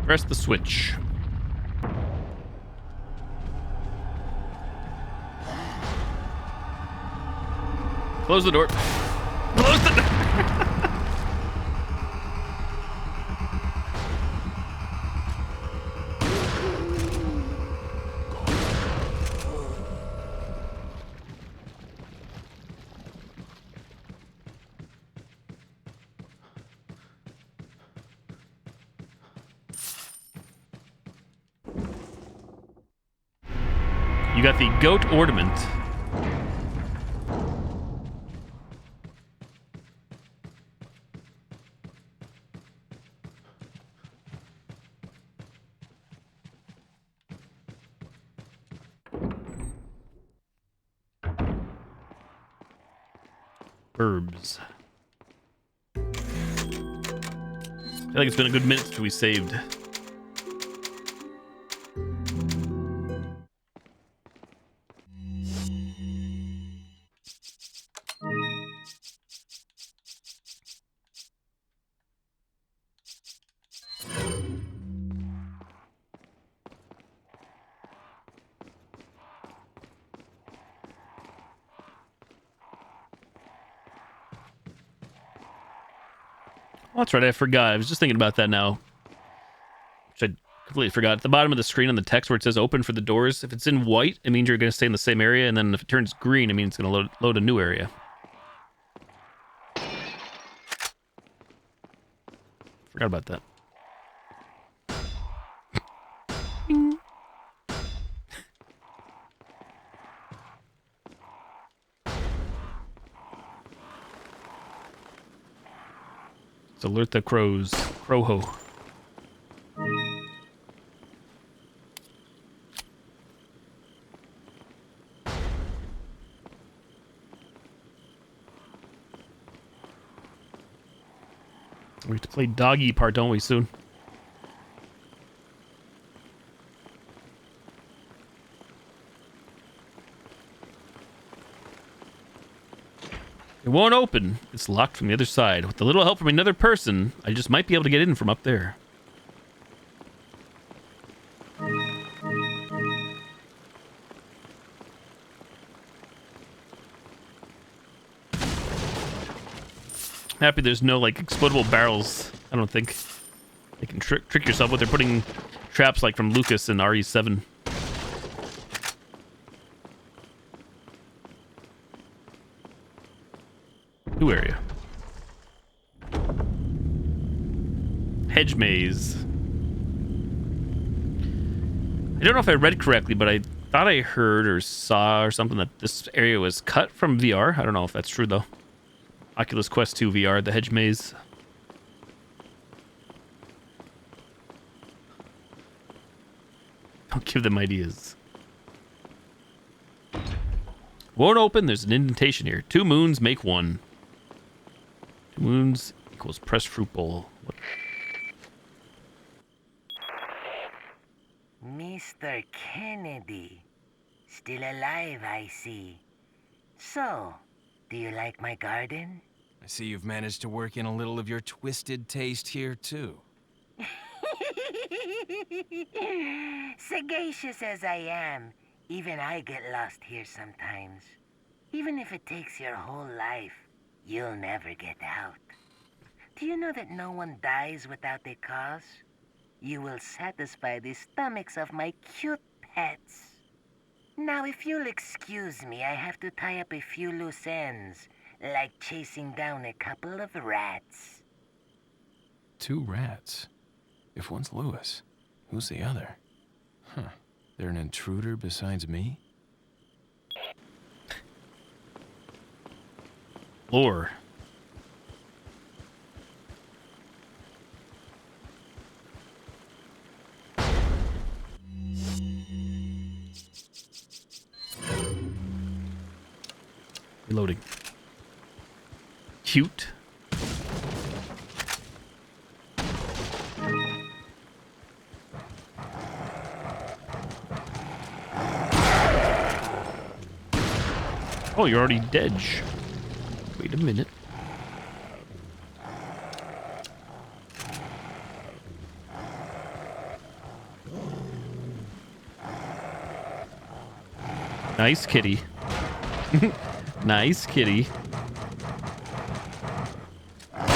Press the switch. Close the door. Close the door. You got the goat ornament. Herbs. I feel like it's been a good minute since we saved. Oh, that's right, I forgot. I was just thinking about that now. Which I completely forgot. At the bottom of the screen on the text where it says open for the doors, if it's in white, it means you're going to stay in the same area, and then if it turns green, it means it's going to load a new area. Forgot about that. Let's alert the crows. Crow-ho. We have to play doggy part, don't we, soon? It won't open. It's locked from the other side. With a little help from another person, I just might be able to get in from up there. Happy there's no, like, explodable barrels, I don't think. They can trick yourself with. They're putting traps like from Lucas and RE7. New area. Hedge maze. I don't know if I read correctly, but I thought I heard or saw or something that this area was cut from VR. I don't know if that's true, though. Oculus Quest 2 VR, the hedge maze. Don't give them ideas. Won't open. There's an indentation here. 2 moons make 1. 2 moons equals pressed fruit bowl. What? Mr. Kennedy. Still alive, I see. So, do you like my garden? I see you've managed to work in a little of your twisted taste here, too. Sagacious as I am, even I get lost here sometimes. Even if it takes your whole life, you'll never get out. Do you know that no one dies without a cause? You will satisfy the stomachs of my cute pets. Now, if you'll excuse me, I have to tie up a few loose ends, like chasing down a couple of rats. 2 rats? If one's Lewis, who's the other? Huh. They're an intruder besides me? Lore. Reloading. Cute. Oh, you're already dead. Wait a minute. Nice kitty. Nice kitty. I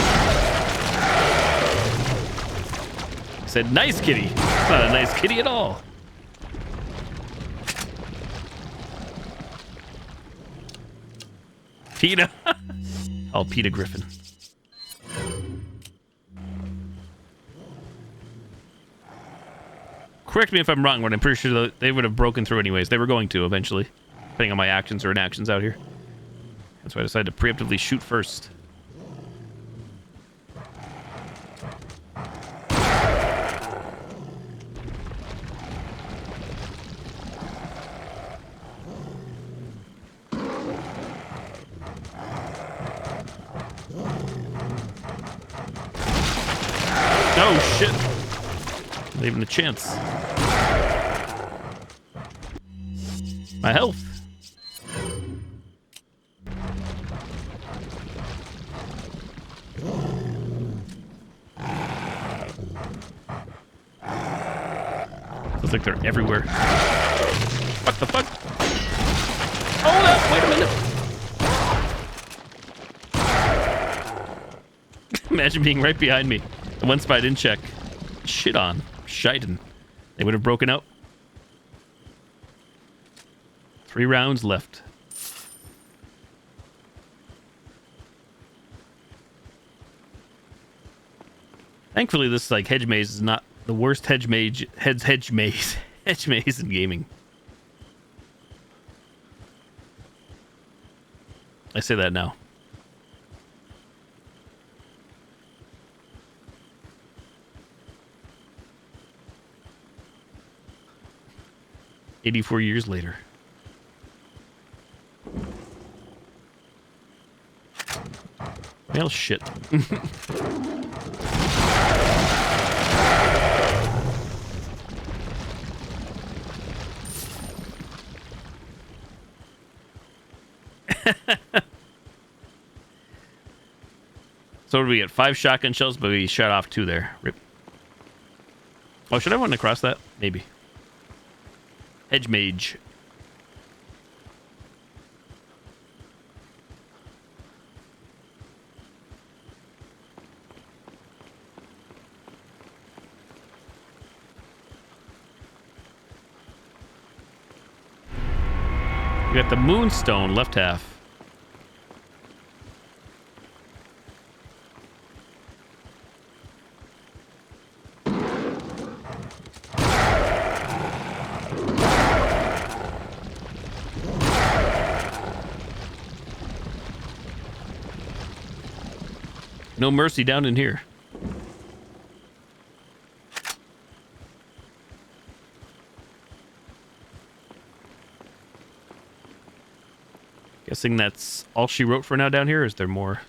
said nice kitty. It's not a nice kitty at all. PETA. Oh, PETA Griffin. Correct me if I'm wrong, but I'm pretty sure that they would have broken through anyways. They were going to eventually, depending on my actions or inactions out here. That's why I decided to preemptively shoot first. Oh shit! Not even a chance. My health. Looks like they're everywhere. What the fuck? Hold up! Wait a minute. Imagine being right behind me. The one spot I didn't check. Shit on. Shiten. They would have broken out. 3 rounds left. Thankfully, this like hedge maze is not the worst hedge maze in gaming. I say that now. "84 years later." Well, shit. So what do we get? 5 shotgun shells, but we shot off 2 there. Rip. Oh, should I run across that? Maybe. Hedge mage. We got the moonstone left half. No mercy down in here. Guessing that's all she wrote for now down here, or is there more?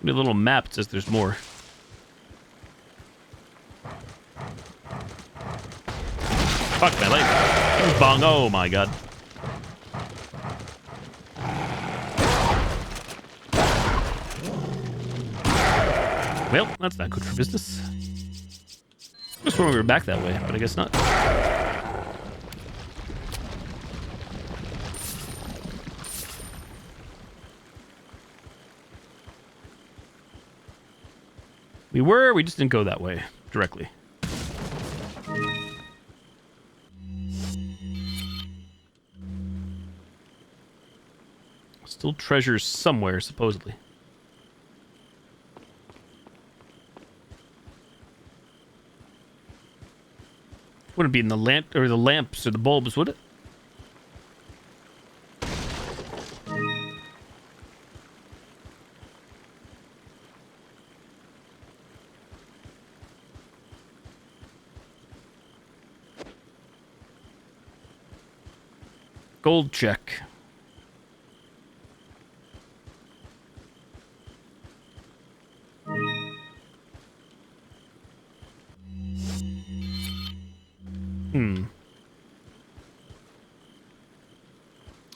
The little map says there's more. Fuck my life. Bing bong. Oh my god. Well, that's not good for business. I was when we were back that way, but I guess not. We just didn't go that way directly. Still treasures somewhere, supposedly. Wouldn't be in the lamp or the lamps or the bulbs, would it? Gold check.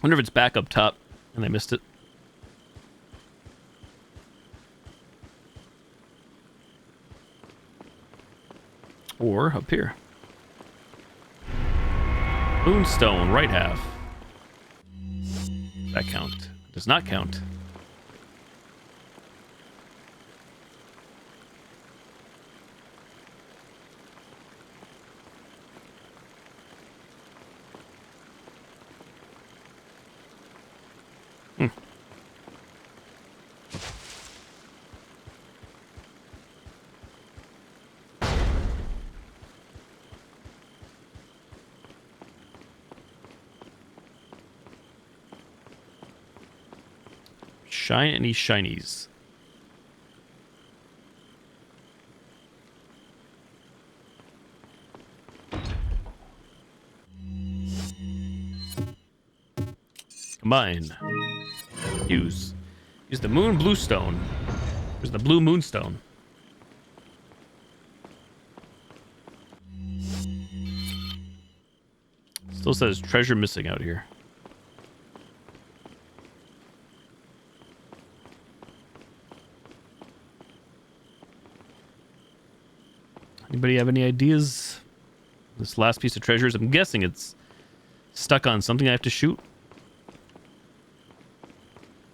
Wonder if it's back up top and I missed it. Or up here. Moonstone, right half. Does that count? Does not count. Shine any shinies. Combine. Use. Use the moon blue stone. There's the blue moonstone. Still says treasure missing out here. Anybody have any ideas? This last piece of treasures, I'm guessing it's stuck on something I have to shoot.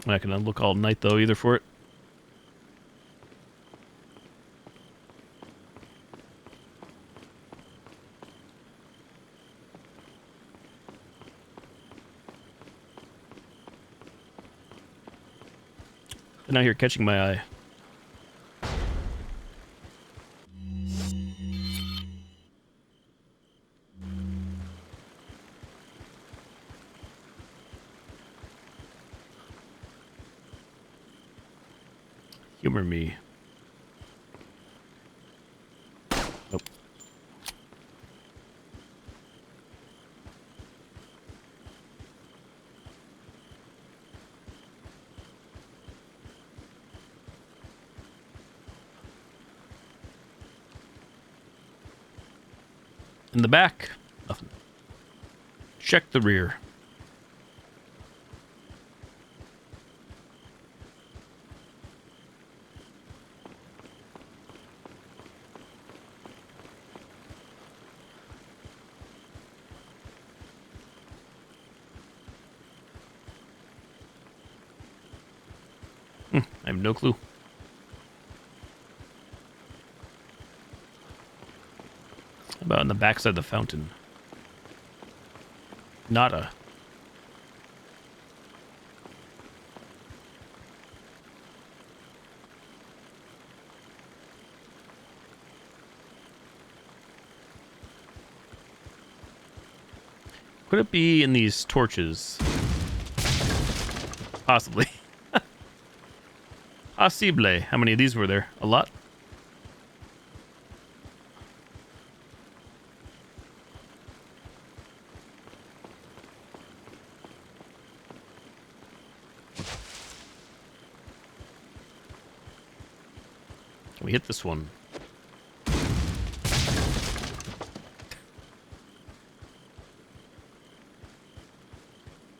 I'm not gonna look all night though either for it. They're not here catching my eye. Humor me. Nope. In the back, nothing. Check the rear. I have no clue. How about on the backside of the fountain? Nada. Could it be in these torches? Possibly. Possible. How many of these were there? A lot? Can we hit this one?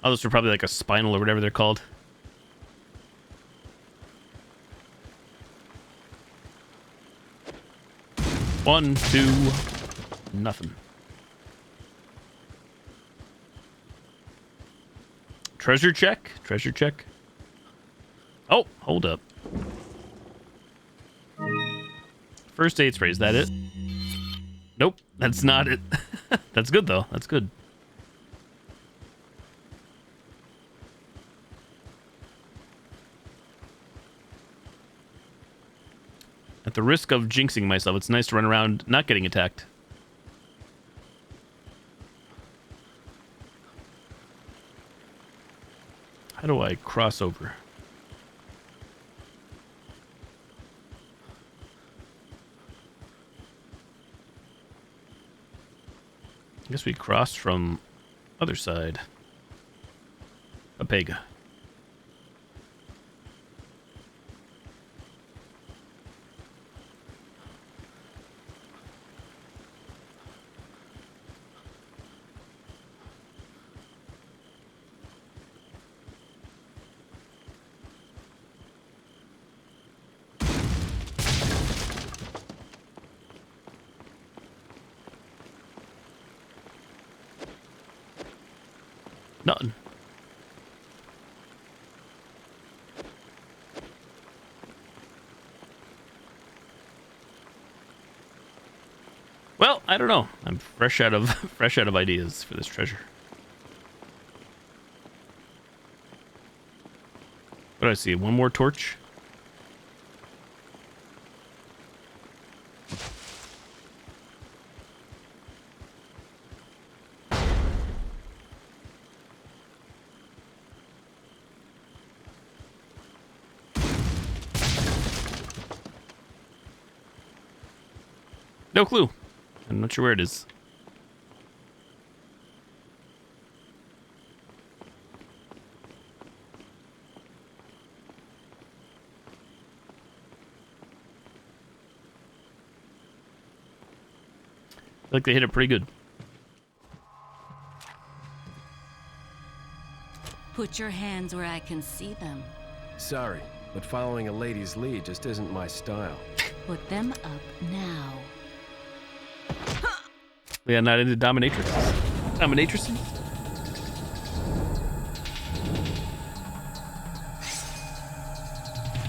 Oh, those are probably like a spinal or whatever they're called. One, two, nothing. Treasure check? Treasure check? Oh, hold up. First aid spray, is that it? Nope, that's not it. That's good, though. That's good. At the risk of jinxing myself, it's nice to run around not getting attacked. How do I cross over? I guess we crossed from other side. Papega. Nothing. Well, I don't know. I'm fresh out of ideas for this treasure. What do I see? One more torch? No clue. I'm not sure where it is. I feel like they hit it pretty good. Put your hands where I can see them. Sorry, but following a lady's lead just isn't my style. Put them up now. Yeah, not into dominatrix. Dominatrix?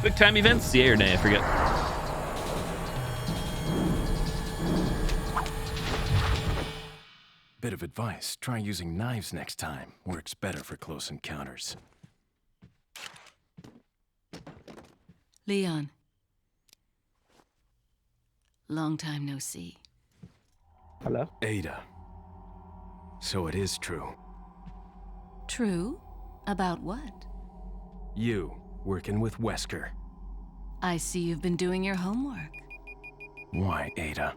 Quick time events? Yay or nay? I forget. Bit of advice. Try using knives next time. Works better for close encounters. Leon. Long time no see. Hello? Ada. So it is true. True? About what? You, working with Wesker. I see you've been doing your homework. Why, Ada?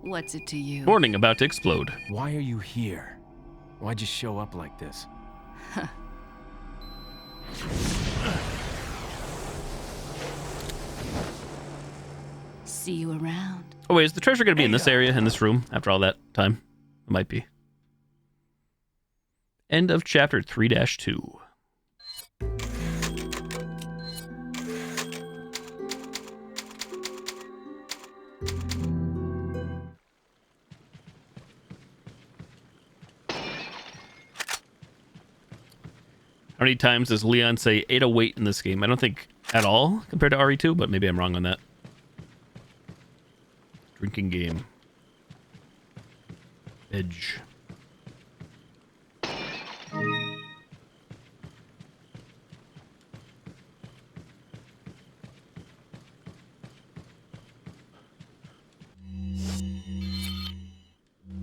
What's it to you? Warning about to explode. Why are you here? Why'd you show up like this? See you around. Oh wait, is the treasure going to be in this area, in this room, after all that time? It might be. End of chapter 3-2. How many times does Leon say 808 in this game? I don't think at all compared to RE2, but maybe I'm wrong on that. Drinking game. Edge.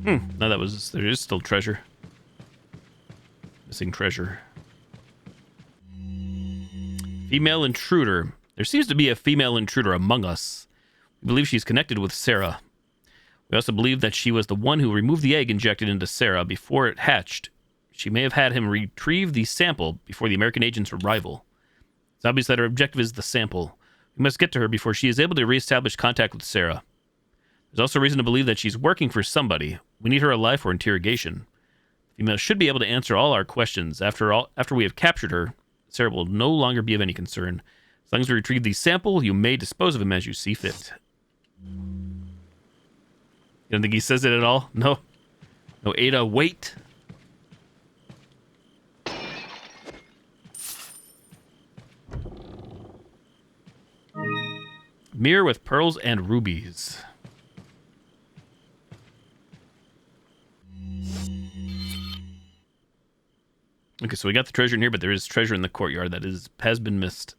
No, there is still treasure. Missing treasure. Female intruder. There seems to be a female intruder among us. We believe she's connected with Sarah. We also believe that she was the one who removed the egg injected into Sarah before it hatched. She may have had him retrieve the sample before the American agent's arrival. It's obvious that her objective is the sample. We must get to her before she is able to reestablish contact with Sarah. There's also reason to believe that she's working for somebody. We need her alive for interrogation. The female should be able to answer all our questions. After we have captured her, Sarah will no longer be of any concern. As long as we retrieve the sample, you may dispose of him as you see fit. You don't think he says it at all? No. No, Ada, wait. Mirror with pearls and rubies. Okay, so we got the treasure in here, but there is treasure in the courtyard that has been missed.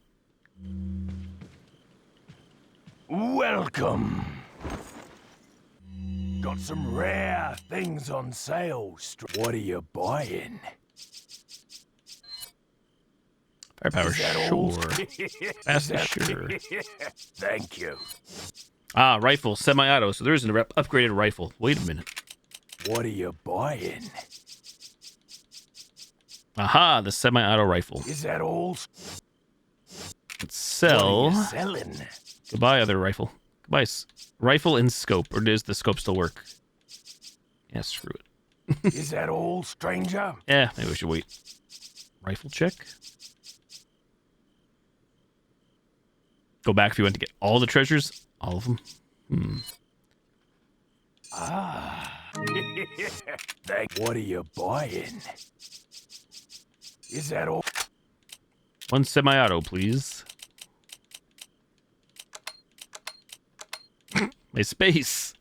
Welcome. Got some rare things on sale. What are you buying? Firepower, Is that sure. all? Fast, sure. Thank you. Ah, rifle, semi-auto. So there is an upgraded rifle. Wait a minute. What are you buying? Aha, the semi-auto rifle. Is that all? Let's sell. What are you selling? Goodbye, other rifle. Goodbye, rifle and scope. Or does the scope still work? Yeah, screw it. Is that all, stranger? Yeah, maybe we should wait. Rifle check. Go back if you want to get all the treasures. All of them. Ah. What are you buying? Is that all? One semi-auto, please. My space.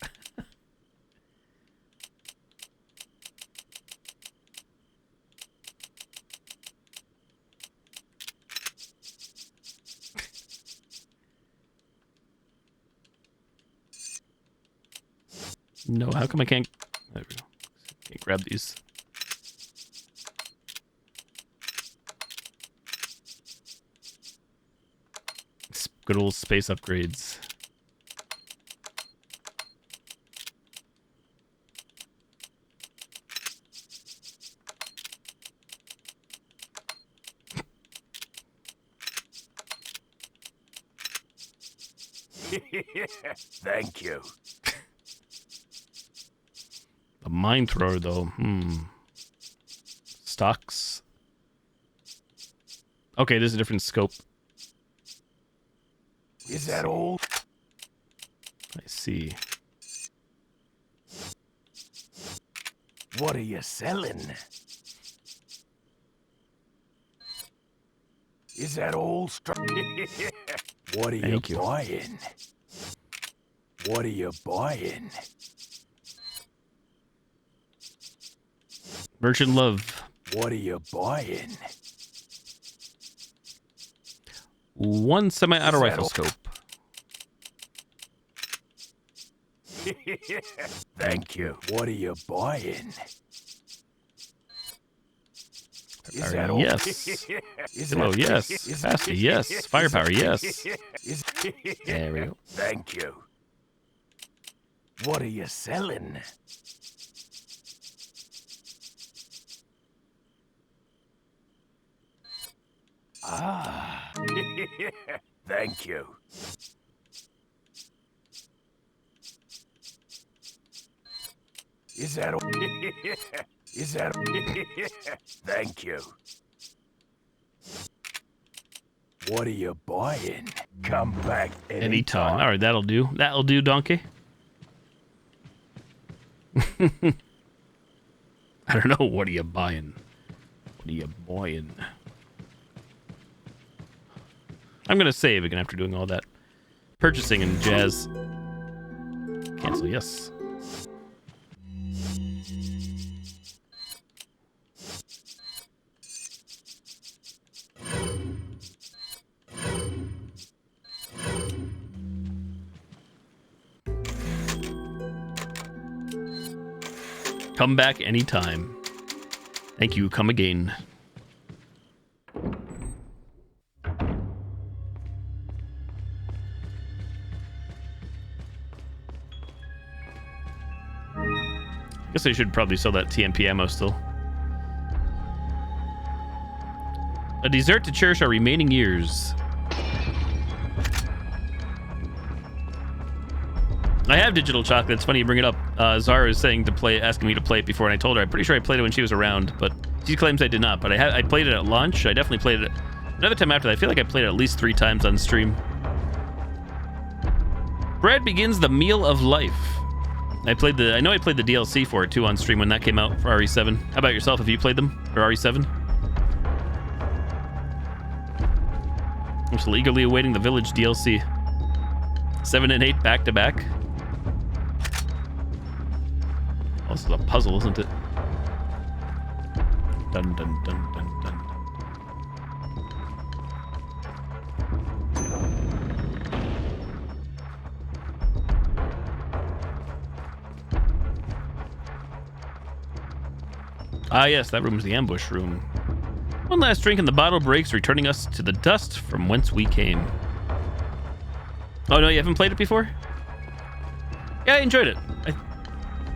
No, how come I can't? There we go. Can't grab these. Good old space upgrades. Thank you. A mine thrower, though. Stocks. Okay, there's a different scope. Is that all? I see. What are you selling? Is that all? What are you buying? What are you buying? Merchant love. What are you buying? One semi-auto rifle scope. Thank you. What are you buying? Is that all? Yes. Hello, yes. Faster, yes. Firepower, yes. There we go. Thank you. What are you selling? Ah. Thank you. Is that all? Is that Thank you. What are you buying? Come back Anytime. All right, that'll do. That'll do, donkey. I don't know. What are you buying? What are you buying? I'm going to save again after doing all that purchasing and jazz. Cancel, yes. Come back anytime. Thank you. Come again. Guess I should probably sell that TMP ammo still. A dessert to cherish our remaining years. I have digital chocolate. It's funny you bring it up. Zara is saying to play, asking me to play it before, and I told her I'm pretty sure I played it when she was around, but she claims I did not. But I played it at launch. I definitely played it another time after that. I feel like I played it at least 3 times on stream. Bread begins the meal of life. I know I played the DLC for it too on stream when that came out for RE7. How about yourself? Have you played them for RE7? I'm still eagerly awaiting the Village DLC. 7 and 8 back to back. Oh, this is a puzzle, isn't it? Dun dun dun dun dun. Ah, yes, that room is the ambush room. One last drink and the bottle breaks, returning us to the dust from whence we came. Oh, no, you haven't played it before? Yeah, I enjoyed it.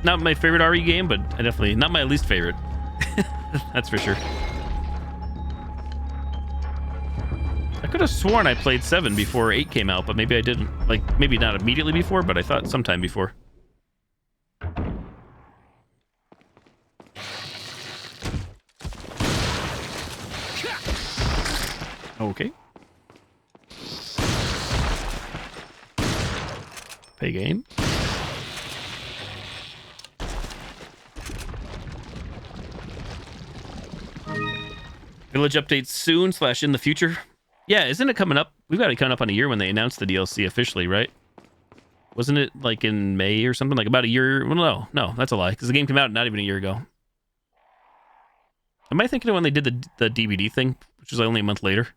Not my favorite RE game, but I definitely... Not my least favorite. That's for sure. I could have sworn I played 7 before 8 came out, but maybe I didn't. Like, maybe not immediately before, but I thought sometime before. Okay. Pay game. Village updates soon / in the future. Yeah, isn't it coming up? We've got it coming up on a year when they announced the DLC officially, right? Wasn't it like in May or something? Like about a year? Well, no, that's a lie. Because the game came out not even a year ago. Am I thinking of when they did the DVD thing, which was only a month later?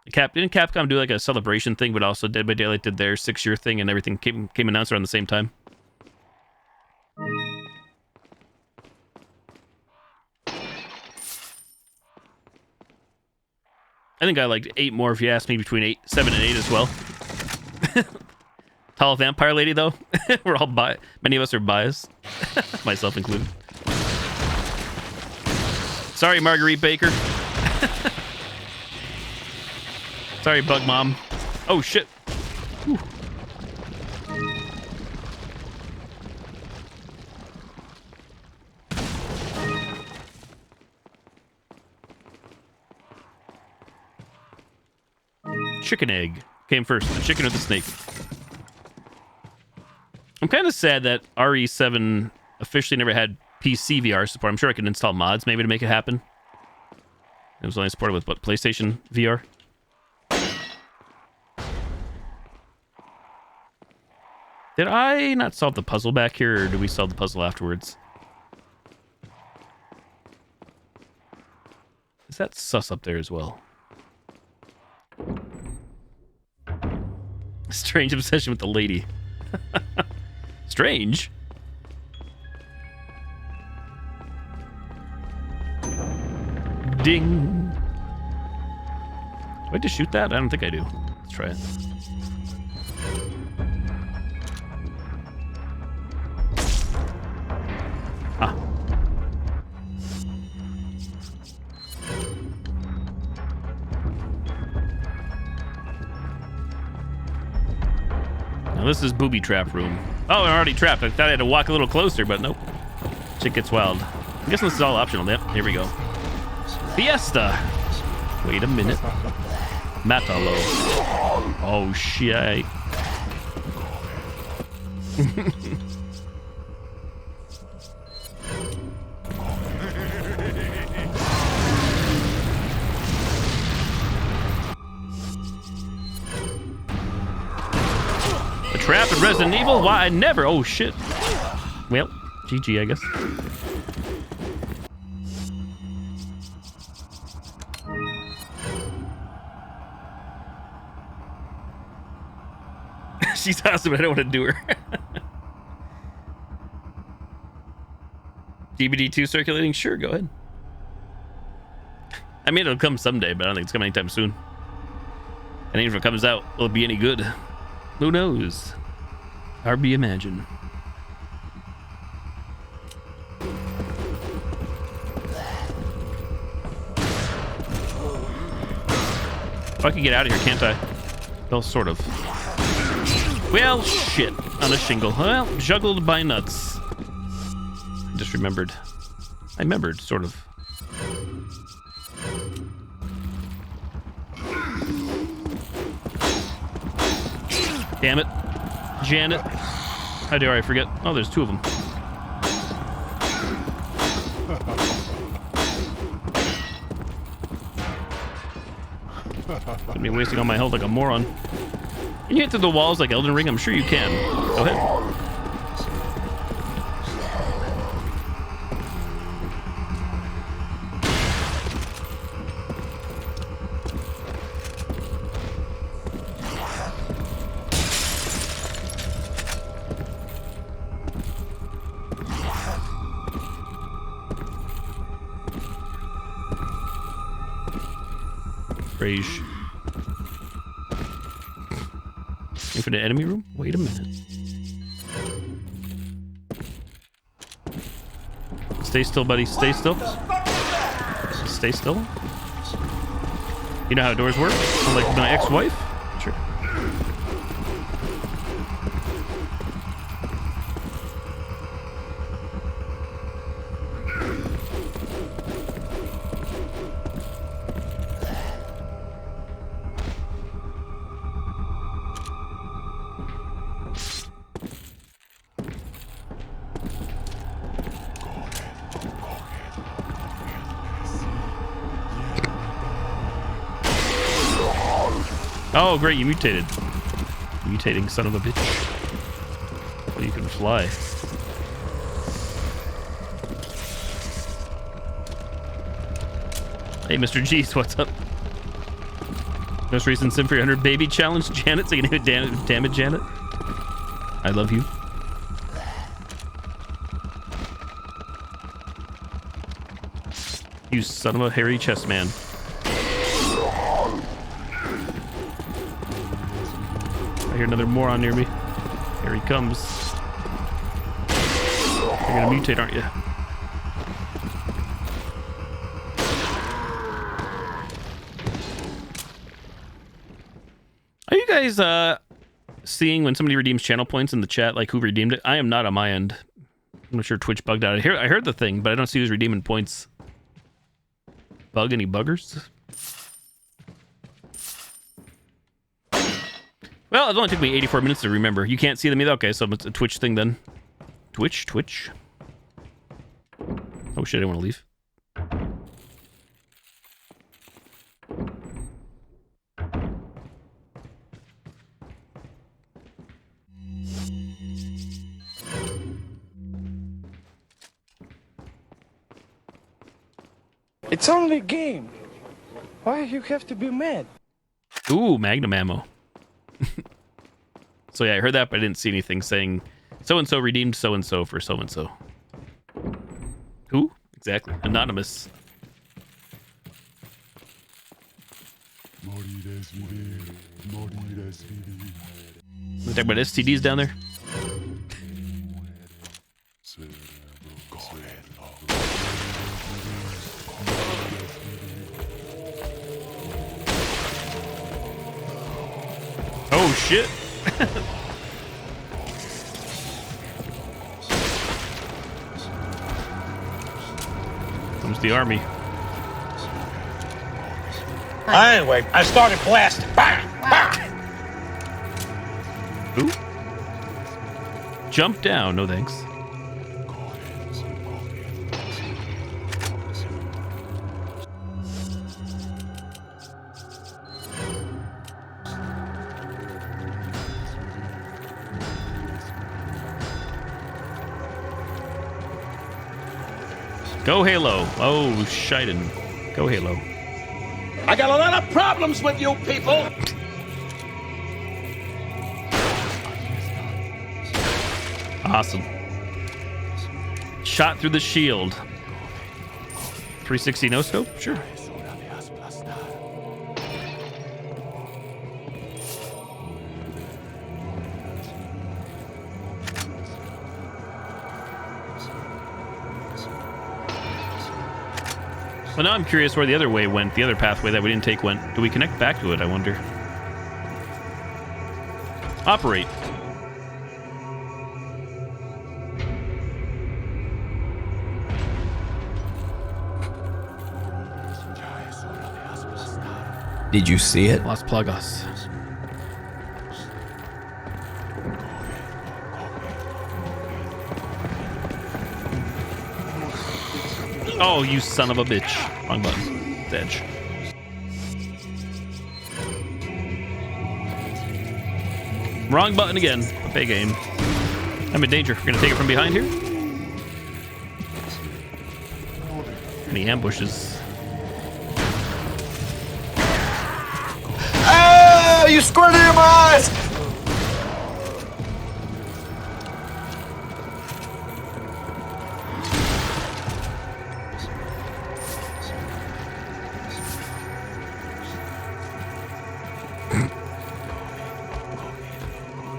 Didn't Capcom do like a celebration thing, but also Dead by Daylight did their 6-year thing and everything came announced around the same time? I think I liked 8 more if you ask me, between 7 and 8 as well. Tall vampire lady, though. We're all many of us are biased, myself included. Sorry, Marguerite Baker. Sorry, Bug Mom. Oh, shit. Whew. Chicken egg came first, the chicken or the snake. I'm kind of sad that RE7 officially never had PC VR support. I'm sure I could install mods maybe to make it happen. It was only supported with, what, PlayStation VR? Did I not solve the puzzle back here, or did we solve the puzzle afterwards? Is that sus up there as well? Strange obsession with the lady. Strange? Ding. Do I have to shoot that? I don't think I do. Let's try it. Ah. Now this is Booby Trap Room. Oh, I'm already trapped. I thought I had to walk a little closer, but nope. Shit gets wild. I'm guessing this is all optional. Yep, here we go. Fiesta! Wait a minute. Matalo. Oh, shit. A trap in Resident Evil? Why, I never. Oh, shit. Well, GG, I guess. She's awesome, but I don't want to do her. DVD 2 circulating? Sure, go ahead. I mean, it'll come someday, but I don't think it's coming anytime soon. And even if it comes out, will it be any good? Who knows? RB Imagine. Oh, I can get out of here, can't I? Well, sort of. Well, shit. On a shingle. Well, juggled by nuts. I just remembered. I remembered, sort of. Damn it. Janet. How dare I forget? Oh, there's 2 of them. Could be wasting all my health like a moron. Can you hit through the walls like Elden Ring? I'm sure you can. Go ahead. Rage. Infinite enemy room? Wait a minute. Stay still, buddy. Stay still. Stay still. You know how doors work? Like my ex-wife? Sure. Oh, great, you mutated. Mutating son of a bitch. Well, you can fly. Hey, Mr. G's, what's up? Most recent Sim for 100 baby challenge, Janet, so you can hit damage, Janet. I love you. You son of a hairy chest man. I hear another moron near me. Here he comes. You're gonna mutate, aren't you? Are you guys seeing when somebody redeems channel points in the chat, like who redeemed it? I am not on my end. I'm not sure Twitch bugged out. I heard the thing, but I don't see who's redeeming points. Bug any buggers? Well, it only took me 84 minutes to remember. You can't see them either? Okay, so it's a Twitch thing then. Twitch. Oh shit, I want to leave. It's only a game. Why you have to be mad? Ooh, Magnum ammo. So yeah, I heard that, but I didn't see anything saying so-and-so redeemed so-and-so for so-and-so. Who? Exactly. Anonymous. We talk about STDs down there? Oh shit! Comes the army. Anyway, I started blasting. Bang! Bang! Who? Jump down, no thanks. Go Halo. Oh, Shiden. Go Halo. I got a lot of problems with you people. Awesome. Shot through the shield. 360 no scope? Sure. Well, now I'm curious where the other way went, the other pathway that we didn't take went. Do we connect back to it, I wonder? Operate. Did you see it? Las Plagas. Oh, you son of a bitch. Wrong button. It's edge. Wrong button again. Pay game. I'm in danger. We're gonna take it from behind here. Any ambushes? Oh, you squirted in my eyes!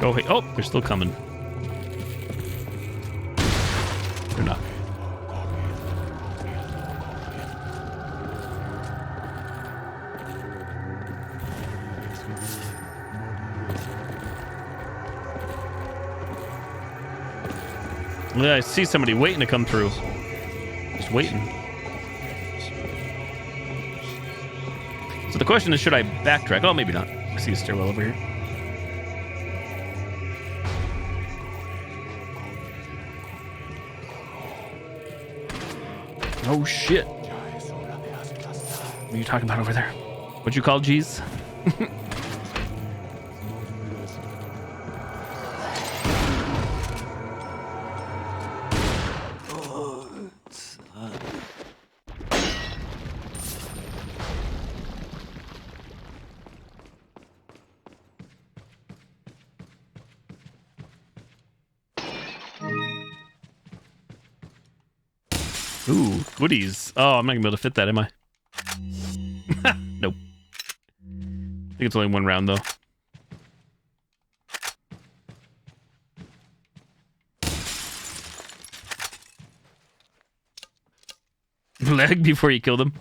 Oh, hey. Oh, they're still coming. They're not. Yeah, I see somebody waiting to come through. Just waiting. So the question is, should I backtrack? Oh, maybe not. I see a stairwell over here. Oh, shit. What are you talking about over there? What'd you call G's? Ooh, goodies. Oh, I'm not gonna be able to fit that, am I? Nope. I think it's only one round, though. Leg before you killed him.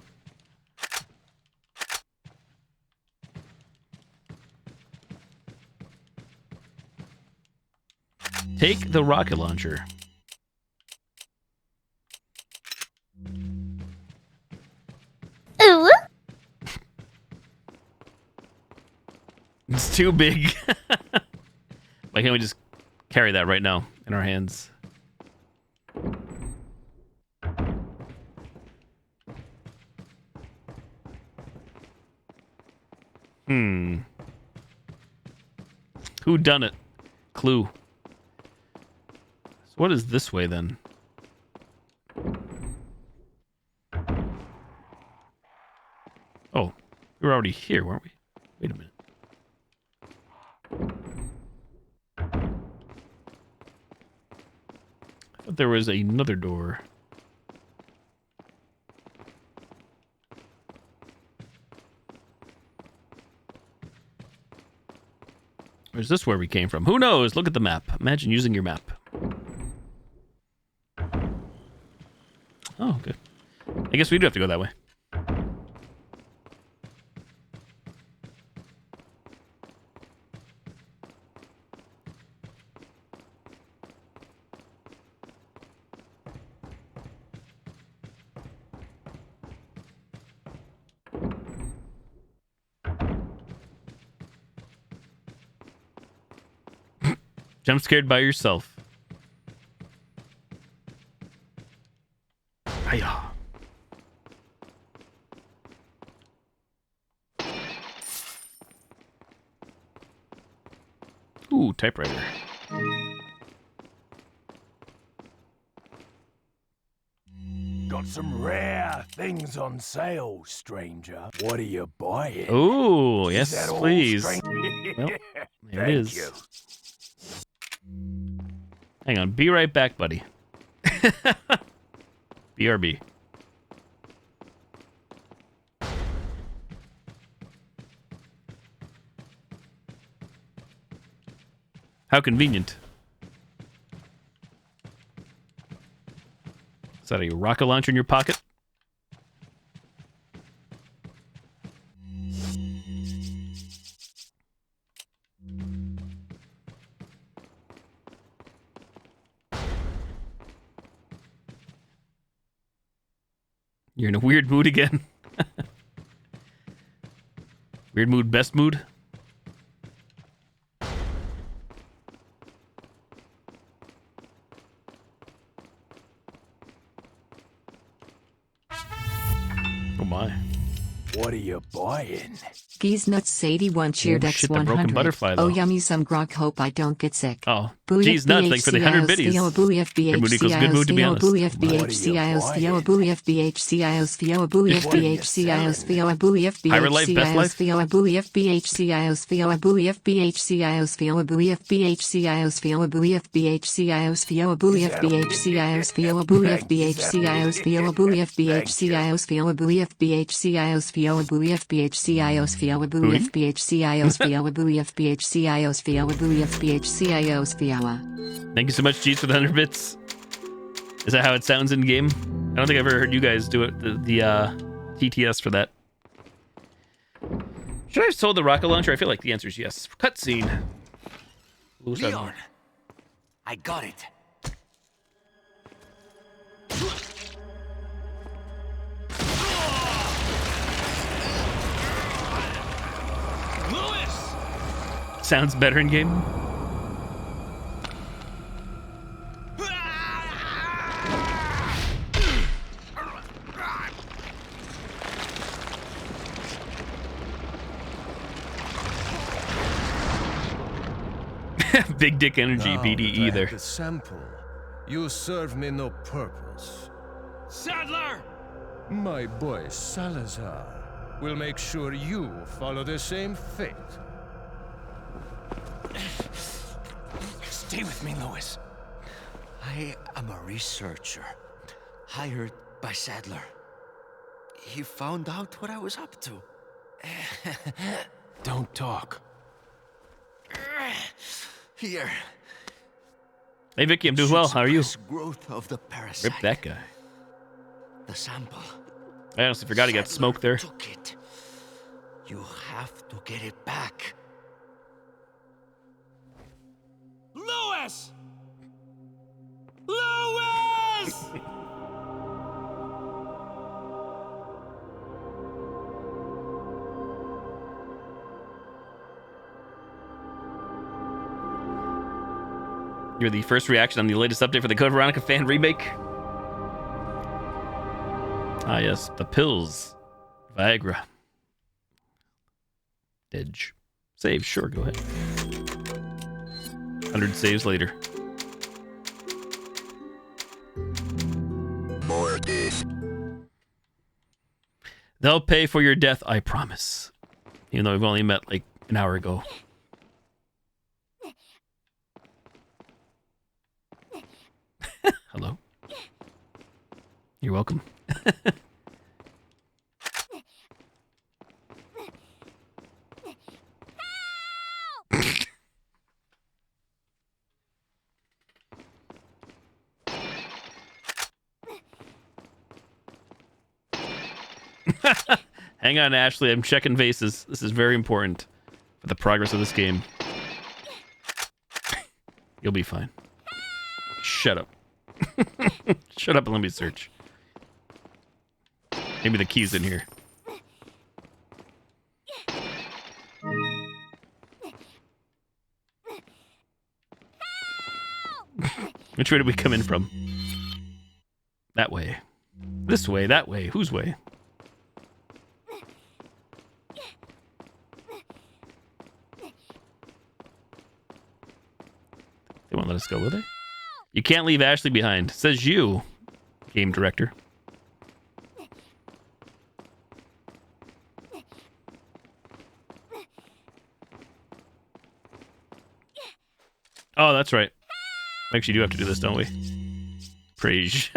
Take the rocket launcher. Ooh. It's too big. Why can't we just carry that right now in our hands? Who done it? Clue. So what is this way then? Oh, we were already here, weren't we? Wait a minute. I thought there was another door. Or is this where we came from? Who knows? Look at the map. Imagine using your map. Oh, good. I guess we do have to go that way. Jump scared by yourself. Hiya. Ooh, typewriter. Got some rare things on sale, stranger. What are you buying? Ooh, Is yes, that all, please. stranger? Well, there Thank it is. you. Hang on, be right back, buddy. BRB. How convenient. Is that a rocket launcher in your pocket? You're in a weird mood again. Weird mood, best mood? Oh my. What are you buying? Geese nuts 81 cheered Oh, X shit, the broken 100. butterfly, Oh though. yummy some grog, hope I don't get sick. Oh, Jeez, nuts, thanks for the 100 biddies. Your mood equals good mood, to be honest. Pirate life, best life? Thank you so much, Jeez, for the 100 bits. Is that how it sounds in game? I don't think I've ever heard you guys do it, the TTS for that. Should I have sold the rocket launcher? I feel like the answer is yes. Cutscene. Leon, I got it. Sounds better in game. Big dick energy, Now BDE that I there. have the sample, you serve me no purpose. Sadler! My boy Salazar will make sure you follow the same fate. Stay with me, Louis. I am a researcher, hired by Sadler. He found out what I was up to. Don't talk. Here. Hey Vicky, I'm doing well. How are you? Growth of the parasite. Rip that guy. The sample. I honestly forgot he got smoked there. Took it. You have to get it back. Louis! Louis! You're the first reaction on the latest update for the Code Veronica fan remake. Ah, yes, the pills. Viagra. Edge. Save, sure, go ahead. 100 saves later. Mortis. They'll pay for your death, I promise. Even though we've only met like an hour ago. Hello. You're welcome. Hang on, Ashley. I'm checking vases. This is very important for the progress of this game. You'll be fine. Shut up. Shut up and let me search. Maybe the key's in here. Which way did we come in from? That way. This way, that way. Whose way? They won't let us go, will they? You can't leave Ashley behind. Says you, game director. Oh, that's right. We actually do have to do this, don't we? Praise.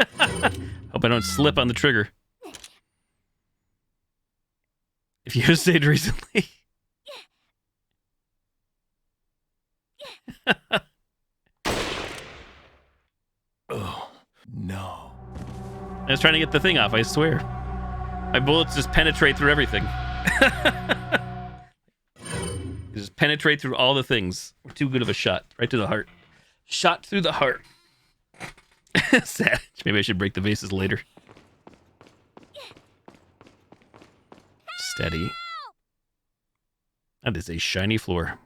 Hope I don't slip on the trigger. If you stayed recently. Oh, no. I was trying to get the thing off, I swear. My bullets just penetrate through everything. Just penetrate through all the things. We're too good of a shot. Right to the heart. Shot through the heart. Savage. Maybe I should break the vases later. Steady. That is a shiny floor.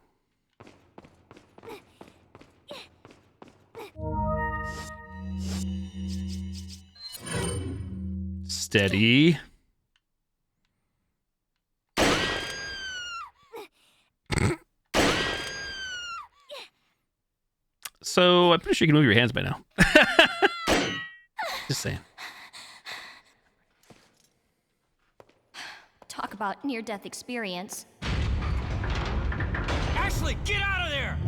Steady. So I'm pretty sure you can move your hands by now. Just saying. Talk about near-death experience. Ashley, get out of there!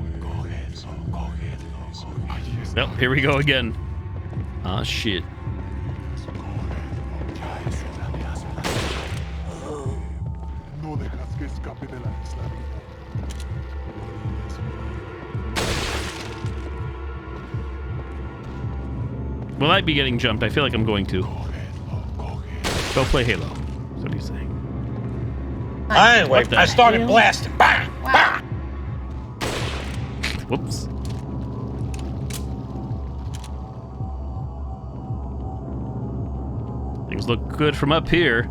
Well, here we go again. Ah, shit. Will I be getting jumped? I feel like I'm going to. Go play Halo. That's what he's saying. Anyway, What the I started hell? blasting. Bang! Bang! Whoops. Things look good from up here.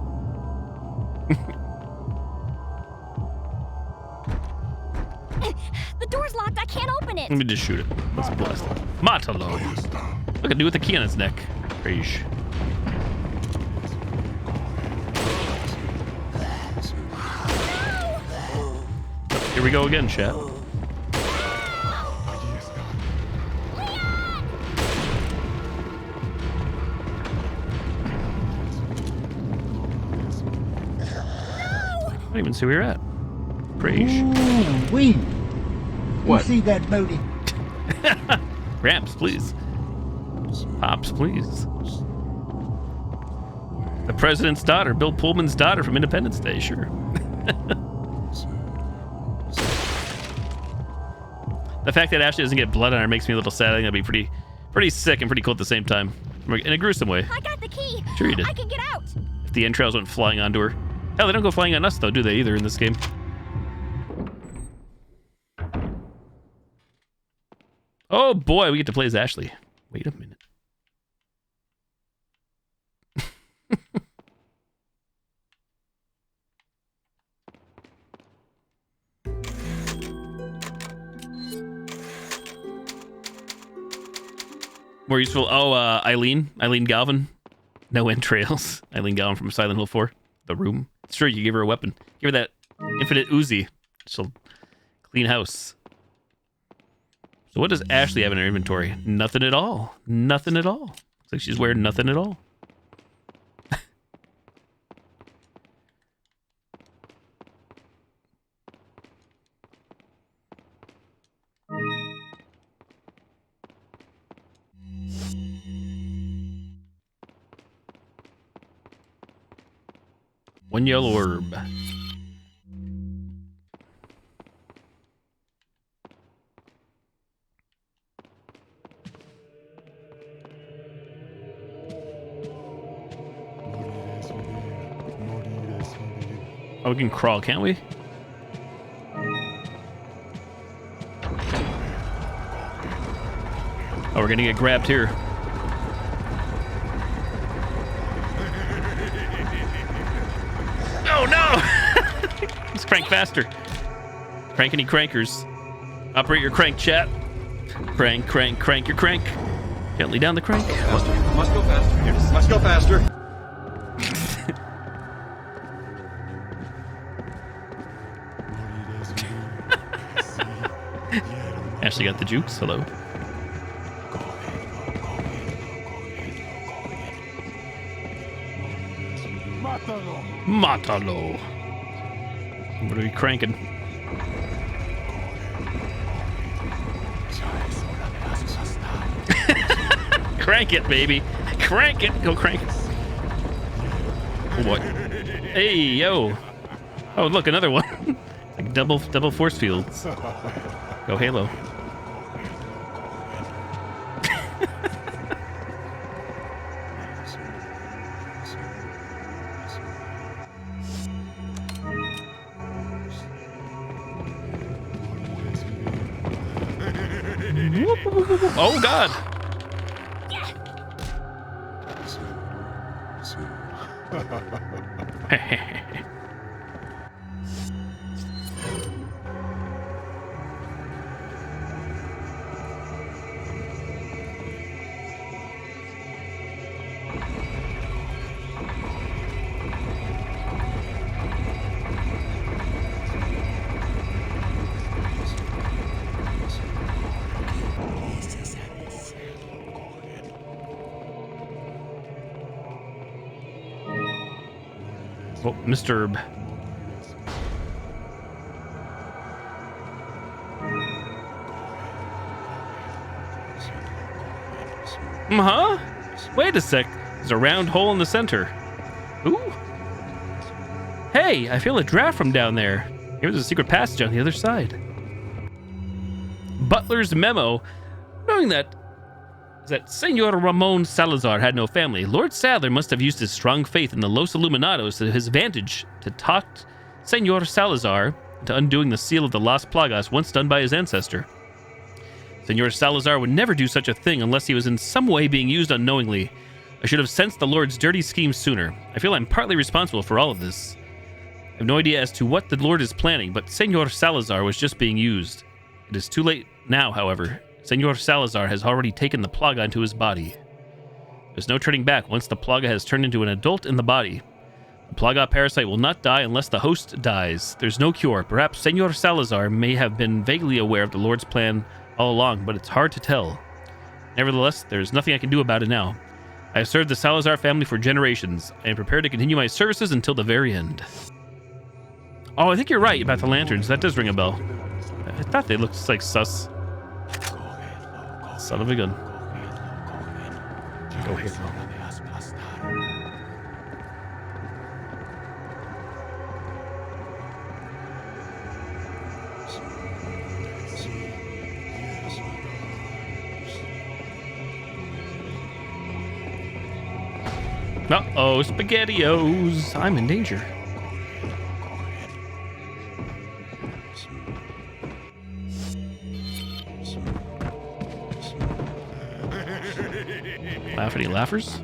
The door's locked. I can't open it. Let me just shoot it. Let's blast it. Matalo. Look at dude with the key on his neck. Rage. Here we go again, chat. I don't even see where you're at. Rage. Wee. What? You see that booty? Gramps, please. Pops, please. The president's daughter, Bill Pullman's daughter from Independence Day, sure. The fact that Ashley doesn't get blood on her makes me a little sad. I think that'd be pretty sick and pretty cool at the same time. In a gruesome way. I got the key. Sure you did. I can get out. If the entrails went flying onto her. Hell, they don't go flying on us though, do they, either in this game? Oh boy, we get to play as Ashley. Wait a minute. More useful. Oh, Eileen Galvin. No entrails. Eileen Galvin from Silent Hill 4. The Room. It's true, you give her a weapon. Give her that infinite Uzi. She'll clean house. So what does Ashley have in her inventory? Nothing at all. Nothing at all. Looks like she's wearing nothing at all. One yellow orb. Oh, we can crawl, can't we? Oh, we're gonna get grabbed here. Oh no! Let's crank faster. Crank any crankers. Operate your crank, chat. Crank, crank, crank your crank. Gently down the crank. Must go faster. Must go faster. Ashley got the jukes. Hello. Matalo. What are we cranking? Crank it, baby. Crank it. Go crank it. Oh boy. Hey, yo. Oh, look, another one. Like double force fields. Go Halo. Oh God! Oh, Mr. Huh? Wait a sec. There's a round hole in the center. Ooh. Hey, I feel a draft from down there. Maybe there's a secret passage on the other side. Butler's memo. Knowing that Senor Ramon Salazar had no family, Lord Sadler must have used his strong faith in the Los Illuminados to his advantage to talk Senor Salazar into undoing the seal of the Las Plagas once done by his ancestor. Senor Salazar would never do such a thing unless he was in some way being used unknowingly. I should have sensed the Lord's dirty scheme sooner. I feel I'm partly responsible for all of this. I have no idea as to what the Lord is planning, but Senor Salazar was just being used. It is too late now, however. Senor Salazar has already taken the Plaga into his body. There's no turning back once the Plaga has turned into an adult in the body. The Plaga parasite will not die unless the host dies. There's no cure. Perhaps Senor Salazar may have been vaguely aware of the Lord's plan all along, but it's hard to tell. Nevertheless, there's nothing I can do about it now. I have served the Salazar family for generations. I am prepared to continue my services until the very end. Oh, I think you're right about the lanterns. That does ring a bell. I thought they looked like sus. Son of a gun. Go ahead. Uh-oh, SpaghettiOs. I'm in danger. Laugh-any laughers?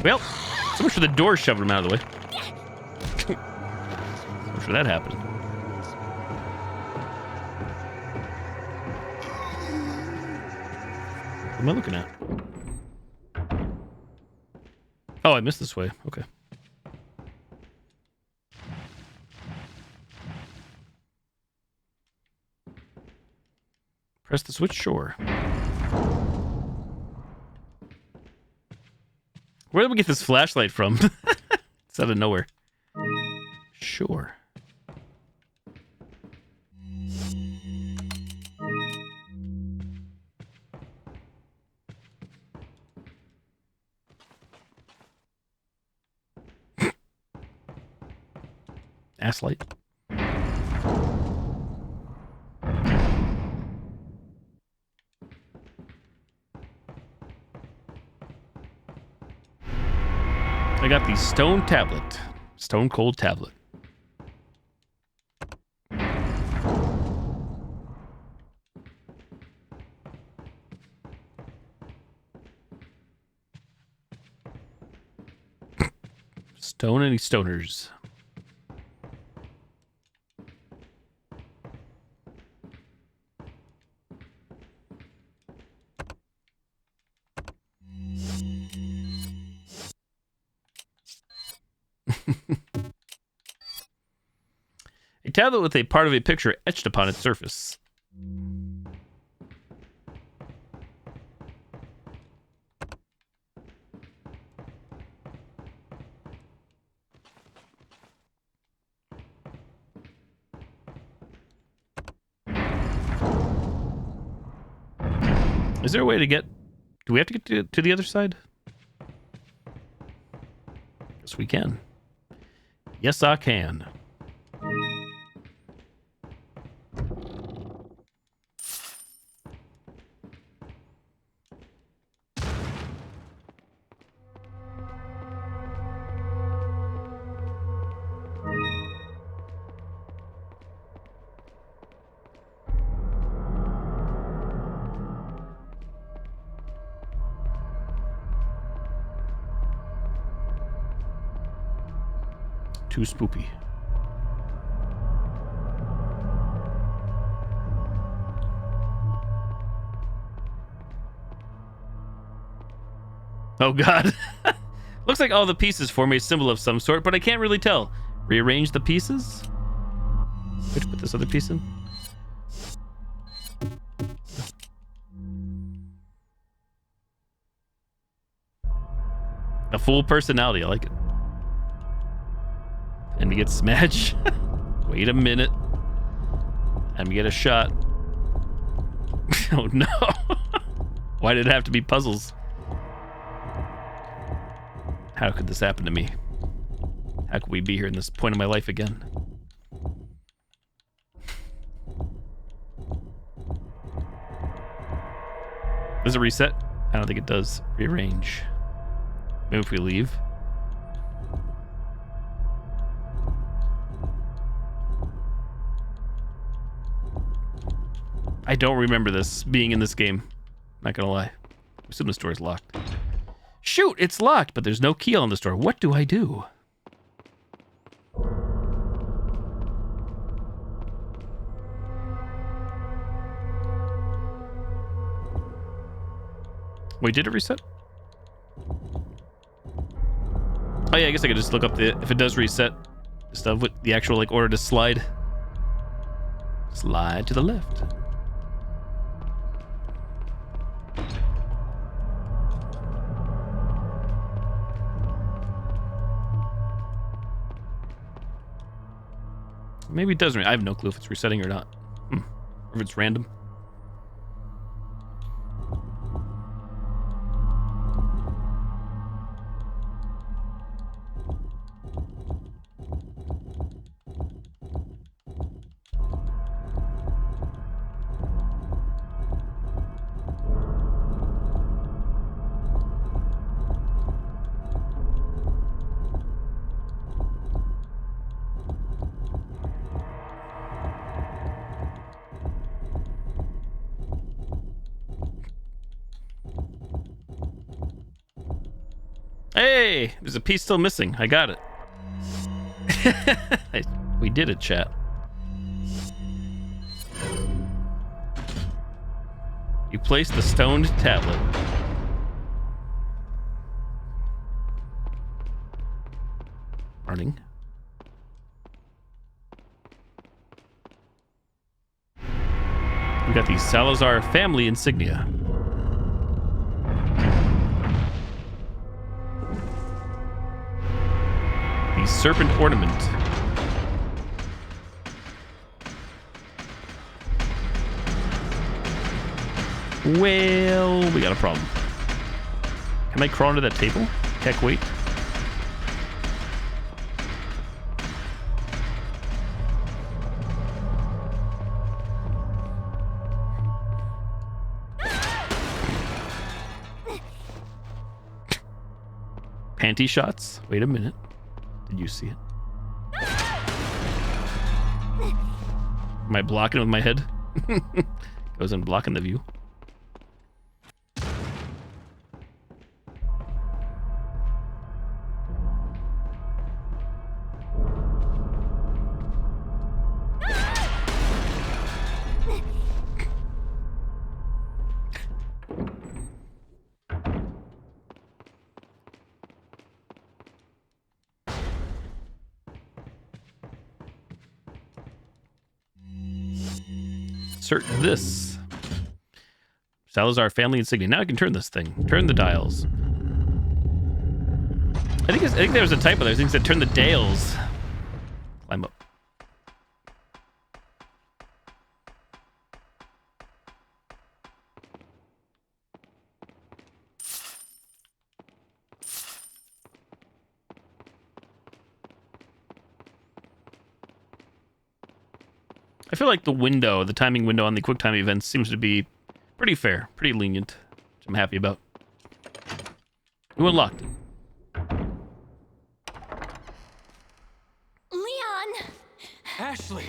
Well, so much for the door shoving him out of the way. So much for that happened. What am I looking at? Oh, I missed this way. Okay. Press the switch, sure. Where did we get this flashlight from? It's out of nowhere. Sure. Ass light. I got the stone tablet. Stone cold tablet. Stone any stoners. A tablet with a part of a picture etched upon its surface. Is there a way to get... Do we have to get to the other side? Yes, we can. Yes, I can. Too spoopy. Oh god. Looks like all the pieces form a symbol of some sort, but I can't really tell. Rearrange the pieces? Which put this other piece in? A full personality, I like it. Time to get smashed. Wait a minute. Time to get a shot. Oh no. Why did it have to be puzzles? How could this happen to me? How could we be here in this point of my life again? Does it reset? I don't think it does. Rearrange. Maybe if we leave. I don't remember this being in this game. Not gonna lie. I assume this door is locked. Shoot, it's locked, but there's no key on this door. What do I do? Wait, did it reset? Oh yeah, I guess I could just look up if it does reset stuff with the actual like order to slide. Slide to the left. Maybe it does. I have no clue if it's resetting or not. Or if it's random. Hey, there's a piece still missing. I got it. We did it, chat. You placed the stoned tablet. Running. We got the Salazar family insignia. The serpent ornament. Well, we got a problem. Can I crawl under that table? Heck, wait. Panty shots? Wait a minute. Did you see it? Am I blocking it with my head? Goes in blocking the view. Insert this. Salazar family insignia. Now I can turn this thing. Turn the dials. I think there was a typo there. I think it said turn the dials. Climb up. I feel like the timing window on the quick time events seems to be pretty fair, pretty lenient, which I'm happy about. Who unlocked it? Leon! Ashley!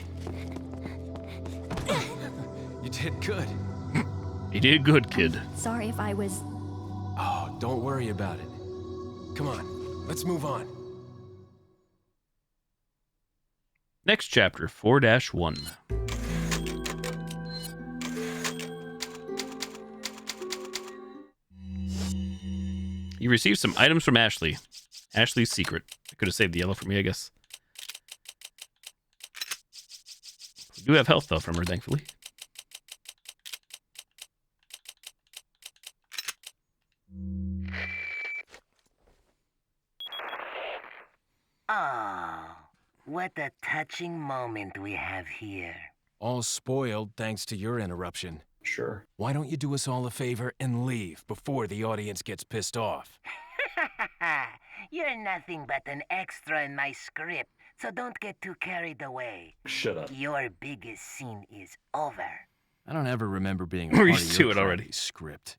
You did good. You did good, kid. Sorry if I was... Oh, don't worry about it. Come on, let's move on. Next chapter, 4-1. You received some items from Ashley. Ashley's secret. I could have saved the yellow for me, I guess. We do have health, though, from her, thankfully. What a touching moment we have here. All spoiled thanks to your interruption. Sure. Why don't you do us all a favor and leave before the audience gets pissed off? You're nothing but an extra in my script, so don't get too carried away. Shut up. Your biggest scene is over. I don't ever remember being a We're part used of to your it already. crappy script.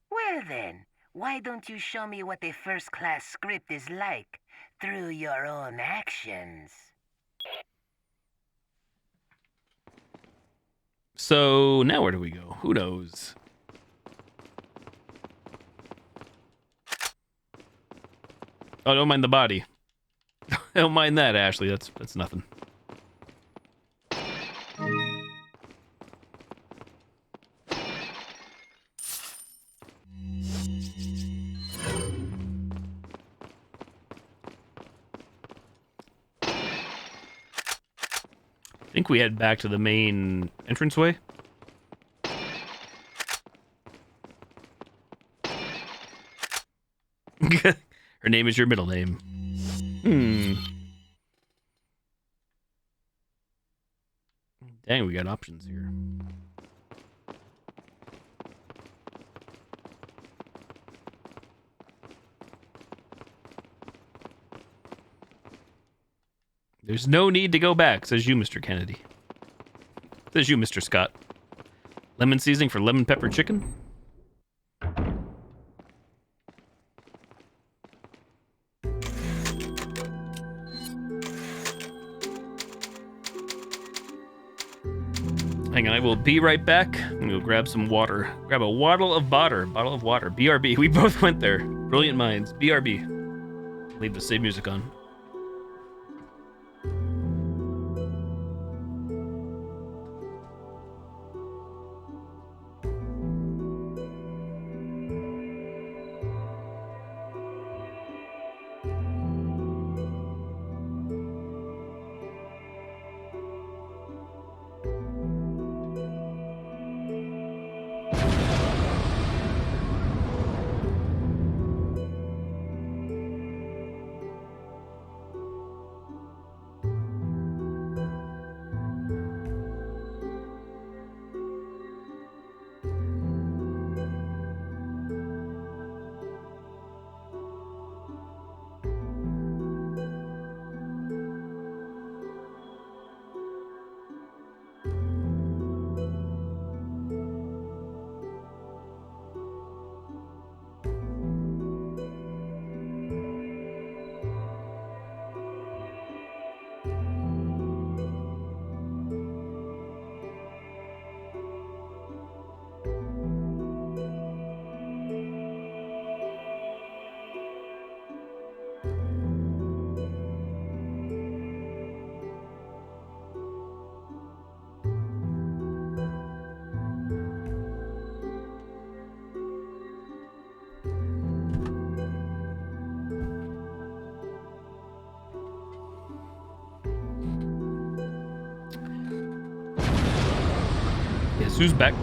Well then, why don't you show me what a first-class script is like through your own actions? So now where do we go? Who knows? Oh, don't mind the body. Don't mind that, Ashley. That's nothing. I think we head back to the main entranceway. Her name is your middle name. Dang, we got options here. There's no need to go back, says you, Mr. Kennedy. Says you, Mr. Scott. Lemon seasoning for lemon pepper chicken? Hang on, I will be right back. I'm gonna go grab some water. Grab a bottle of water. BRB. We both went there. Brilliant minds. BRB. Leave the save music on. Guess who's back?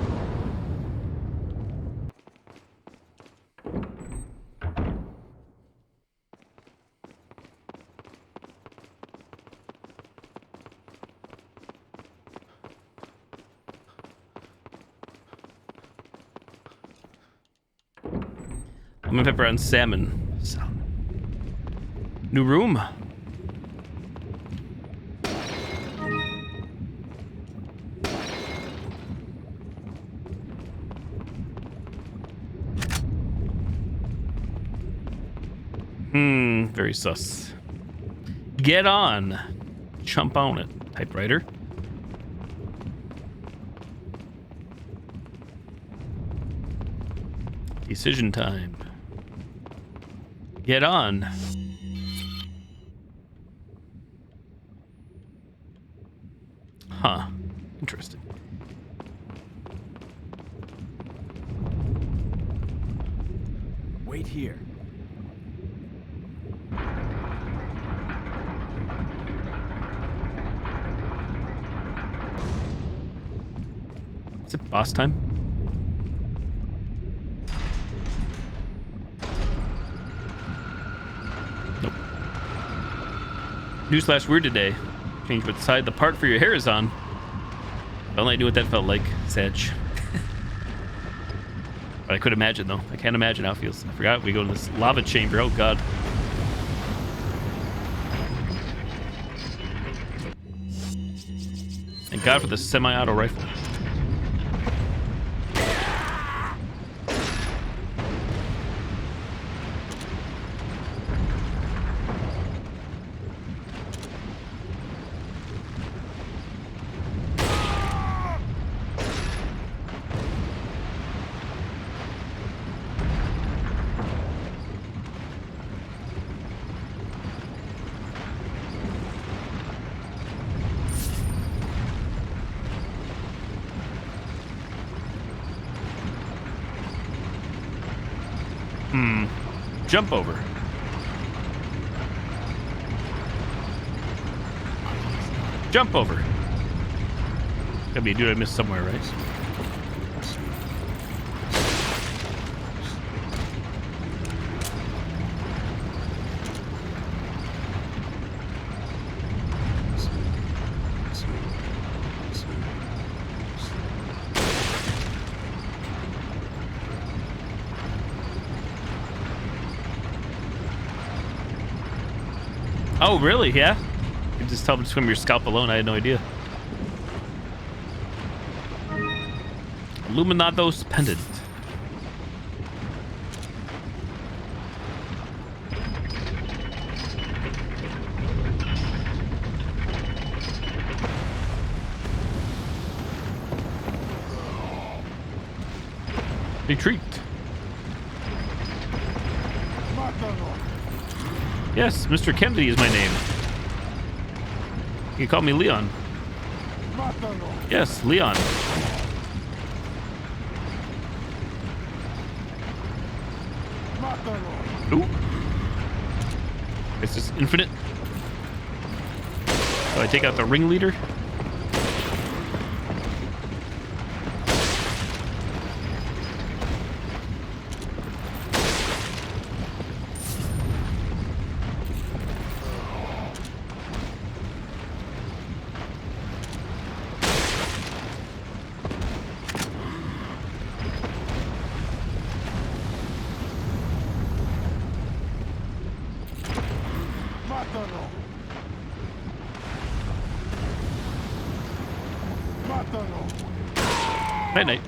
Lemon pepper and salmon. New room. Very sus. Get on. Jump on it, typewriter. Decision time. Get on. Huh. Interesting. Wait here. Is it boss time? Nope. Newsflash, weird today. Change what side the part for your hair is on. If only I knew what that felt like, Sedge. But I could imagine, though. I can't imagine how it feels. I forgot we go to this lava chamber. Oh, God. Thank God for the semi-auto rifle. Jump over. Jump over. Gotta be a dude I missed somewhere, right? Oh, really? Yeah? You can just tell them to swim your scalp alone. I had no idea. Illuminados pendant. Retreat. Yes, Mr. Kennedy is my name. You can call me Leon. Yes, Leon. Ooh. Is this infinite? So I take out the ringleader? Night night.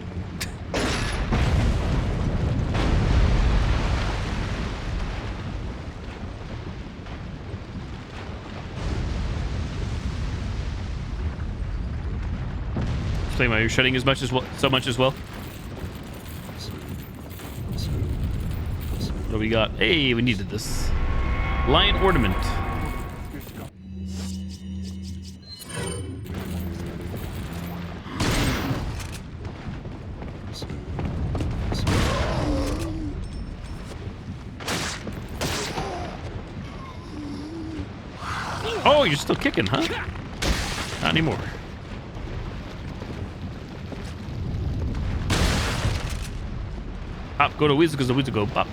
Flame, are you shutting as much as well? So much as well? What do we got? Hey, we needed this. Lion ornament. Oh, you're still kicking, huh? Not anymore. Pop, go to Weasel because the Weasel go pop.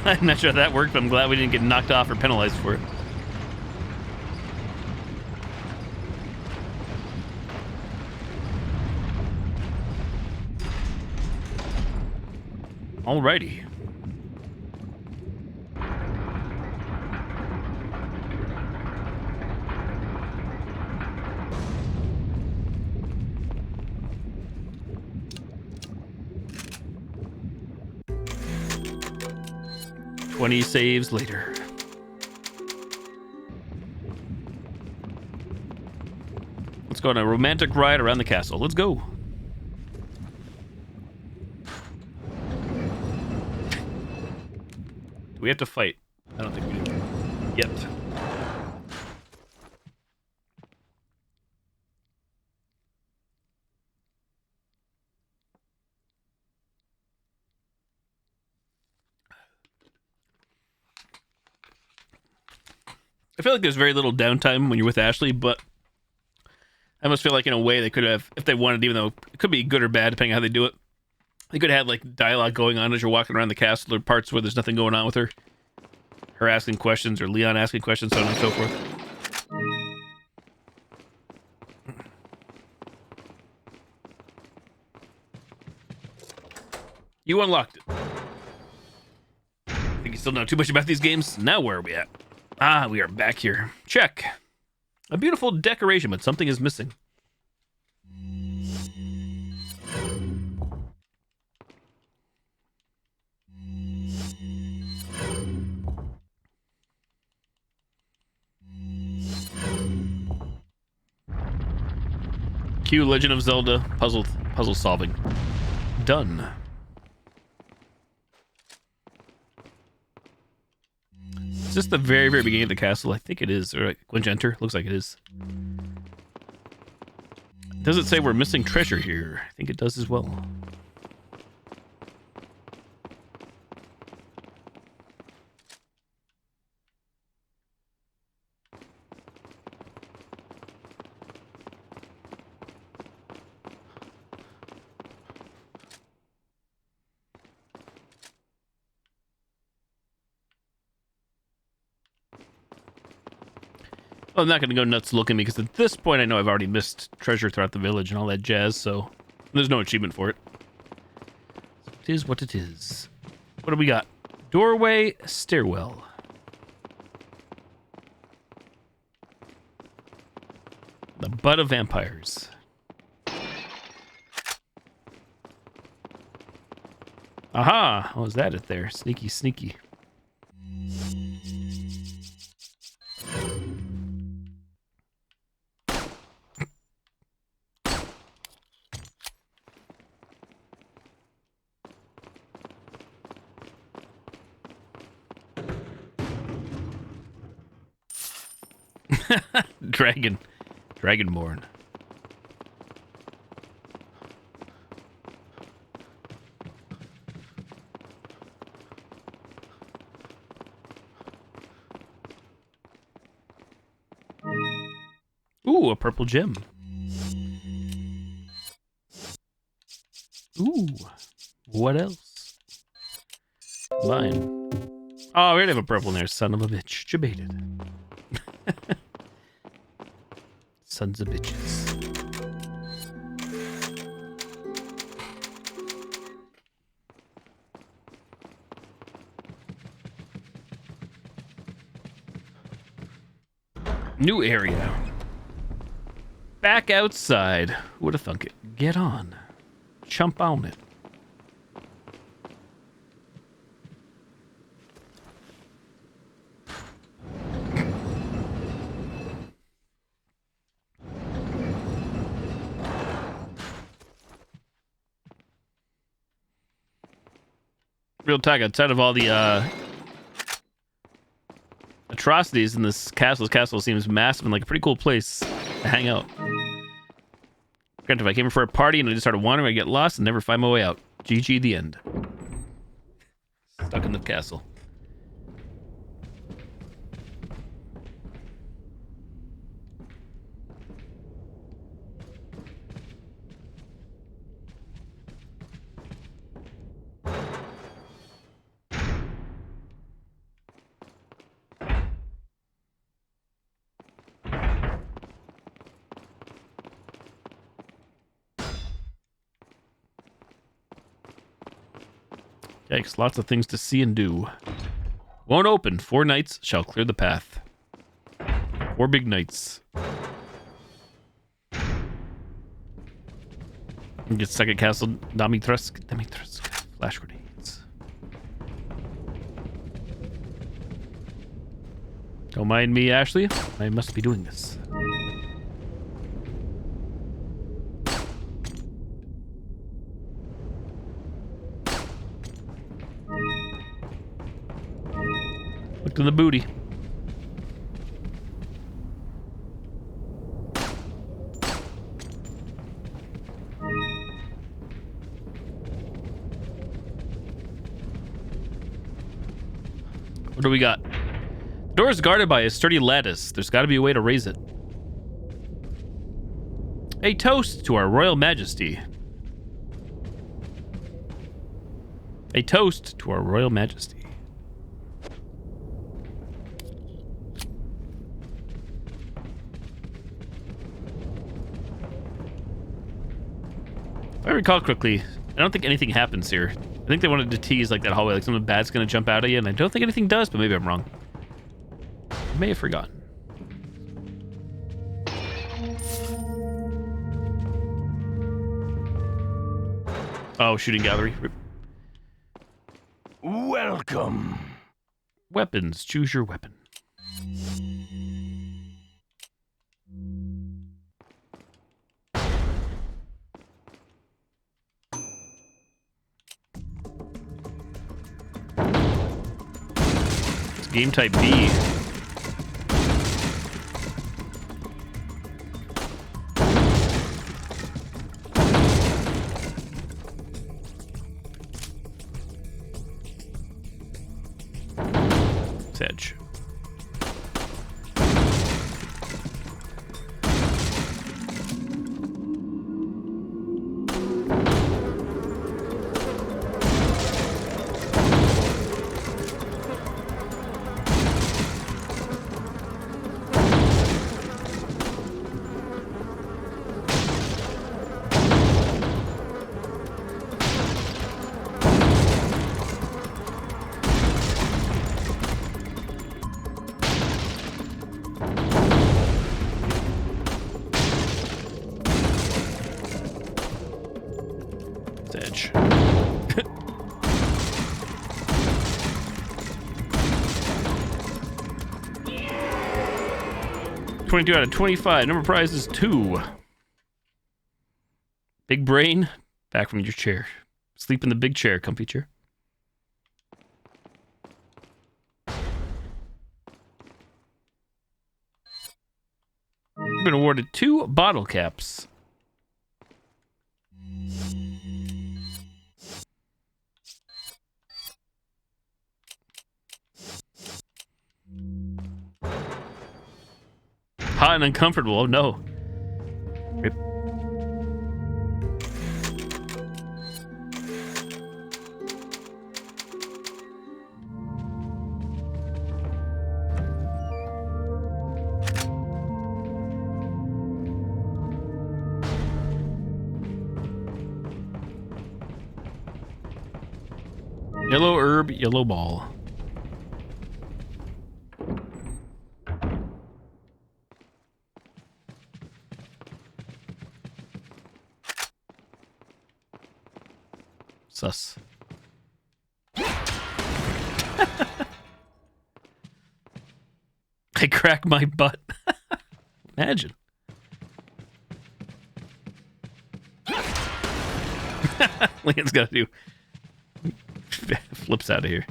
I'm not sure how that worked, but I'm glad we didn't get knocked off or penalized for it. Alrighty. "20 saves later. Let's go on a romantic ride around the castle. Let's go. Do we have to fight? I don't think we do. Yet. I feel like there's very little downtime when you're with Ashley, but I almost feel like in a way they could have, if they wanted, even though it could be good or bad depending on how they do it, they could have like dialogue going on as you're walking around the castle, or parts where there's nothing going on with her. Her asking questions, or Leon asking questions, so on and so forth. You unlocked it. I think you still know too much about these games. Now where are we at? Ah, we are back here. Check. A beautiful decoration, but something is missing. Cue Legend of Zelda puzzle solving. Done. Is this the very, very beginning of the castle? I think it is. Or Quench Enter? Looks like it is. Does it say we're missing treasure here? I think it does as well. Well, I'm not going to go nuts looking because at this point I know I've already missed treasure throughout the village and all that jazz, so there's no achievement for it. So it is what it is. What do we got? Doorway, stairwell. The butt of vampires. Aha! Oh, is that it there? Sneaky, sneaky. Dragonborn. Ooh, a purple gem. Ooh, what else? Mine. Oh, we already have a purple in there, son of a bitch. Debated. Sons of bitches. New area. Back outside. Who would have thunk it? Get on. Jump on it. Real talk, outside of all the atrocities in this castle seems massive and like a pretty cool place to hang out. Granted, if I came here for a party and I just started wandering, I'd get lost and never find my way out. GG, the end. Stuck in the castle. Yikes, lots of things to see and do. Won't open. 4 knights shall clear the path. 4 big knights. Get stuck at Castle Dimitrescu. Flash grenades. Don't mind me, Ashley. I must be doing this. Look to the booty. What do we got? Door is guarded by a sturdy lattice. There's got to be a way to raise it. A toast to our royal majesty. A toast to our royal majesty. If I recall correctly, I don't think anything happens here. I think they wanted to tease like that hallway, like something bad's gonna jump out at you, and I don't think anything does, but maybe I'm wrong. I may have forgotten. Oh, shooting gallery. Welcome. Weapons. Choose your weapon. It's game type B. Edge. Edge. 22 out of 25. Number prize is 2. Big brain, back from your chair. Sleep in the big chair, comfy chair. You've been awarded 2 bottle caps. Hot and uncomfortable. Oh no. Rip. Yellow herb, yellow ball. Sus. I crack my butt. Imagine. Leon's got to do flips out of here.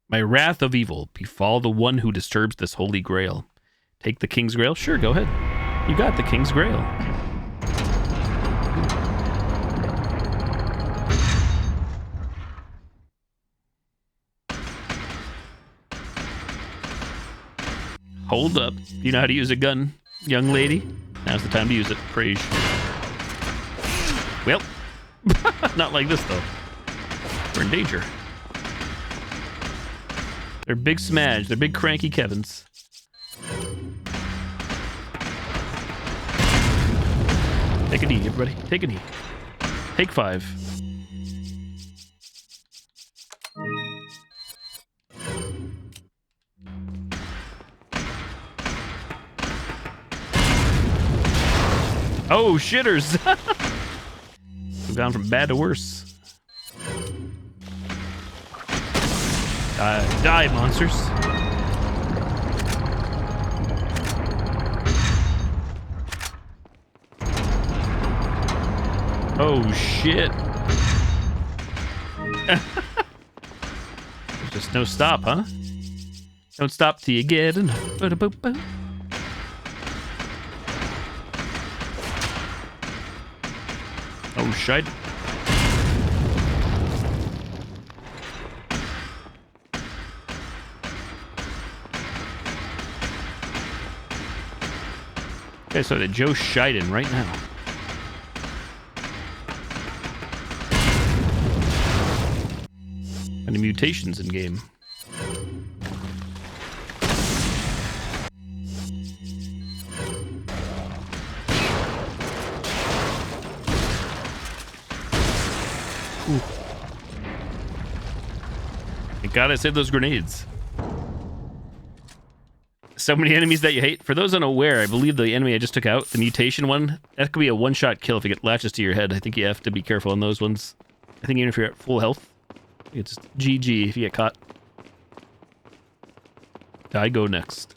My wrath of evil befall the one who disturbs this holy grail. Take the king's grail? Sure, go ahead. You got the king's grail. Hold up. You know how to use a gun, young lady? Now's the time to use it. Praise. Well, not like this, though. We're in danger. They're big smash. They're big cranky Kevins. Take a knee, everybody. Take a knee. Take 5. Oh, shitters! We've gone from bad to worse. Die, monsters. Oh, shit. There's just no stop, huh? Don't stop till you get enough. Oh, shite. Okay, so the Joe Scheiden right now. Any mutations in game? Ooh. Thank God I saved those grenades. So many enemies that you hate. For those unaware, I believe the enemy I just took out, the mutation one, that could be a one-shot kill if it latches to your head. I think you have to be careful on those ones. I think even if you're at full health, it's GG if you get caught. I go next.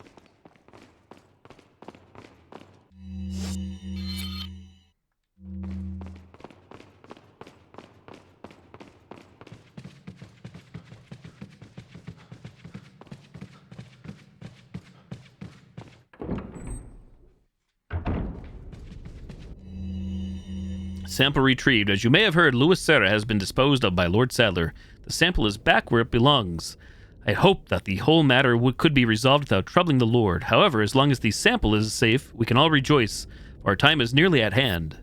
Sample retrieved. As you may have heard, Louis Serra has been disposed of by Lord Sadler. The sample is back where it belongs. I hope that the whole matter could be resolved without troubling the Lord. However, as long as the sample is safe, we can all rejoice. Our time is nearly at hand.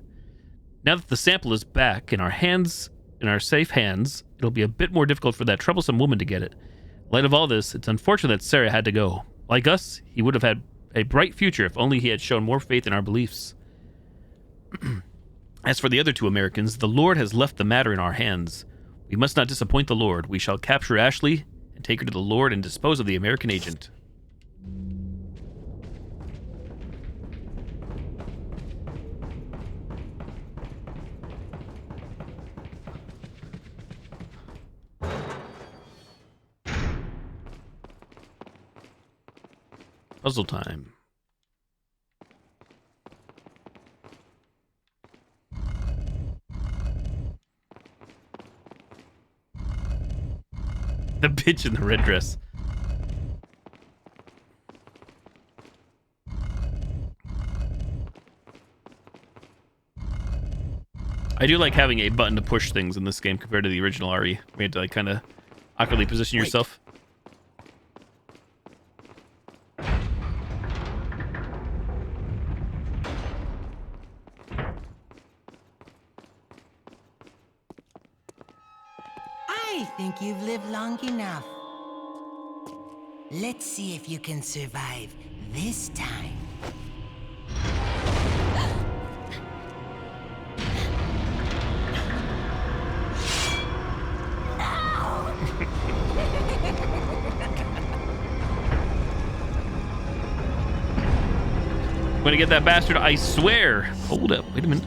Now that the sample is back in our hands, in our safe hands, it'll be a bit more difficult for that troublesome woman to get it. In light of all this, it's unfortunate that Sarah had to go. Like us, he would have had a bright future if only he had shown more faith in our beliefs. As for the other two Americans, the Lord has left the matter in our hands. We must not disappoint the Lord. We shall capture Ashley and take her to the Lord and dispose of the American agent. Puzzle time. The bitch in the red dress. I do like having a button to push things in this game compared to the original RE. You had to like kind of awkwardly position yourself. I think you've lived long enough. Let's see if you can survive this time. I'm gonna get that bastard, I swear. Hold up, wait a minute.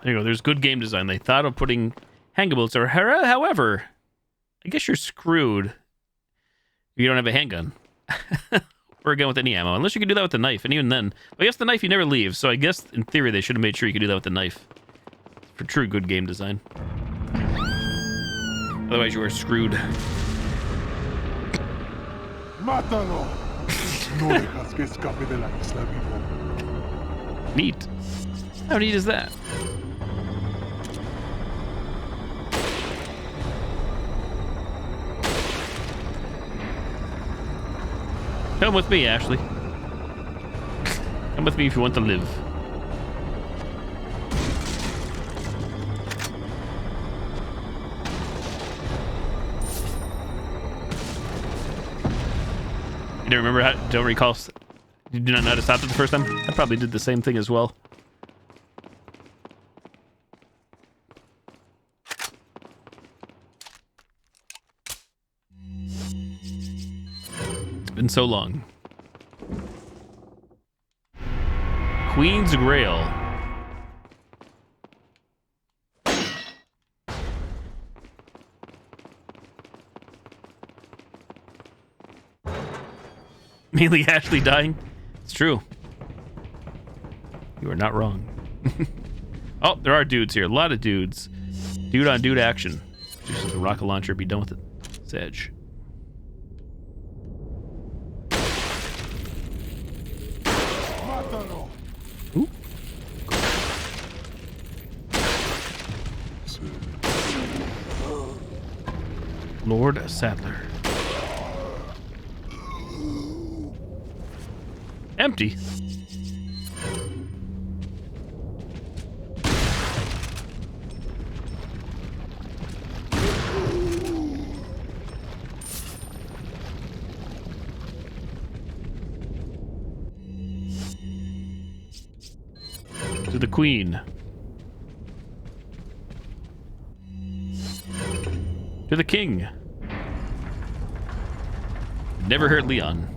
There you go, there's good game design. They thought of putting handguns or however, I guess you're screwed if you don't have a handgun. Or a gun with any ammo. Unless you can do that with the knife, and even then, I guess the knife you never leave, so I guess in theory they should have made sure you could do that with the knife. For true good game design. Otherwise you are screwed. Mátalo. No dejas que escape de la isla vivo. Neat. How neat is that? Come with me, Ashley. Come with me if you want to live. You don't remember how? Don't recall? You do not know how to stop it the first time? I probably did the same thing as well. It's been so long. Queen's Grail. Mainly Ashley dying. It's true. You are not wrong. Oh, there are dudes here. A lot of dudes. Dude on dude action. Just use the rocket launcher, be done with it. Sedge. Ooh. Lord Sadler. Empty. To the Queen. To the King. Never hurt Leon.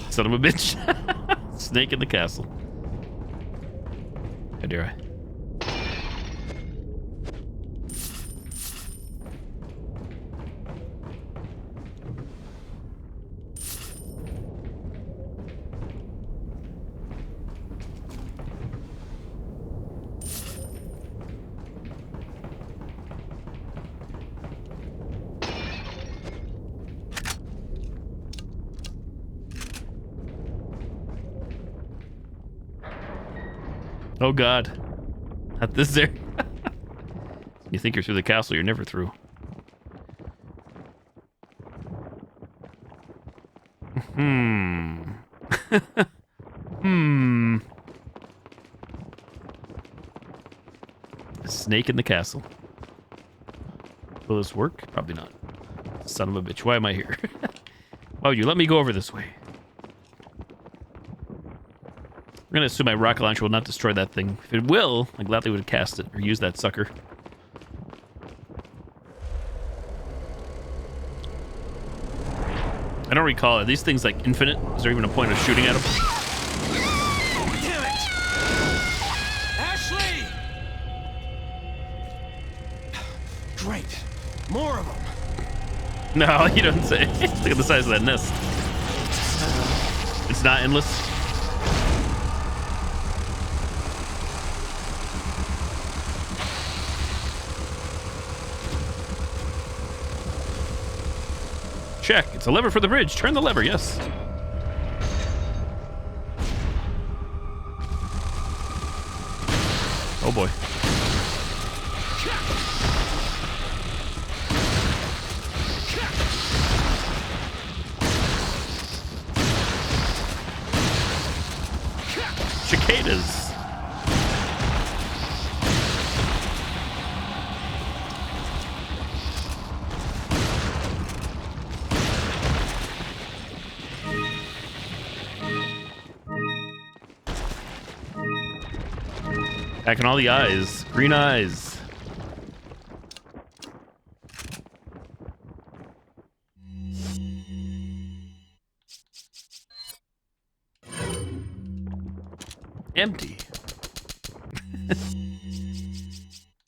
Son of a bitch. Snake in the castle. How dare I? Oh god. Not this there. You think you're through the castle, you're never through. A snake in the castle. Will this work? Probably not. Son of a bitch. Why am I here? Why would you let me go over this way? I'm gonna assume my rocket launcher will not destroy that thing. If it will, I gladly would have cast it or used that sucker. I don't recall. Are these things like infinite? Is there even a point of shooting at them? Damn it! Ashley! Great. More of them. No, you don't say. Look at the size of that nest. It's not endless. Check. It's a lever for the bridge. Turn the lever. Yes. Oh boy. Cicadas. Back in all the eyes. Green eyes. Empty.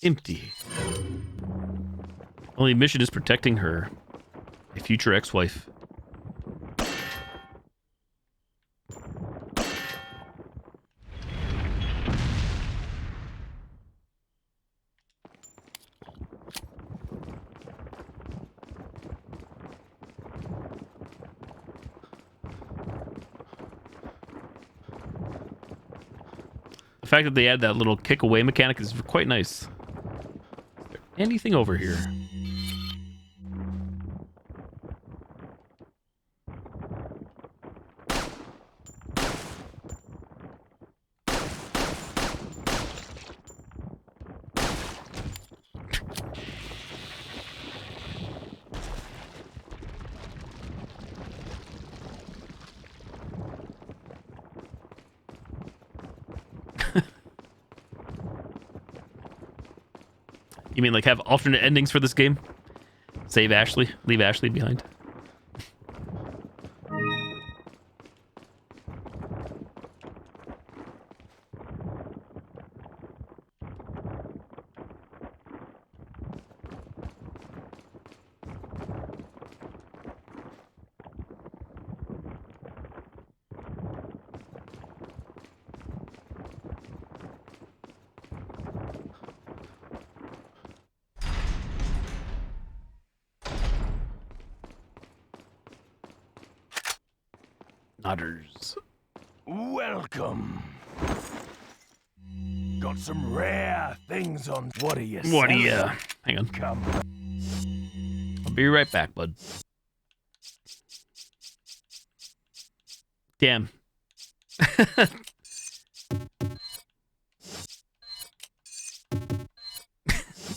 Empty. Only mission is protecting her. A future ex-wife. The fact that they add that little kick away mechanic is quite nice. Is there anything over here? You mean like have alternate endings for this game? Save Ashley, leave Ashley behind. otters. Welcome. Got some rare things on. What are you? What are you? Hang on. Come. I'll be right back, bud. Damn.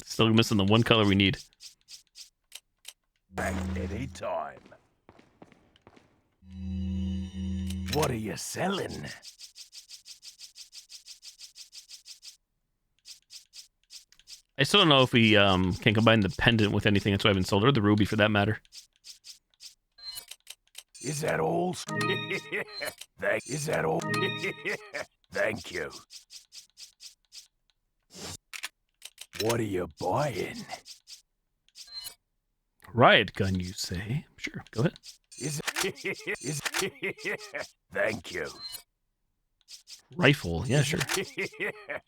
Still missing the one color we need. Back any time. What are you selling? I still don't know if we can combine the pendant with anything. That's why I haven't sold, or the ruby for that matter. Is that all? Is that all? Thank you. What are you buying? Riot gun, you say? Sure, go ahead. Thank you. Rifle, yeah, sure.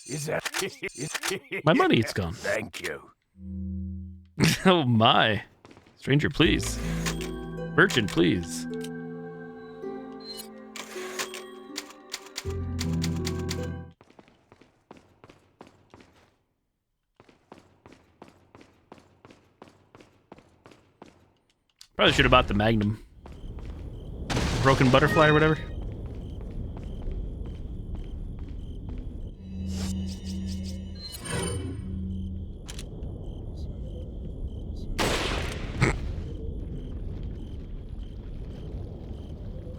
Is that? My money, it's gone. Thank you. Oh my. Stranger, please. Merchant, please. Probably should have bought the Magnum. Broken butterfly or whatever.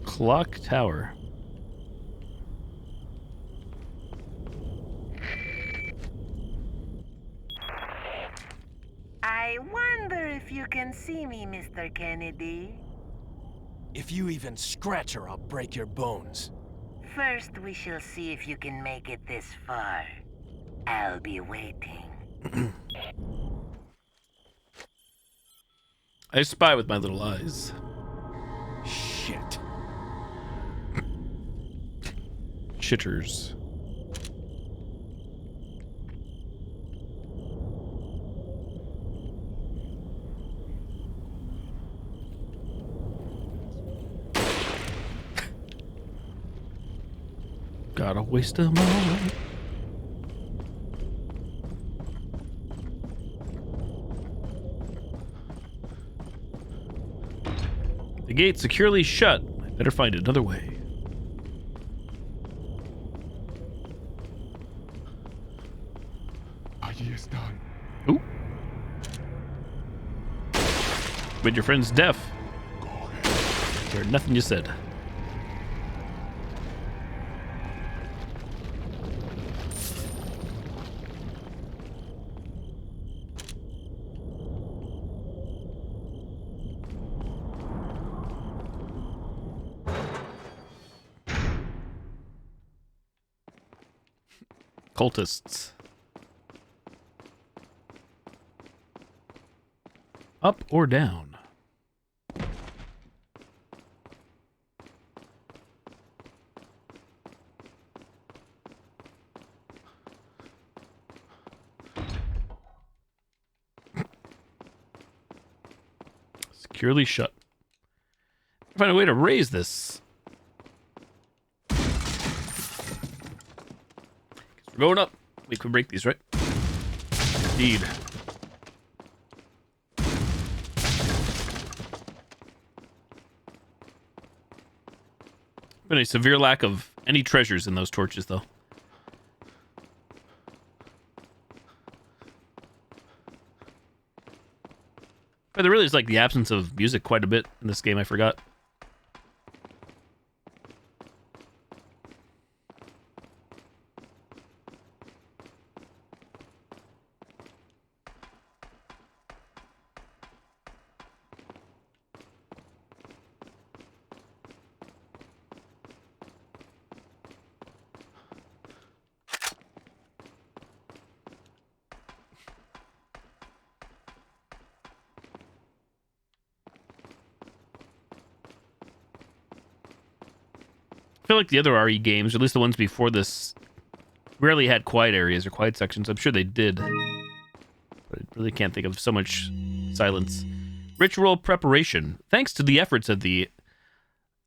Clock tower. I wonder if you can see me, Mr. Kennedy. If you even scratch her, I'll break your bones. First, we shall see if you can make it this far. I'll be waiting. I spy with my little eyes. Shit. Shitters. Gotta waste them all. The gate's securely shut. I better find another way. Ooh. But your friend's deaf. Heard nothing you said. Cultists. Up or down? Securely shut. Find a way to raise this. We're going up. We can break these, right? Indeed. Been a severe lack of any treasures in those torches, though. But there really is like the absence of music quite a bit in this game. I forgot. I feel like the other RE games, or at least the ones before this, rarely had quiet areas or quiet sections. I'm sure they did. But I really can't think of so much silence. Ritual preparation. Thanks to the efforts of the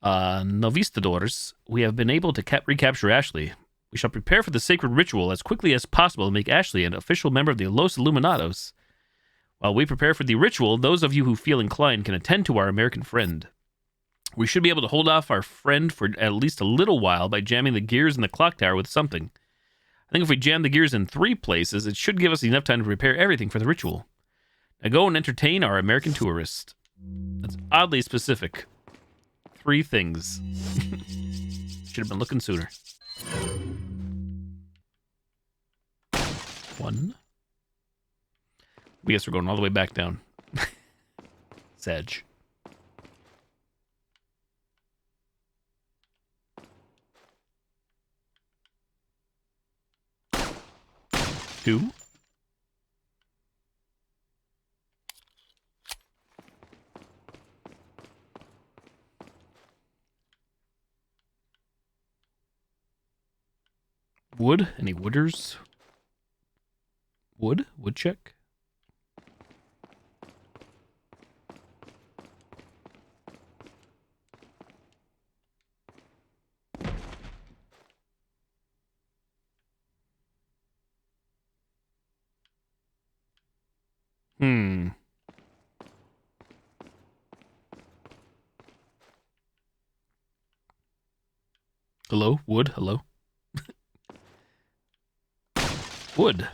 Novistadors, we have been able to recapture Ashley. We shall prepare for the sacred ritual as quickly as possible to make Ashley an official member of the Los Illuminados. While we prepare for the ritual, those of you who feel inclined can attend to our American friend. We should be able to hold off our friend for at least a little while by jamming the gears in the clock tower with something. I think if we jam the gears in 3 places, it should give us enough time to prepare everything for the ritual. Now go and entertain our American tourist. That's oddly specific. 3 things. Should have been looking sooner. 1. We guess we're going all the way back down. Sedge. 2. Wood? Any wooders? Wood? Woodchuck? Hello? Wood? Hello? Wood.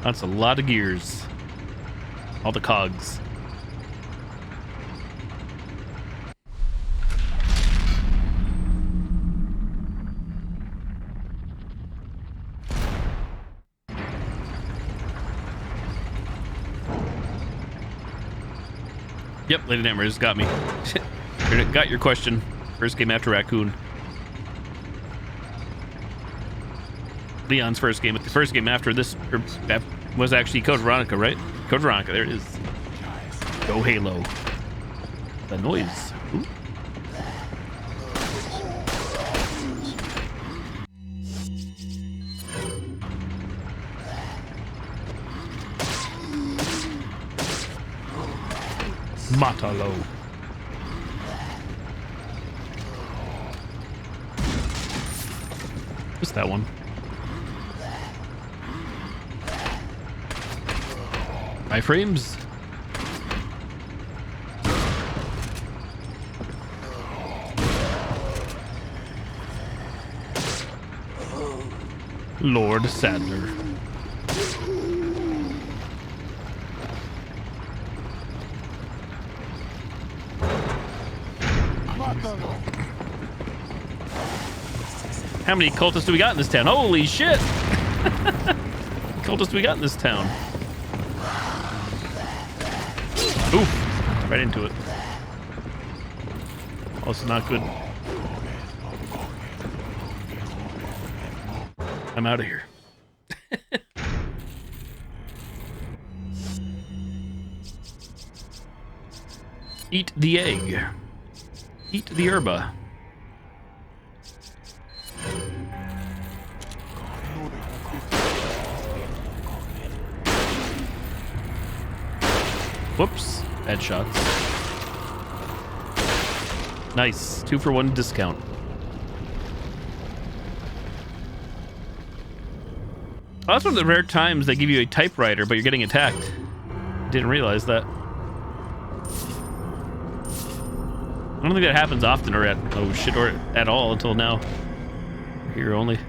That's a lot of gears. All the cogs. Yep, Lady Nightmare just got me. Got your question. First game after Raccoon. Leon's first game, but the first game after this was actually Code Veronica, right? Code Veronica, there it is. Go Halo. The noise. Ooh. Matalo. What's that one? My frames. Lord Sadler. How many cultists do we got in this town? Holy shit! Cultists do we got in this town? Oof! Right into it. Also not good. I'm out of here. Eat the egg. Eat the herba. Whoops. Bad shots. Nice. 2 for 1 discount. Oh, that's one of the rare times they give you a typewriter, but you're getting attacked. Didn't realize that. I don't think that happens often or at all until now. Here only.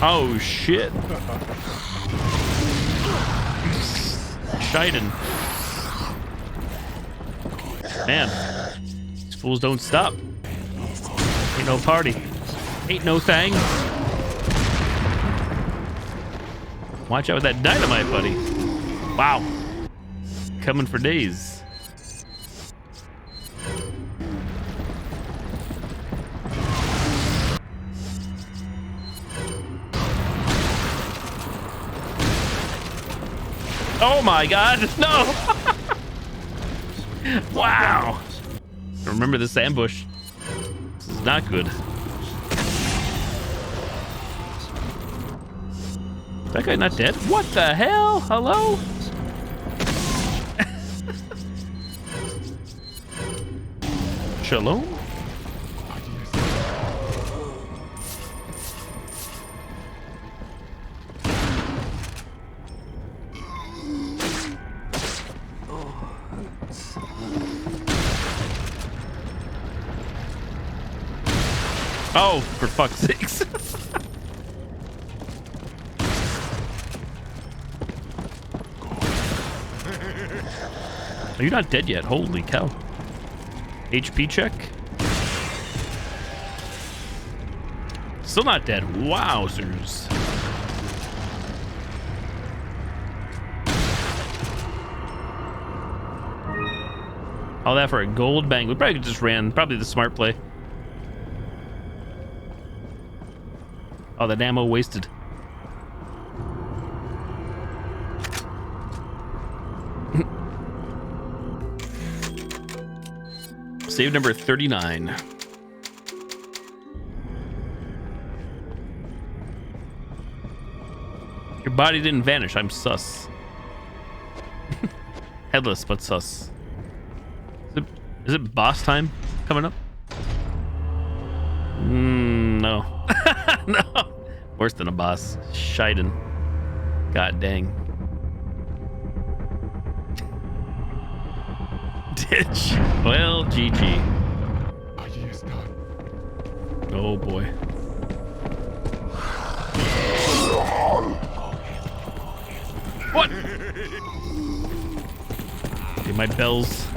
Oh shit. Shiden. Man, these fools don't stop. Ain't no party. Ain't no thing. Watch out with that dynamite, buddy. Wow. Coming for days. Oh my god, no! Wow! Remember this ambush. This is not good. Is that guy not dead? What the hell? Hello? Shalom? Oh, for fuck's sakes. Are you not dead yet? Holy cow. HP check. Still not dead. Wowzers. All that for a gold bang. We probably just ran. Probably the smart play. Oh, that ammo wasted. Save number 39. Your body didn't vanish. I'm sus. Headless, but sus. Is it boss time coming up? No. No. Worse than a boss. Shiden. God dang. Ditch. Well, GG. Oh boy. What? Okay, my bells.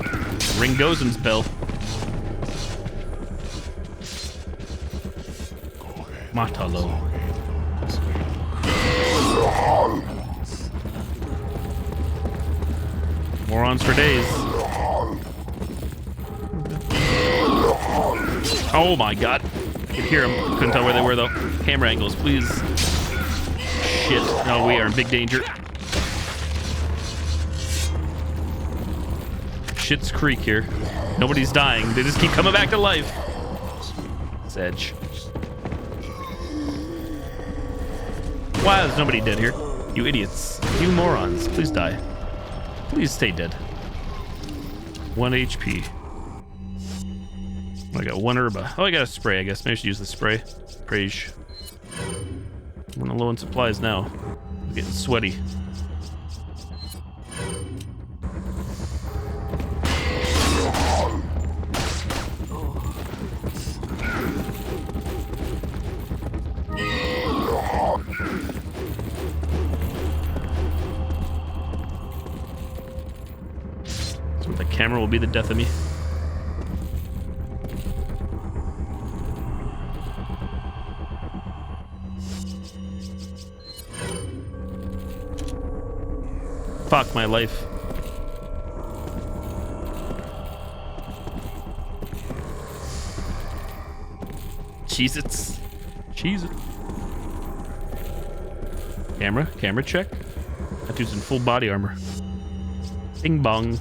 Ring Gozen's bell. Matalo. Morons for days. Oh my god. I could hear them. Couldn't tell where they were though. Camera angles, please. Shit. No, we are in big danger. Shit's Creek here. Nobody's dying. They just keep coming back to life. Sedge. Why is nobody dead here? You idiots. You morons. Please die. Please stay dead. 1 HP. I got 1 herba. Oh, I got a spray, I guess. Maybe I should use the spray. Praise. I'm low on supplies now. I'm getting sweaty. So the camera will be the death of me. Fuck my life. Cheez-Its. Cheez-It. Camera check. That dude's in full body armor. Bing bong.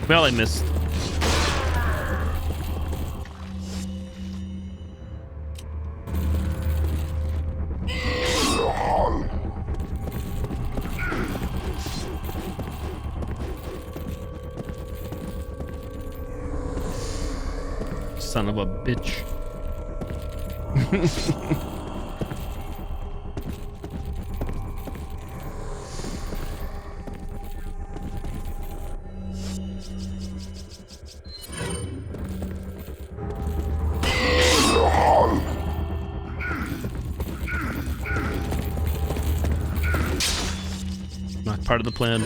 Well, I missed. Son of a bitch. Not part of the plan.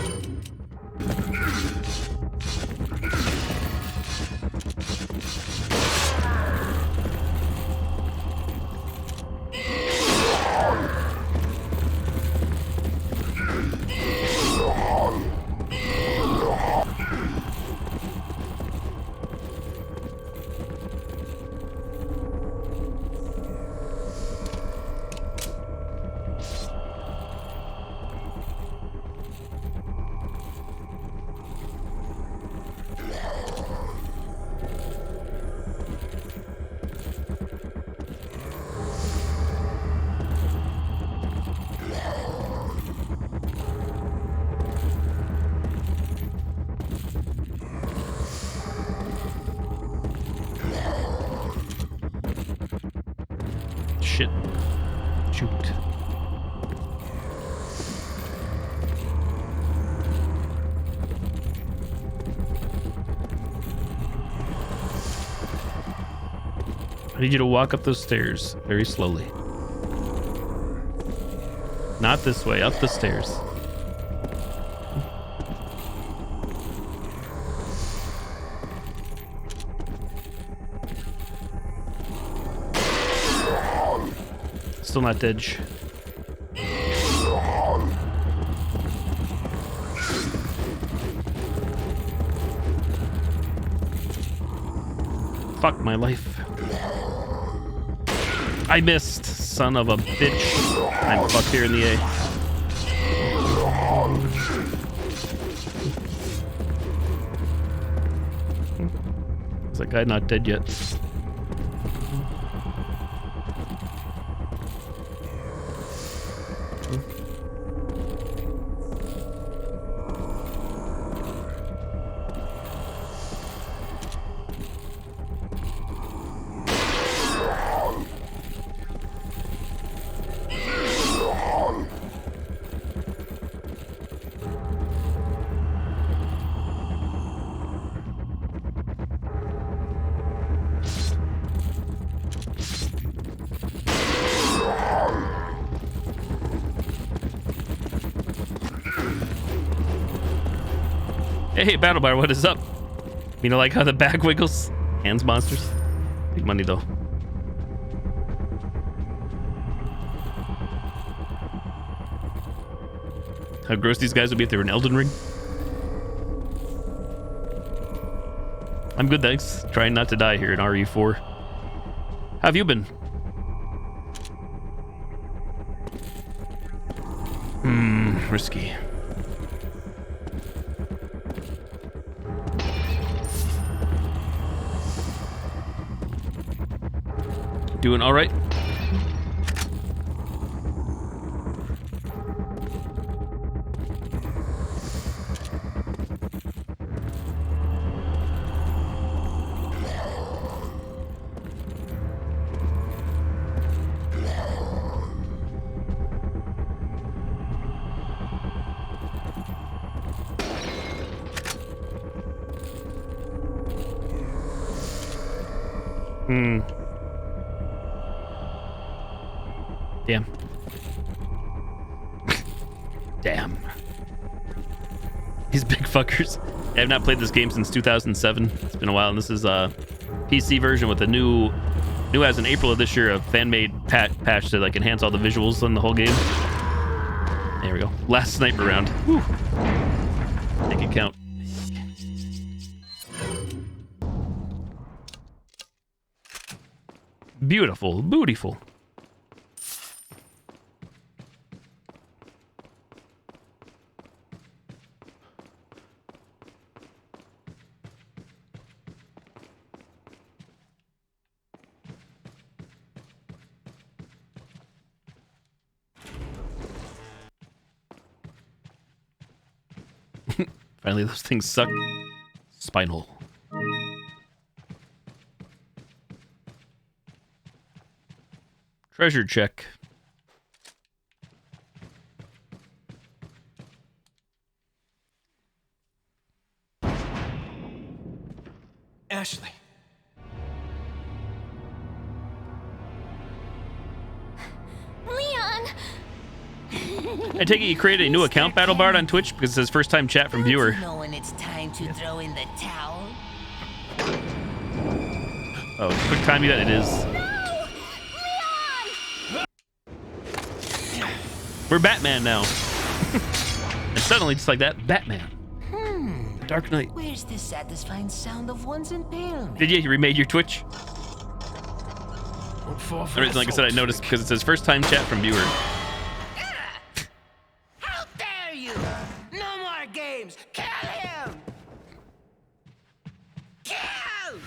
Shit. Shoot. I need you to walk up those stairs very slowly. Not this way, up the stairs. Still not dead. Fuck my life. I missed, son of a bitch. I'm fucked here in the A. Is that guy not dead yet? Hey, BattleBar, what is up? You know, like how the back wiggles? Hands monsters. Big money, though. How gross these guys would be if they were in Elden Ring. I'm good, thanks. Trying not to die here in RE4. How have you been? Risky. Doing all right? Damn. Damn. These big fuckers. I have not played this game since 2007. It's been a while, and this is a PC version with a new as in April of this year, a fan-made patch to like enhance all the visuals on the whole game. There we go. Last sniper round. Whew. Make it count. Beautiful, beautiful. Finally, those things suck. Spinal. Treasure check. Ashley. Leon! I take it you created a new account, BattleBard, on Twitch because it says first time chat from viewer. You know when it's time to throw in the towel? Oh, quick time that it is. We're Batman now. And suddenly, just like that, Batman. Dark Knight. Where's the satisfying sound of one's impalement? Did you? You remade your Twitch? The reason, like I said, I noticed because it says first time chat from viewer. How dare you! No more games! Kill him! Kill!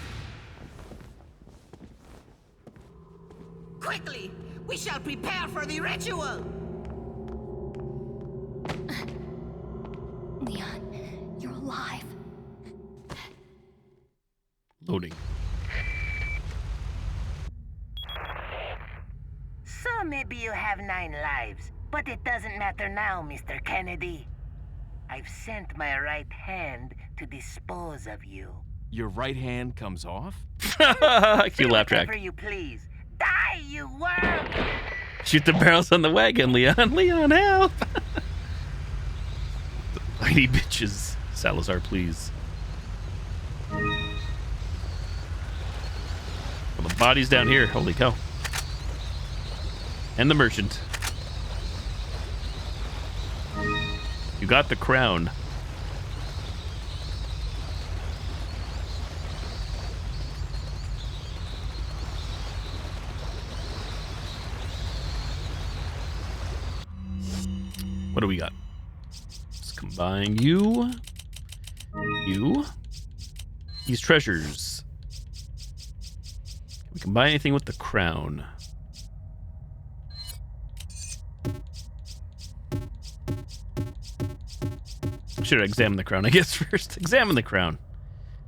Quickly! We shall prepare for the ritual! Leon, you're alive. Loading. Or maybe you have 9 lives, but it doesn't matter now, Mr. Kennedy. I've sent my right hand to dispose of you. Your right hand comes off? Cue laugh track. Whatever you please. Die, you worm! Shoot the barrels on the wagon, Leon. Leon, help! Whitey bitches. Salazar, please. Well, the body's down here. Holy cow. And the merchant. You got the crown. What do we got? Let's combine you. These treasures. Can we combine anything with the crown? Should examine the crown, I guess, first. Examine the crown.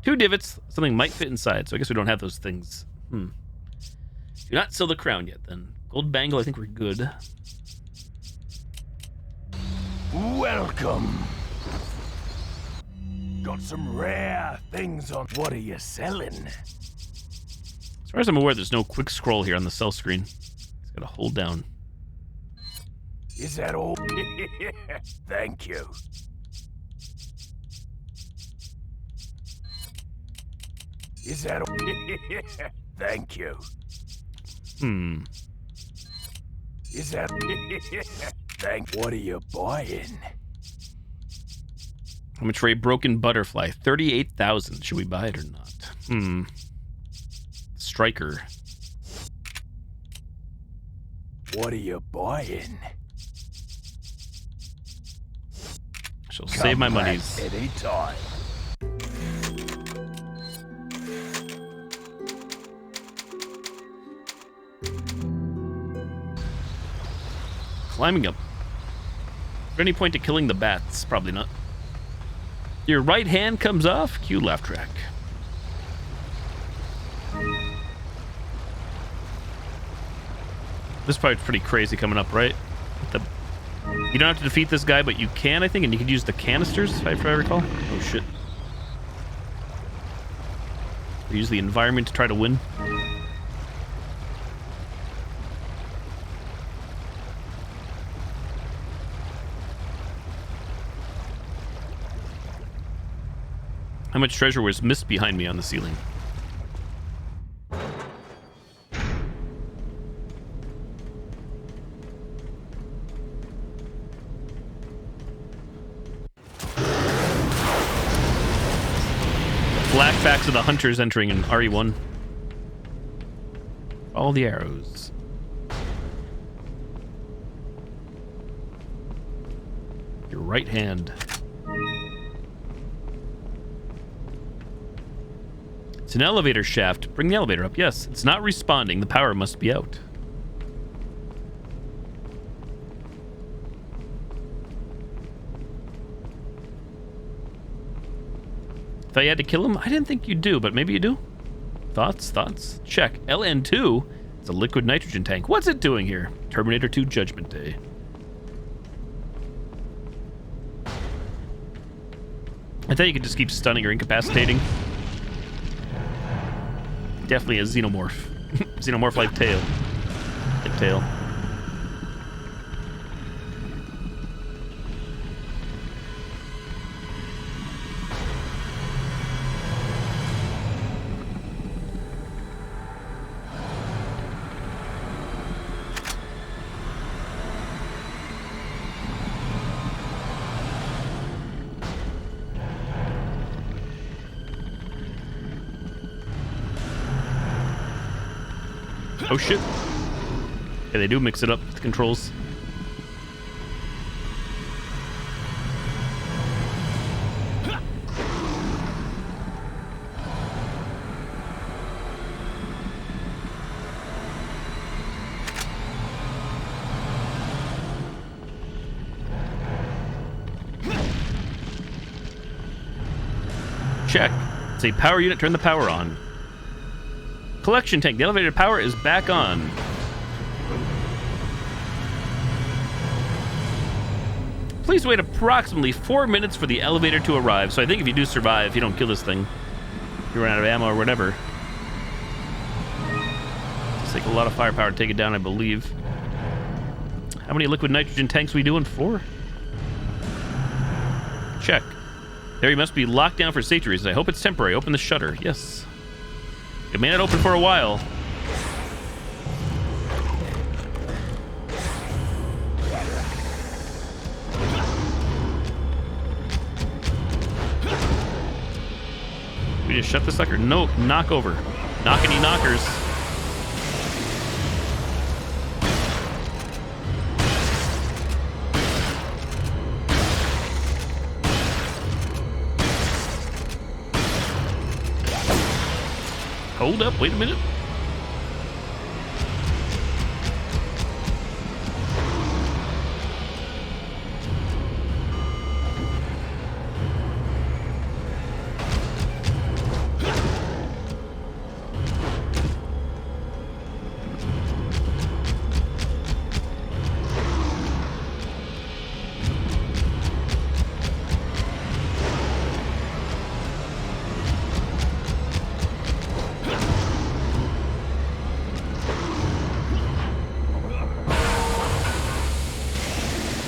2 divots. Something might fit inside, so I guess we don't have those things. Do not sell the crown yet, then. Gold bangle, I think we're good. Welcome. Got some rare things on. What are you selling? As far as I'm aware, there's no quick scroll here on the sell screen. Just gotta hold down. Is that all? Thank you. Is that all? Thank you. Is that? Thank. What are you buying? I'm gonna trade broken butterfly. 38,000. Should we buy it or not? Striker. What are you buying? I shall save my monies. Anytime. Climbing up. Is there any point to killing the bats? Probably not. Your right hand comes off? Cue laugh track. This part's pretty crazy coming up, right? You don't have to defeat this guy, but you can, I think, and you can use the canisters, if I recall. Oh, shit. Use the environment to try to win. How much treasure was missed behind me on the ceiling? Flashbacks of the hunters entering in RE1. All the arrows. Your right hand. It's an elevator shaft. Bring the elevator up. Yes, it's not responding. The power must be out. Thought you had to kill him? I didn't think you do, but maybe you do. Thoughts? Thoughts? Check. LN2? It's a liquid nitrogen tank. What's it doing here? Terminator 2 Judgment Day. I thought you could just keep stunning or incapacitating. Definitely a xenomorph. Xenomorph like tail. Like tail. Oh shit. Yeah, they do mix it up with the controls. Check. It's a power unit. Turn the power on. Collection tank. The elevator power is back on. Please wait approximately 4 minutes for the elevator to arrive. So I think if you do survive, if you don't kill this thing, you run out of ammo or whatever. It's like a lot of firepower to take it down, I believe. How many liquid nitrogen tanks we doing? 4? Check. There, you must be locked down for safety reasons. I hope it's temporary. Open the shutter. Yes. It may not open for a while. We just shut the sucker. No, knock over. Knock any knockers. Hold up, wait a minute.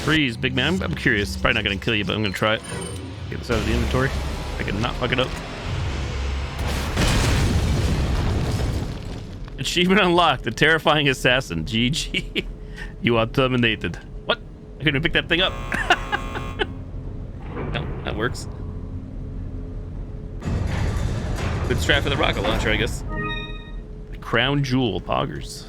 Freeze, big man. I'm curious. It's probably not going to kill you, but I'm going to try it. Get this out of the inventory. I can not fuck it up. Achievement unlocked. The terrifying assassin. GG. You are terminated. What? I couldn't even pick that thing up. No, that works. Good strap for the rocket launcher, I guess. The crown jewel. Poggers.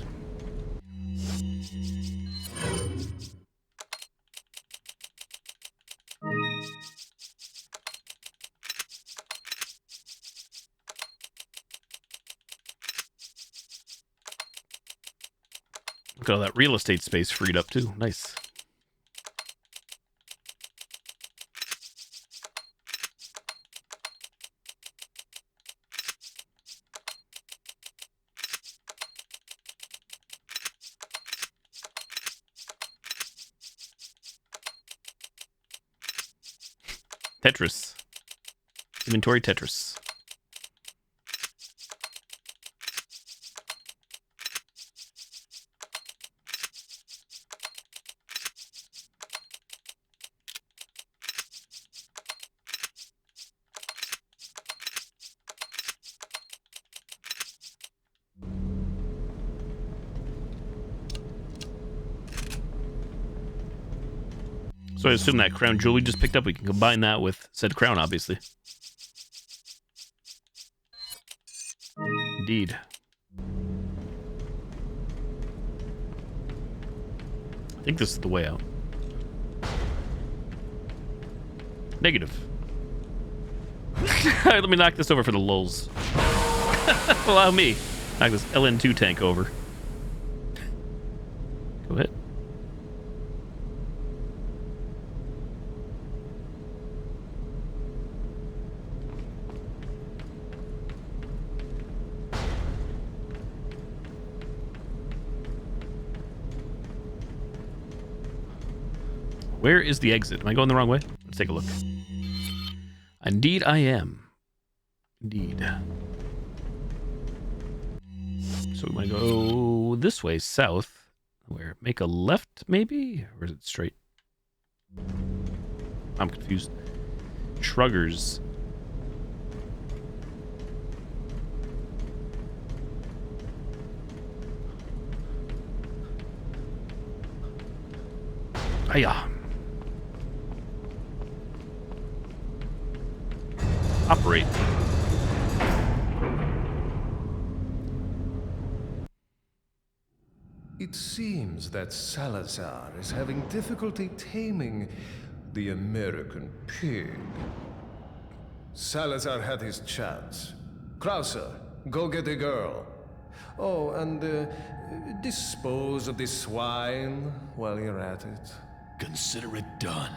Look at all that real estate space freed up too. Nice. Tetris. Inventory Tetris. So I assume that crown jewel we just picked up, we can combine that with said crown, obviously. Indeed. I think this is the way out. Negative. Let me knock this over for the lulz. Allow me. Knock this LN2 tank over. Go ahead. Where is the exit? Am I going the wrong way? Let's take a look. Indeed, I am. Indeed. So we might go this way, south. Where? Make a left, maybe? Or is it straight? I'm confused. Shruggers. Hiya. Operate. It seems that Salazar is having difficulty taming the American pig. Salazar had his chance. Krauser, go get the girl. Oh, and dispose of the swine while you're at it. Consider it done.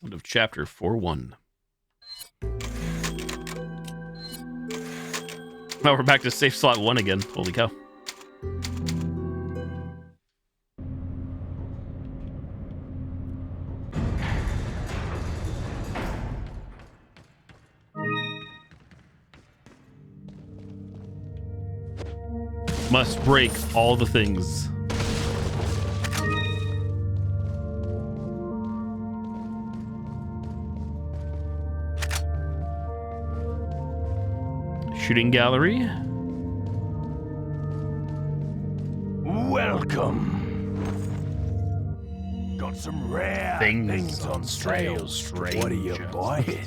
End of chapter 4-1. Oh, we're back to safe slot 1 again. Holy cow. Must break all the things. Shooting gallery. Welcome. Got some rare things on sale. What are you buying?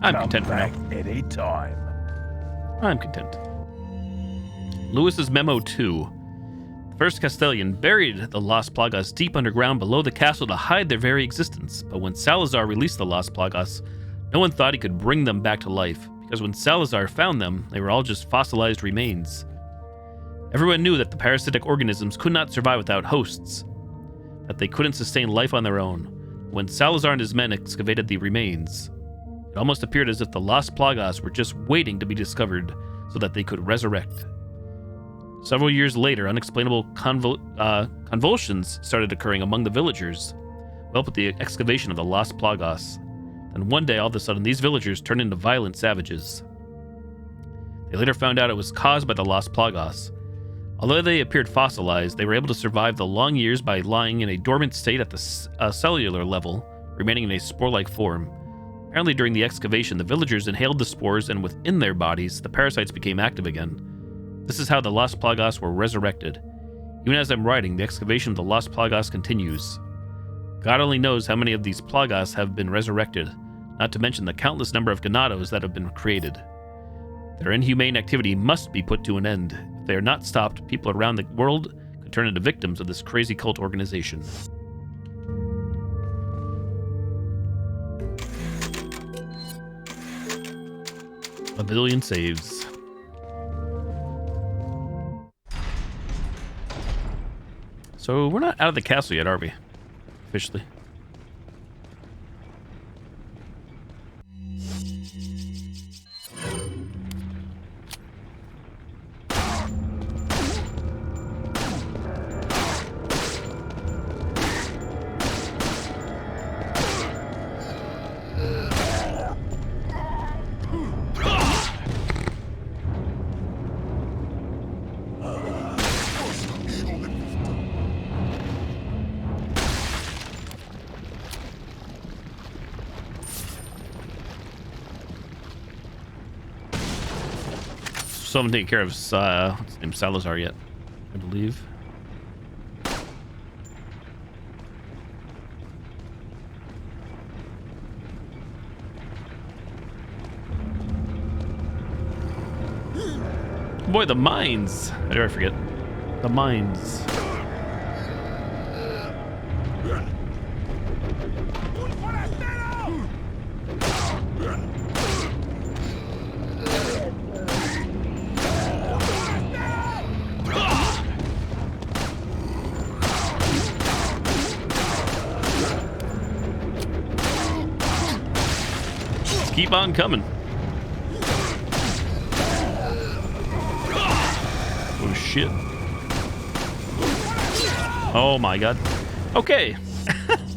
I'm Come content for back now. any time. I'm content. Lewis's Memo 2. The first Castellan buried the Las Plagas deep underground below the castle to hide their very existence. But when Salazar released the Las Plagas, no one thought he could bring them back to life, because when Salazar found them, they were all just fossilized remains. Everyone knew that the parasitic organisms could not survive without hosts, that they couldn't sustain life on their own. When Salazar and his men excavated the remains, it almost appeared as if the Las Plagas were just waiting to be discovered so that they could resurrect. Several years later, unexplainable convulsions started occurring among the villagers, well with the excavation of the Las Plagas. Then one day, all of a sudden, these villagers turned into violent savages. They later found out it was caused by the Las Plagas. Although they appeared fossilized, they were able to survive the long years by lying in a dormant state at the cellular level, remaining in a spore-like form. Apparently, during the excavation, the villagers inhaled the spores, and within their bodies, the parasites became active again. This is how the Las Plagas were resurrected. Even as I'm writing, the excavation of the Las Plagas continues. God only knows how many of these Plagas have been resurrected, not to mention the countless number of ganados that have been created. Their inhumane activity must be put to an end. If they are not stopped, people around the world could turn into victims of this crazy cult organization. A billion saves. So we're not out of the castle yet, are we? Officially. Still haven't taken care of what's his name, Salazar yet, I believe. Boy, the mines! How did I forget? The mines. Keep on coming. Oh shit. Oh my god. Okay.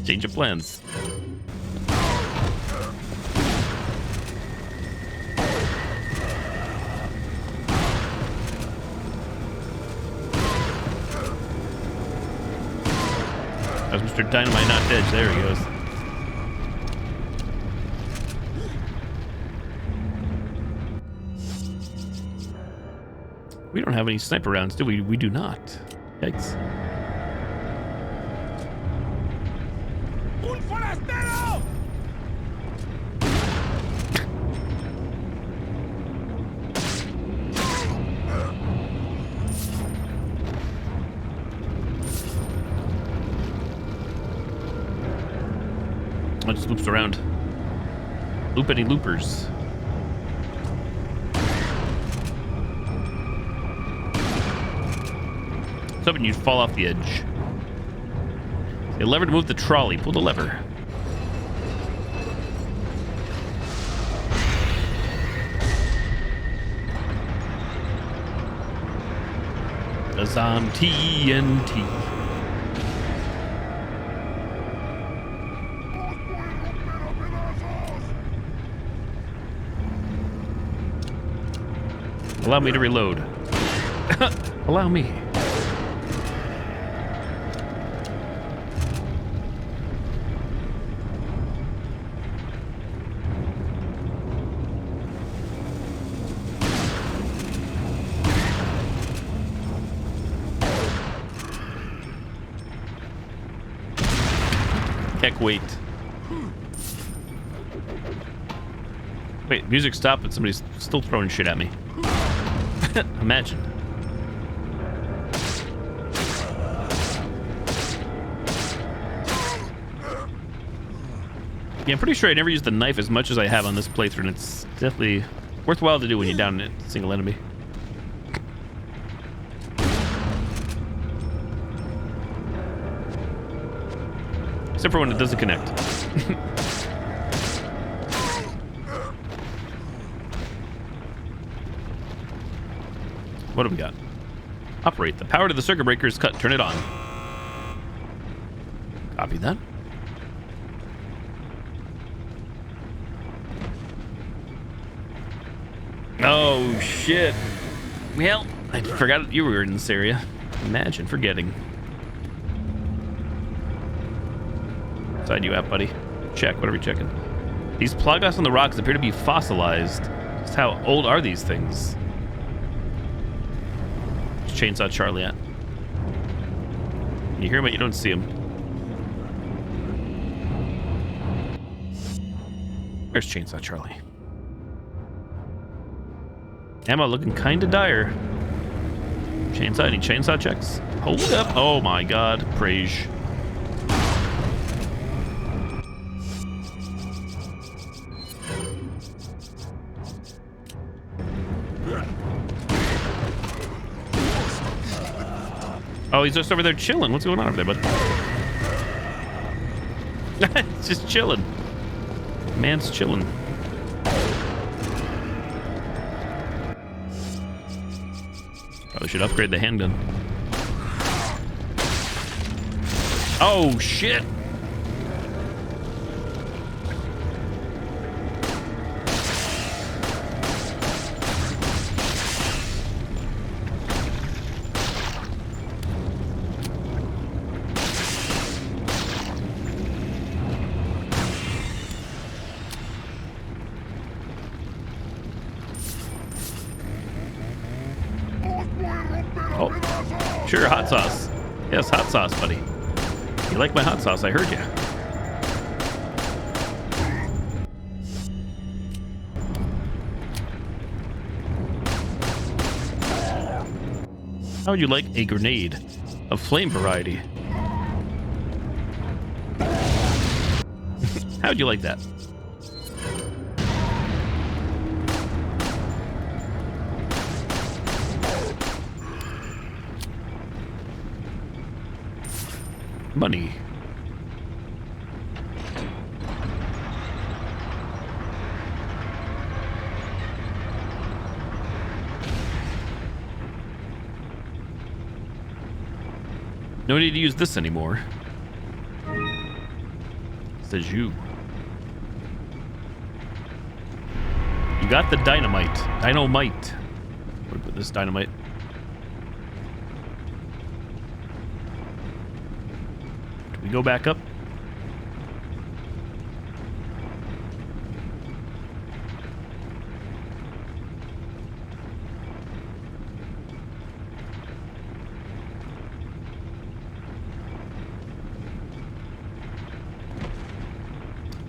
Change of plans. That's Mr. Dynamite not dead. There he goes. We don't have any sniper rounds, do we? We do not. Yikes. Oh, it just loops around. Loop any loopers. I was hoping you'd fall off the edge. A lever to move the trolley. Pull the lever. 'Cause I'm TNT. Allow me to reload. Allow me. Heck, wait. Wait, music stopped, but somebody's still throwing shit at me. Imagine. Yeah, I'm pretty sure I never used the knife as much as I have on this playthrough, and it's definitely worthwhile to do when you're down a single enemy. Except for when it doesn't connect. What do we got? Operate. The power to the circuit breaker is cut. Turn it on. Copy that. Oh, shit. Well, I forgot you were in this area. Imagine forgetting. Side you at, buddy? Check. What are we checking? These plagos on the rocks appear to be fossilized. Just how old are these things? Where's Chainsaw Charlie at? You hear him, but you don't see him. Where's Chainsaw Charlie? Ammo looking kinda dire. Chainsaw, any chainsaw checks? Hold up. Oh my god. Praise. Oh, he's just over there chilling. What's going on over there, bud? It's just chilling. Man's chilling. Probably should upgrade the handgun. Oh, shit. Sure, hot sauce. Yes, hot sauce, buddy. You like my hot sauce, I heard you. How would you like a grenade of flame variety? How would you like that? Money. No need to use this anymore. Says you. You got the dynamite. Dynamite. Where put this dynamite? We go back up.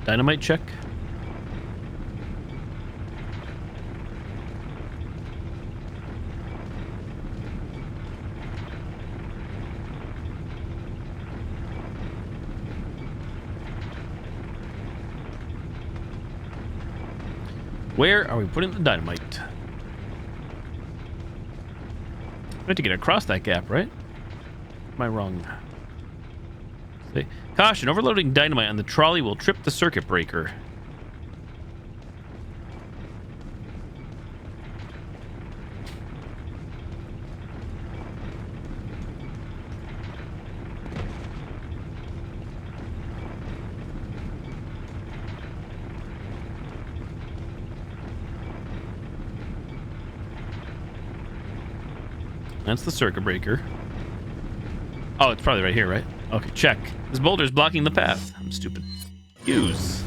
Dynamite check. Where are we putting the dynamite? I have to get across that gap, right? Am I wrong? See? Caution, overloading dynamite on the trolley will trip the circuit breaker. That's the circuit breaker. Oh, it's probably right here, right? Okay, check. This boulder is blocking the path. I'm stupid. Use.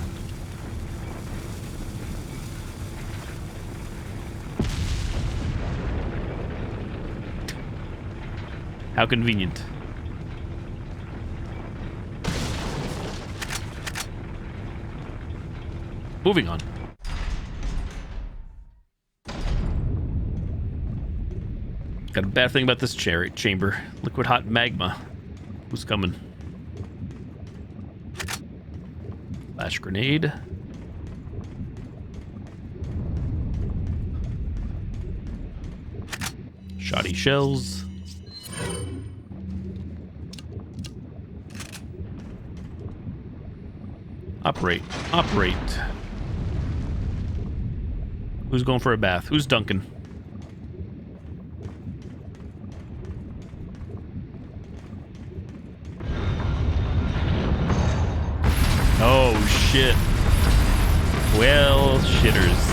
How convenient. Moving on. Got a bad thing about this chamber. Liquid hot magma. Who's coming? Flash grenade. Shoddy shells. Operate. Operate. Who's going for a bath? Who's dunking? Oh, shit. Well, shitters.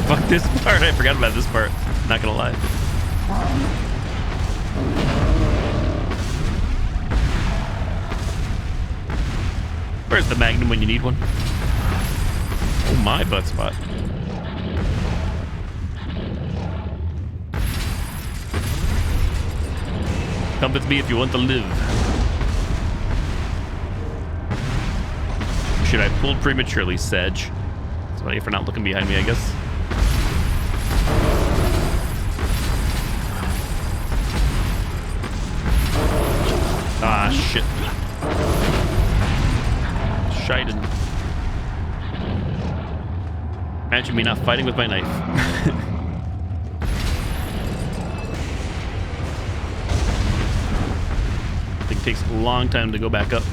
Fuck this part. I forgot about this part. Not gonna lie. Where's the Magnum when you need one? Oh, my butt spot. Come with me if you want to live. Shit, I pulled prematurely, Sedge. Sorry for not looking behind me, I guess. Ah, shit. Shiden. Imagine me not fighting with my knife. I think it takes a long time to go back up.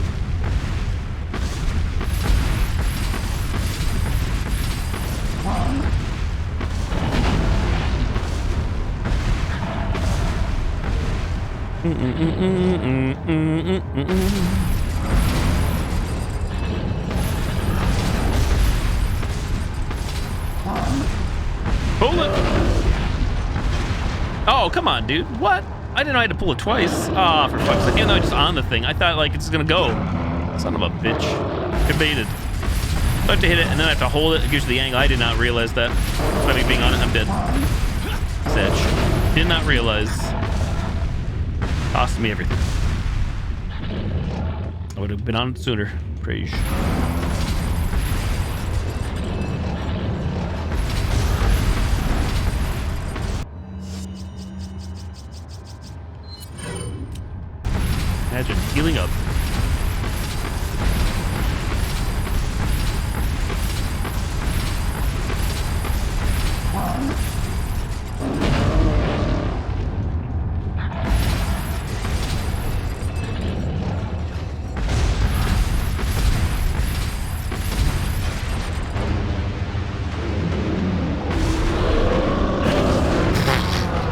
Pull it! Oh, come on, dude. What? I didn't know I had to pull it twice. Ah, oh, for fuck's sake. Even though I just on the thing, I thought like it's just gonna go. Son of a bitch. Get baited. I have to hit it and then I have to hold it. It gives you the angle. I did not realize that. By me being on it, I'm dead. Sedge. Did not realize. Cost me everything. I would have been on it sooner. Praise. Imagine healing up.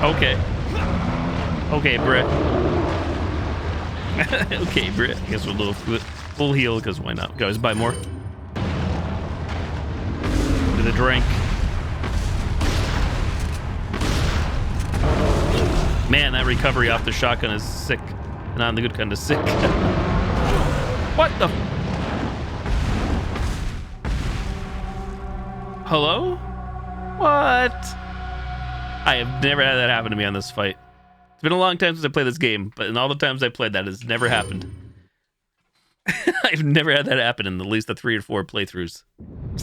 Okay. Okay, Britt. Okay, Britt. I guess we'll do a full heal, because why not? Guys, buy more. To the drink. Man, that recovery off the shotgun is sick. And on the good kind of sick. What the? Hello? What? I have never had that happen to me on this fight. It's been a long time since I played this game, but in all the times I played, that has never happened. I've never had that happen in at least the 3 or 4 playthroughs.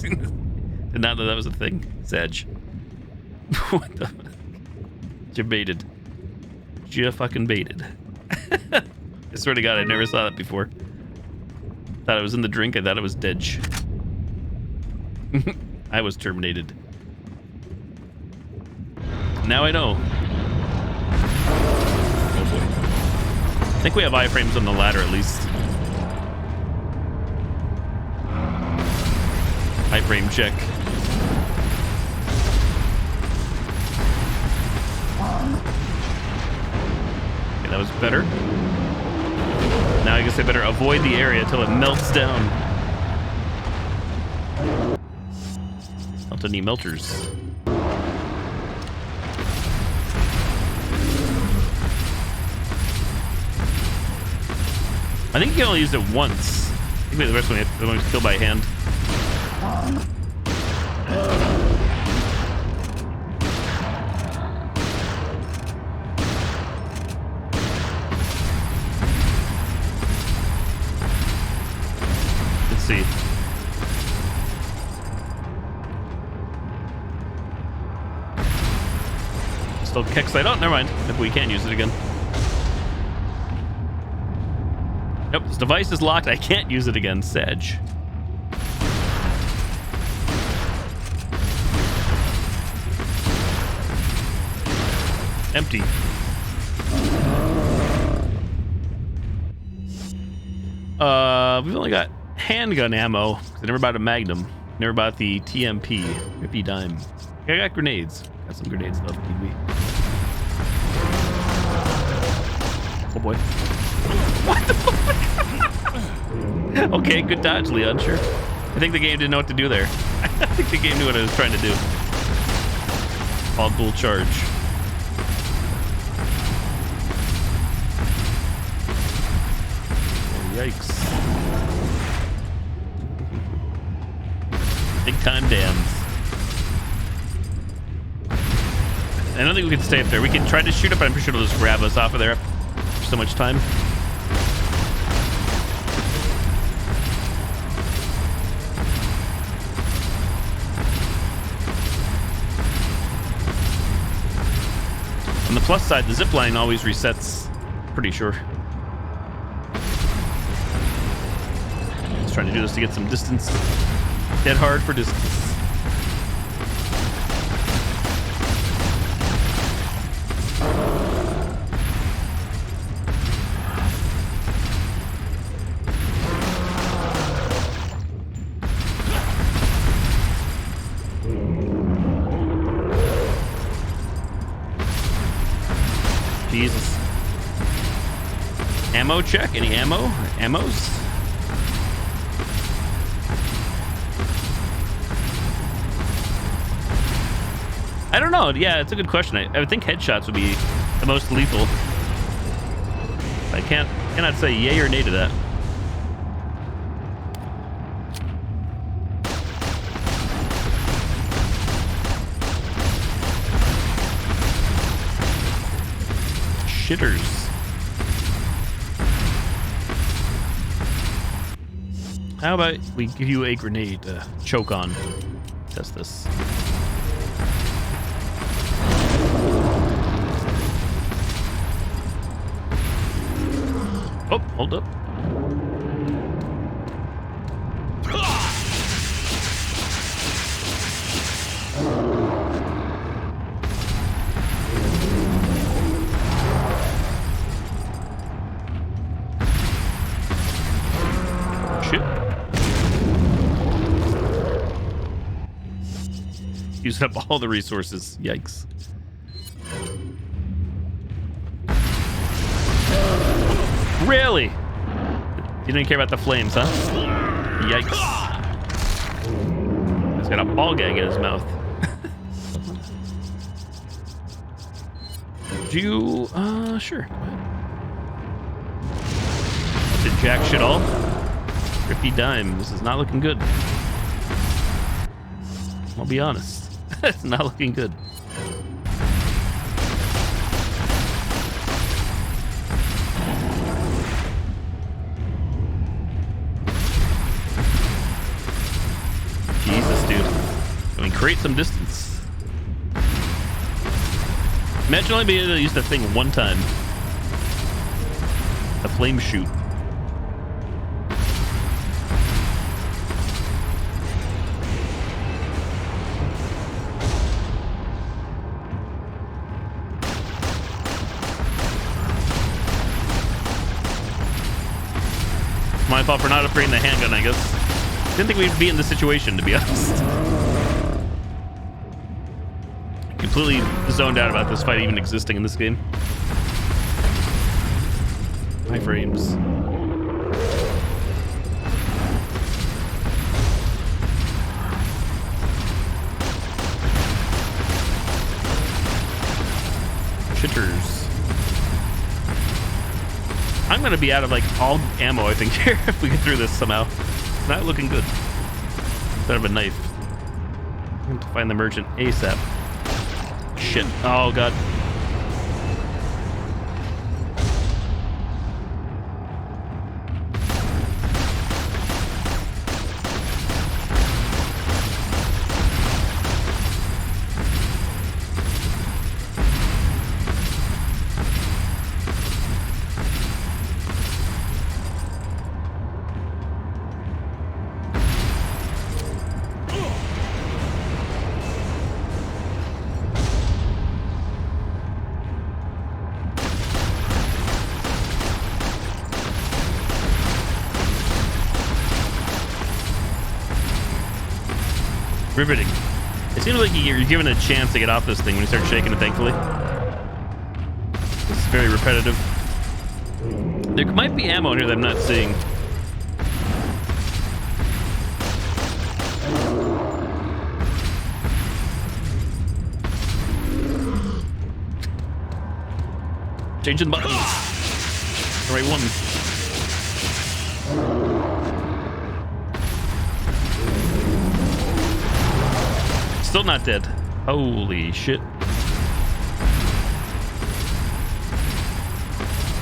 Did not know that was a thing. Sedge. What the fuck? You're baited. You're fucking baited. I swear to God, I never saw that before. Thought it was in the drink. I thought it was Dedge. I was terminated. Now I know. Oh boy. I think we have iframes on the ladder at least. Iframe check. That was better. Now I guess I better avoid the area till it melts down. Melt any melters. I think you can only use it once. I think maybe the rest of them we have to kill by hand. Let's see. Still Kexite. Oh, never mind. If we can use it again. Nope, this device is locked. I can't use it again. Sedge. Empty. We've only got handgun ammo. I never bought a Magnum. Never bought the TMP. Rippy dime. I got grenades. Got some grenades left, need we? Oh boy. What the fuck? Okay, good dodge, Leon, sure. I think the game didn't know what to do there. I think the game knew what it was trying to do. All dual charge. Oh, yikes. Big time dams. I don't think we can stay up there. We can try to shoot up, but I'm pretty sure it'll just grab us off of there for so much time. On the plus side, the zipline always resets, pretty sure. Just trying to do this to get some distance. Dead hard for distance. Jesus. Ammo check? Any ammo? Ammos? I don't know. Yeah, it's a good question. I would think headshots would be the most lethal. I cannot say yay or nay to that. Shitters. How about we give you a grenade to choke on? Test this. Oh, hold up. Use up all the resources. Yikes. Really? You didn't care about the flames, huh? Yikes. He's got a ball gag in his mouth. You, sure. Go ahead. Did jack shit all? Rippy dime. This is not looking good. I'll be honest. It's not looking good. Jesus, dude. I mean, create some distance. Imagine only being able to use that thing one time. A flame shoot. My fault for not upgrading the handgun, I guess. Didn't think we'd be in this situation, to be honest. Completely zoned out about this fight even existing in this game. Iframes. Shitters. I'm gonna be out of like all ammo, I think, here if we get through this somehow. It's not looking good. Instead of a knife. I have to find the merchant ASAP. Shit. Oh god. Riveting. It seems like you're given a chance to get off this thing when you start shaking it, thankfully. It's very repetitive. There might be ammo in here that I'm not seeing. Changing buttons. The right one. Still not dead. Holy shit.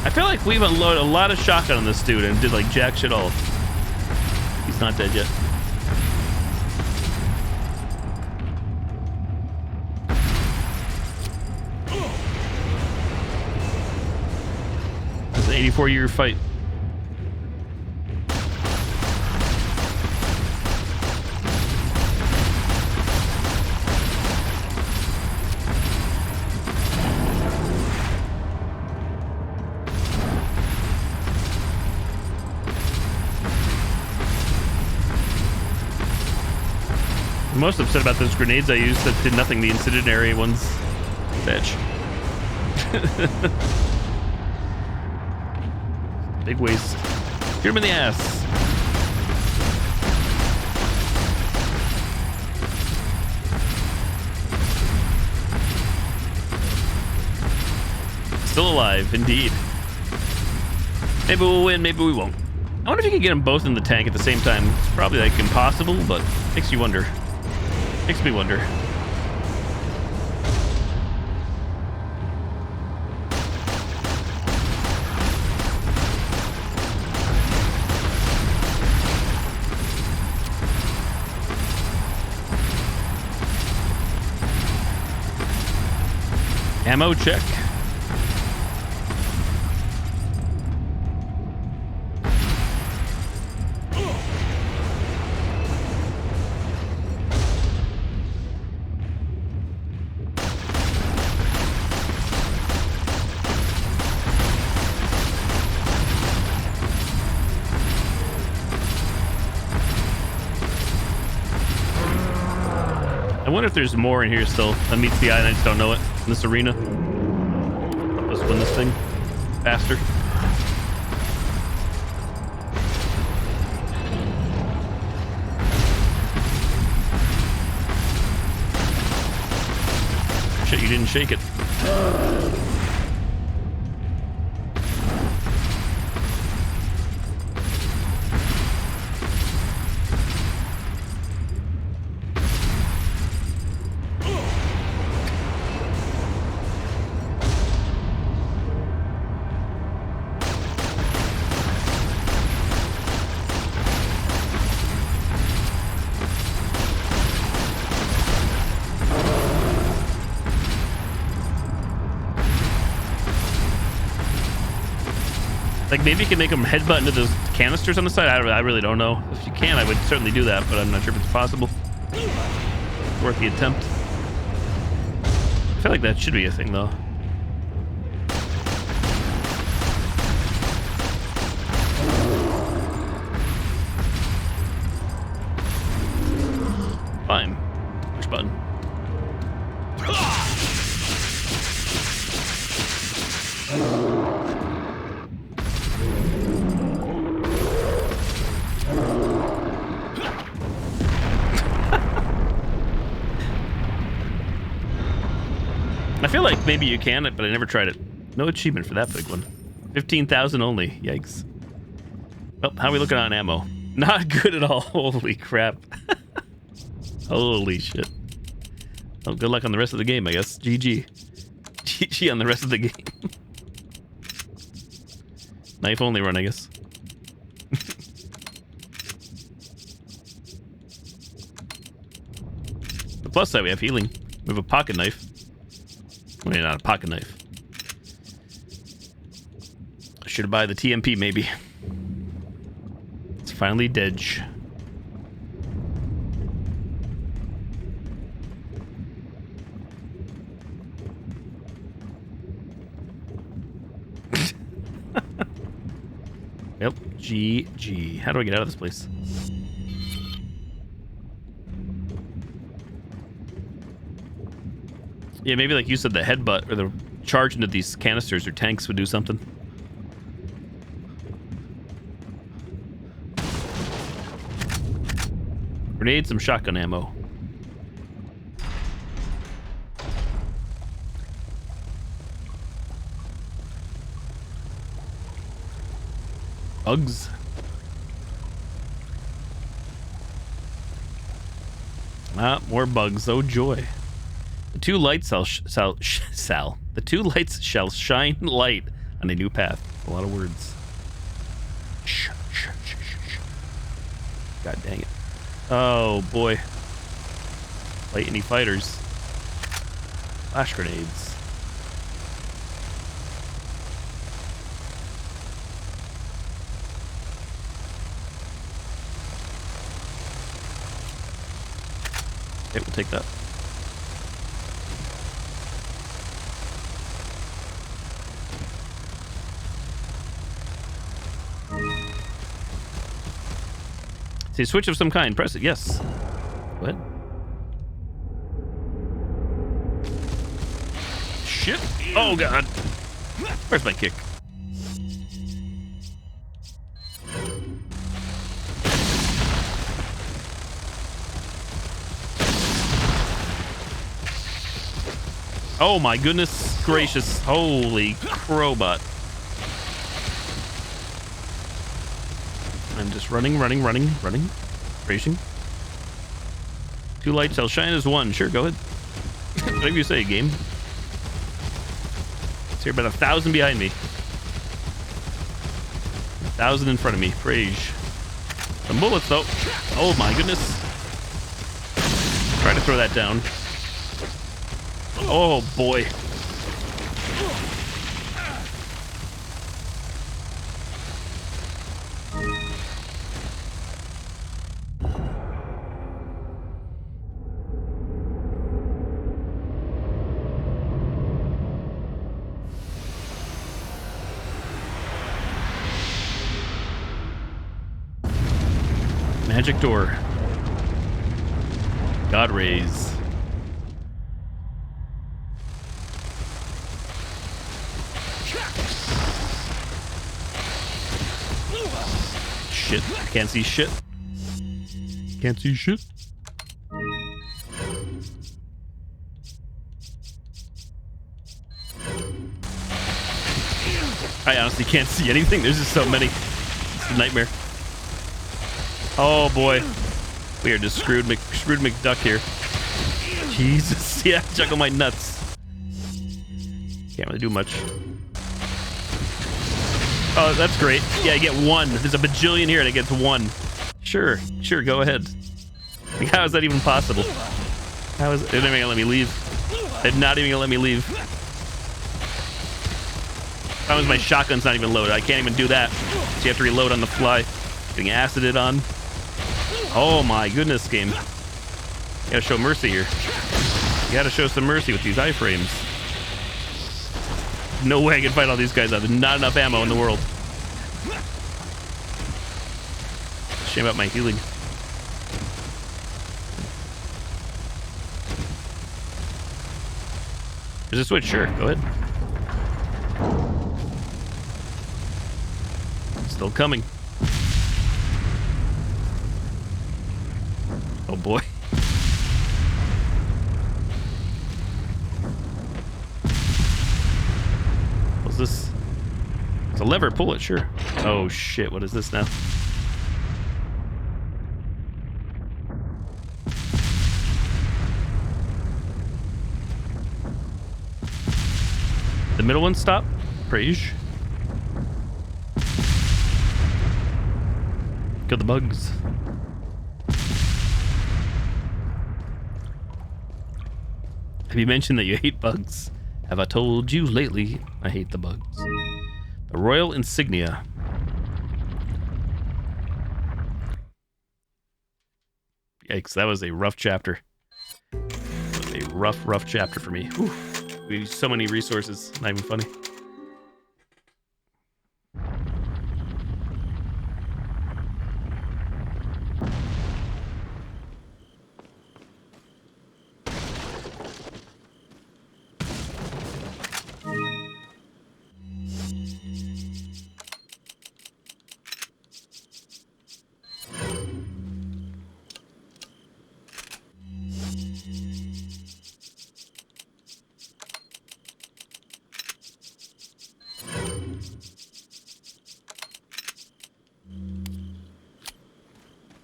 I feel like we've unloaded a lot of shotgun on this dude and did like jack shit all. He's not dead yet. This is an 84-year fight. I'm most upset about those grenades I used that did nothing. The incendiary ones. Bitch. Big waste. Shoot him in the ass. Still alive, indeed. Maybe we'll win, maybe we won't. I wonder if you can get them both in the tank at the same time. It's probably like impossible, but makes you wonder. Makes me wonder. Ammo check. I wonder if there's more in here still that meets the eye and I just don't know it in this arena. Let's win this thing faster. Shit, you didn't shake it. Like maybe you can make them headbutt into those canisters on the side. I really don't know. If you can, I would certainly do that, but I'm not sure if it's possible. It's worth the attempt. I feel like that should be a thing, though. Fine. Push button. feel like maybe you can, but I never tried it. No achievement for that big one. 15,000 only. Yikes. Well, how are we looking on ammo? Not good at all. Holy crap. Holy shit. Well, good luck on the rest of the game, I guess. GG. GG on the rest of the game. Knife only run, I guess. The plus side, we have healing. We have a pocket knife. I mean, not a pocket knife. I should buy the TMP, maybe. It's finally dead. Yep, GG. How do I get out of this place? Yeah, maybe like you said, the headbutt or the charge into these canisters or tanks would do something. Grenade, some shotgun ammo. Bugs. Ah, more bugs. Oh joy. The two lights the two lights shall shine light on a new path. A lot of words. God dang it. Oh boy. Light any fighters. Flash grenades. Okay, we'll take that. See, switch of some kind. Press it. Yes. What? Shit. Oh, God. Where's my kick? Oh, my goodness gracious. Holy crowbot. I'm just running. Racing. Two lights shall shine as one. Sure, go ahead. Whatever you say, game. It's here about 1,000 behind me. 1,000 in front of me. Praise. Some bullets, though. Oh, my goodness. Try to throw that down. Oh, boy. Magic door. God rays. Shit. Can't see shit. Can't see shit. I honestly can't see anything. There's just so many. It's a nightmare. Oh boy. We are just screwed McDuck here. Jesus. Yeah, juggle my nuts. Can't really do much. Oh, that's great. Yeah, I get one. There's a bajillion here and it gets one. Sure, go ahead. Like, how is that even possible? How is it? They're not even gonna let me leave. They're not even gonna let me leave. How is my shotgun's not even loaded? I can't even do that. So you have to reload on the fly. Getting acided on. Oh my goodness, game. You gotta show mercy here. You gotta show some mercy with these iframes. No way I can fight all these guys out. There's not enough ammo in the world. Shame about my healing. There's a switch, sure. Go ahead. Still coming. Oh boy. It's a lever. Pull it, sure. Oh, shit. What is this now? The middle one stop. Praise. Kill the bugs. Have you mentioned that you hate bugs? Have I told you lately I hate the bugs? The Royal Insignia. Yikes, that was a rough chapter. That was a rough chapter for me. Whew. We used so many resources. Not even funny.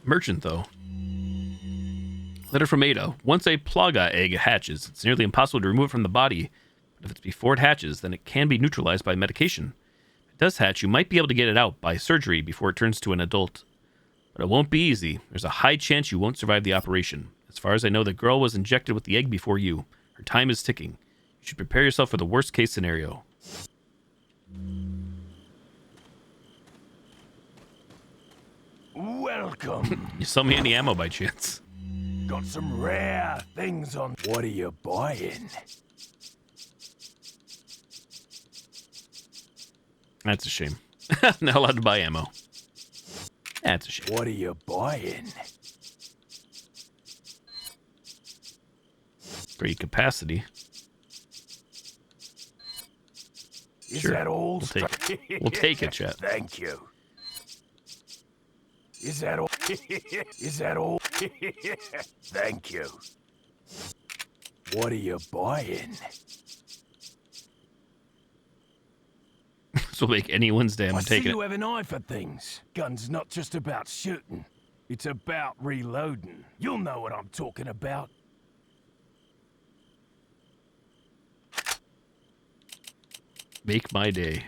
Merchant, though. Letter from Ada. Once a plaga egg hatches, it's nearly impossible to remove it from the body. But if it's before it hatches, then it can be neutralized by medication. If it does hatch, you might be able to get it out by surgery before it turns to an adult. But it won't be easy. There's a high chance you won't survive the operation. As far as I know, the girl was injected with the egg before you. Her time is ticking. You should prepare yourself for the worst case scenario. Welcome. You sell me any ammo by chance? Got some rare things on. What are you buying? That's a shame. Not allowed to buy ammo. That's a shame. What are you buying? Great capacity. Is Sure, that all? We'll take it, chat. Thank you. Is that all? Is that all? Thank you. What are you buying? This will make anyone's day. I'm I see taking you it. have an eye for things. Gun's not just about shooting. It's about reloading. You'll know what I'm talking about. Make my day.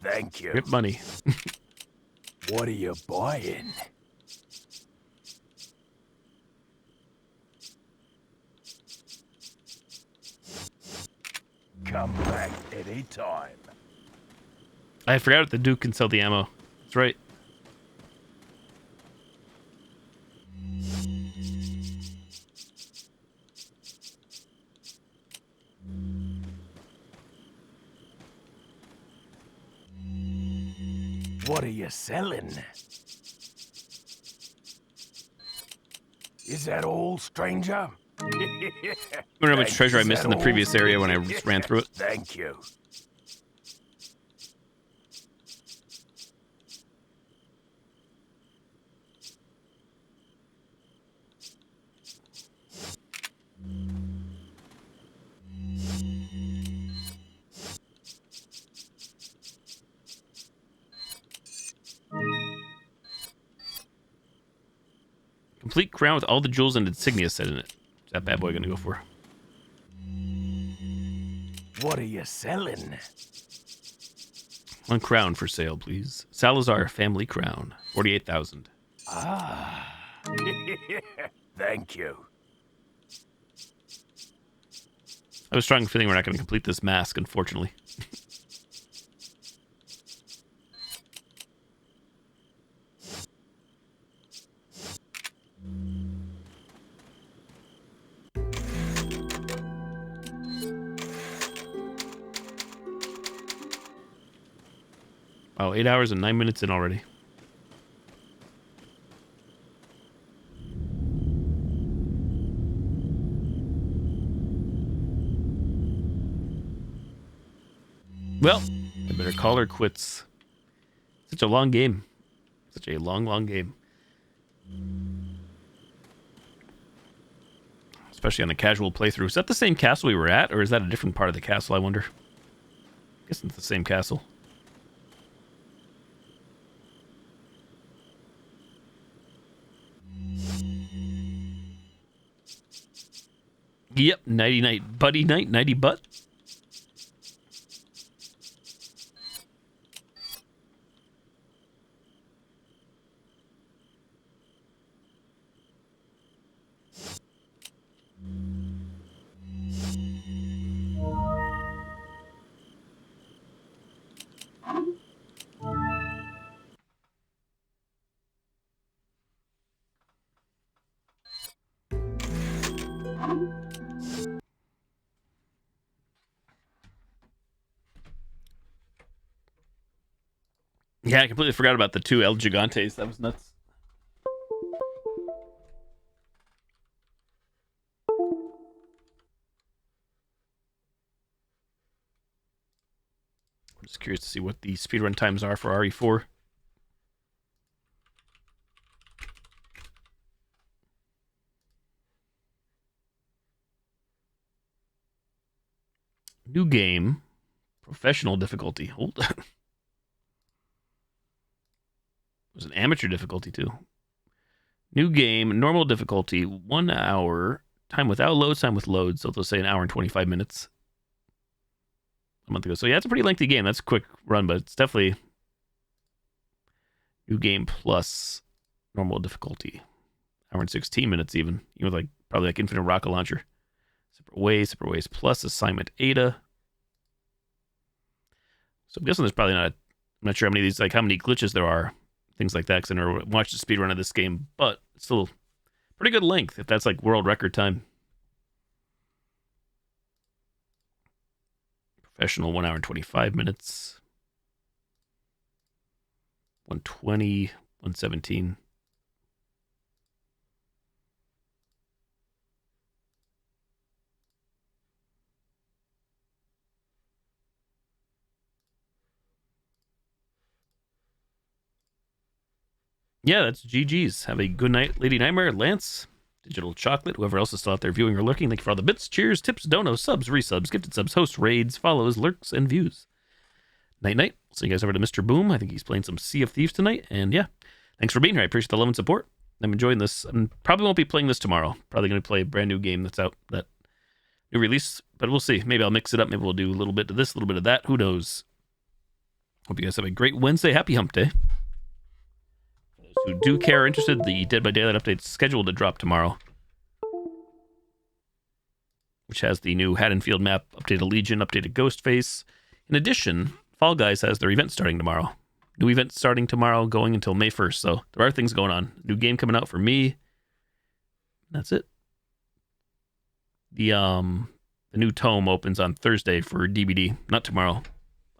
Thank you. Rip money. What are you buying? Come back anytime. I forgot that the Duke can sell the ammo. That's right. What are you selling? Is that all, stranger? I wonder how much treasure I missed in the previous area when I just ran through it. Thank you. Complete crown with all the jewels and insignia set in it. What's that bad boy gonna go for? What are you selling? One crown for sale, please. Salazar family crown. 48,000. Ah. Thank you. I have a strong feeling we're not going to complete this mask, unfortunately. Oh, 8 hours and 9 minutes in already. Well, I better call her quits. Such a long game. Such a long, long game. Especially on a casual playthrough. Is that the same castle we were at, or is that a different part of the castle, I wonder? guess it's the same castle. Yep, nighty night, buddy night, nighty butt. Yeah, I completely forgot about the 2 El Gigantes. That was nuts. I'm just curious to see what the speedrun times are for RE4. New game. Professional difficulty. Hold on. There's an amateur difficulty too. New game, normal difficulty, 1 hour. Time without loads, time with loads. So they'll say an hour and 25 minutes. A month ago. So yeah, it's a pretty lengthy game. That's a quick run, but it's definitely new game plus normal difficulty. Hour and 16 minutes even. You know, like probably like infinite rocket launcher. Separate ways plus assignment Ada. So I'm guessing there's probably not, I'm not sure how many of these, like how many glitches there are, things like that, because I never watched the speedrun of this game, but it's still pretty good length if that's like world record time. Professional 1 hour and 25 minutes. 120, 117. Yeah, that's GG's. Have a good night, Lady Nightmare, Lance, Digital Chocolate, whoever else is still out there viewing or lurking. Thank you for all the bits, cheers, tips, donos, subs, resubs, gifted subs, hosts, raids, follows, lurks, and views. Night night. See you guys over to Mr. Boom. I think he's playing some Sea of Thieves tonight. And yeah, thanks for being here. I appreciate the love and support. I'm enjoying this. I probably won't be playing this tomorrow. Probably going to play a brand new game that's out, that new release. But we'll see. Maybe I'll mix it up. Maybe we'll do a little bit of this, a little bit of that. Who knows? Hope you guys have a great Wednesday. Happy Hump Day. Who do care or interested, the Dead by Daylight update's scheduled to drop tomorrow, which has the new Haddonfield map, updated Legion, updated Ghostface. In addition, Fall Guys has their event starting tomorrow. New event starting tomorrow, going until May 1st, so there are things going on. New game coming out for me. That's it. The new tome opens on Thursday for DBD, not tomorrow.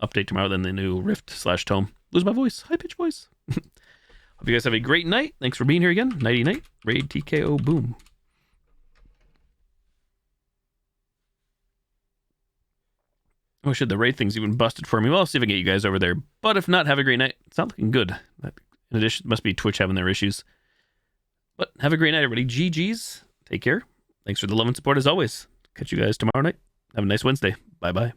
Update tomorrow, then the new Rift/tome. Lose my voice. High-pitched voice. Hope you guys have a great night. Thanks for being here again. Nighty night. Raid TKO boom. Oh shit, the raid thing's even busted for me. Well, I'll see if I can get you guys over there. But if not, have a great night. It's not looking good. In addition, must be Twitch having their issues. But have a great night, everybody. GG's. Take care. Thanks for the love and support as always. Catch you guys tomorrow night. Have a nice Wednesday. Bye-bye.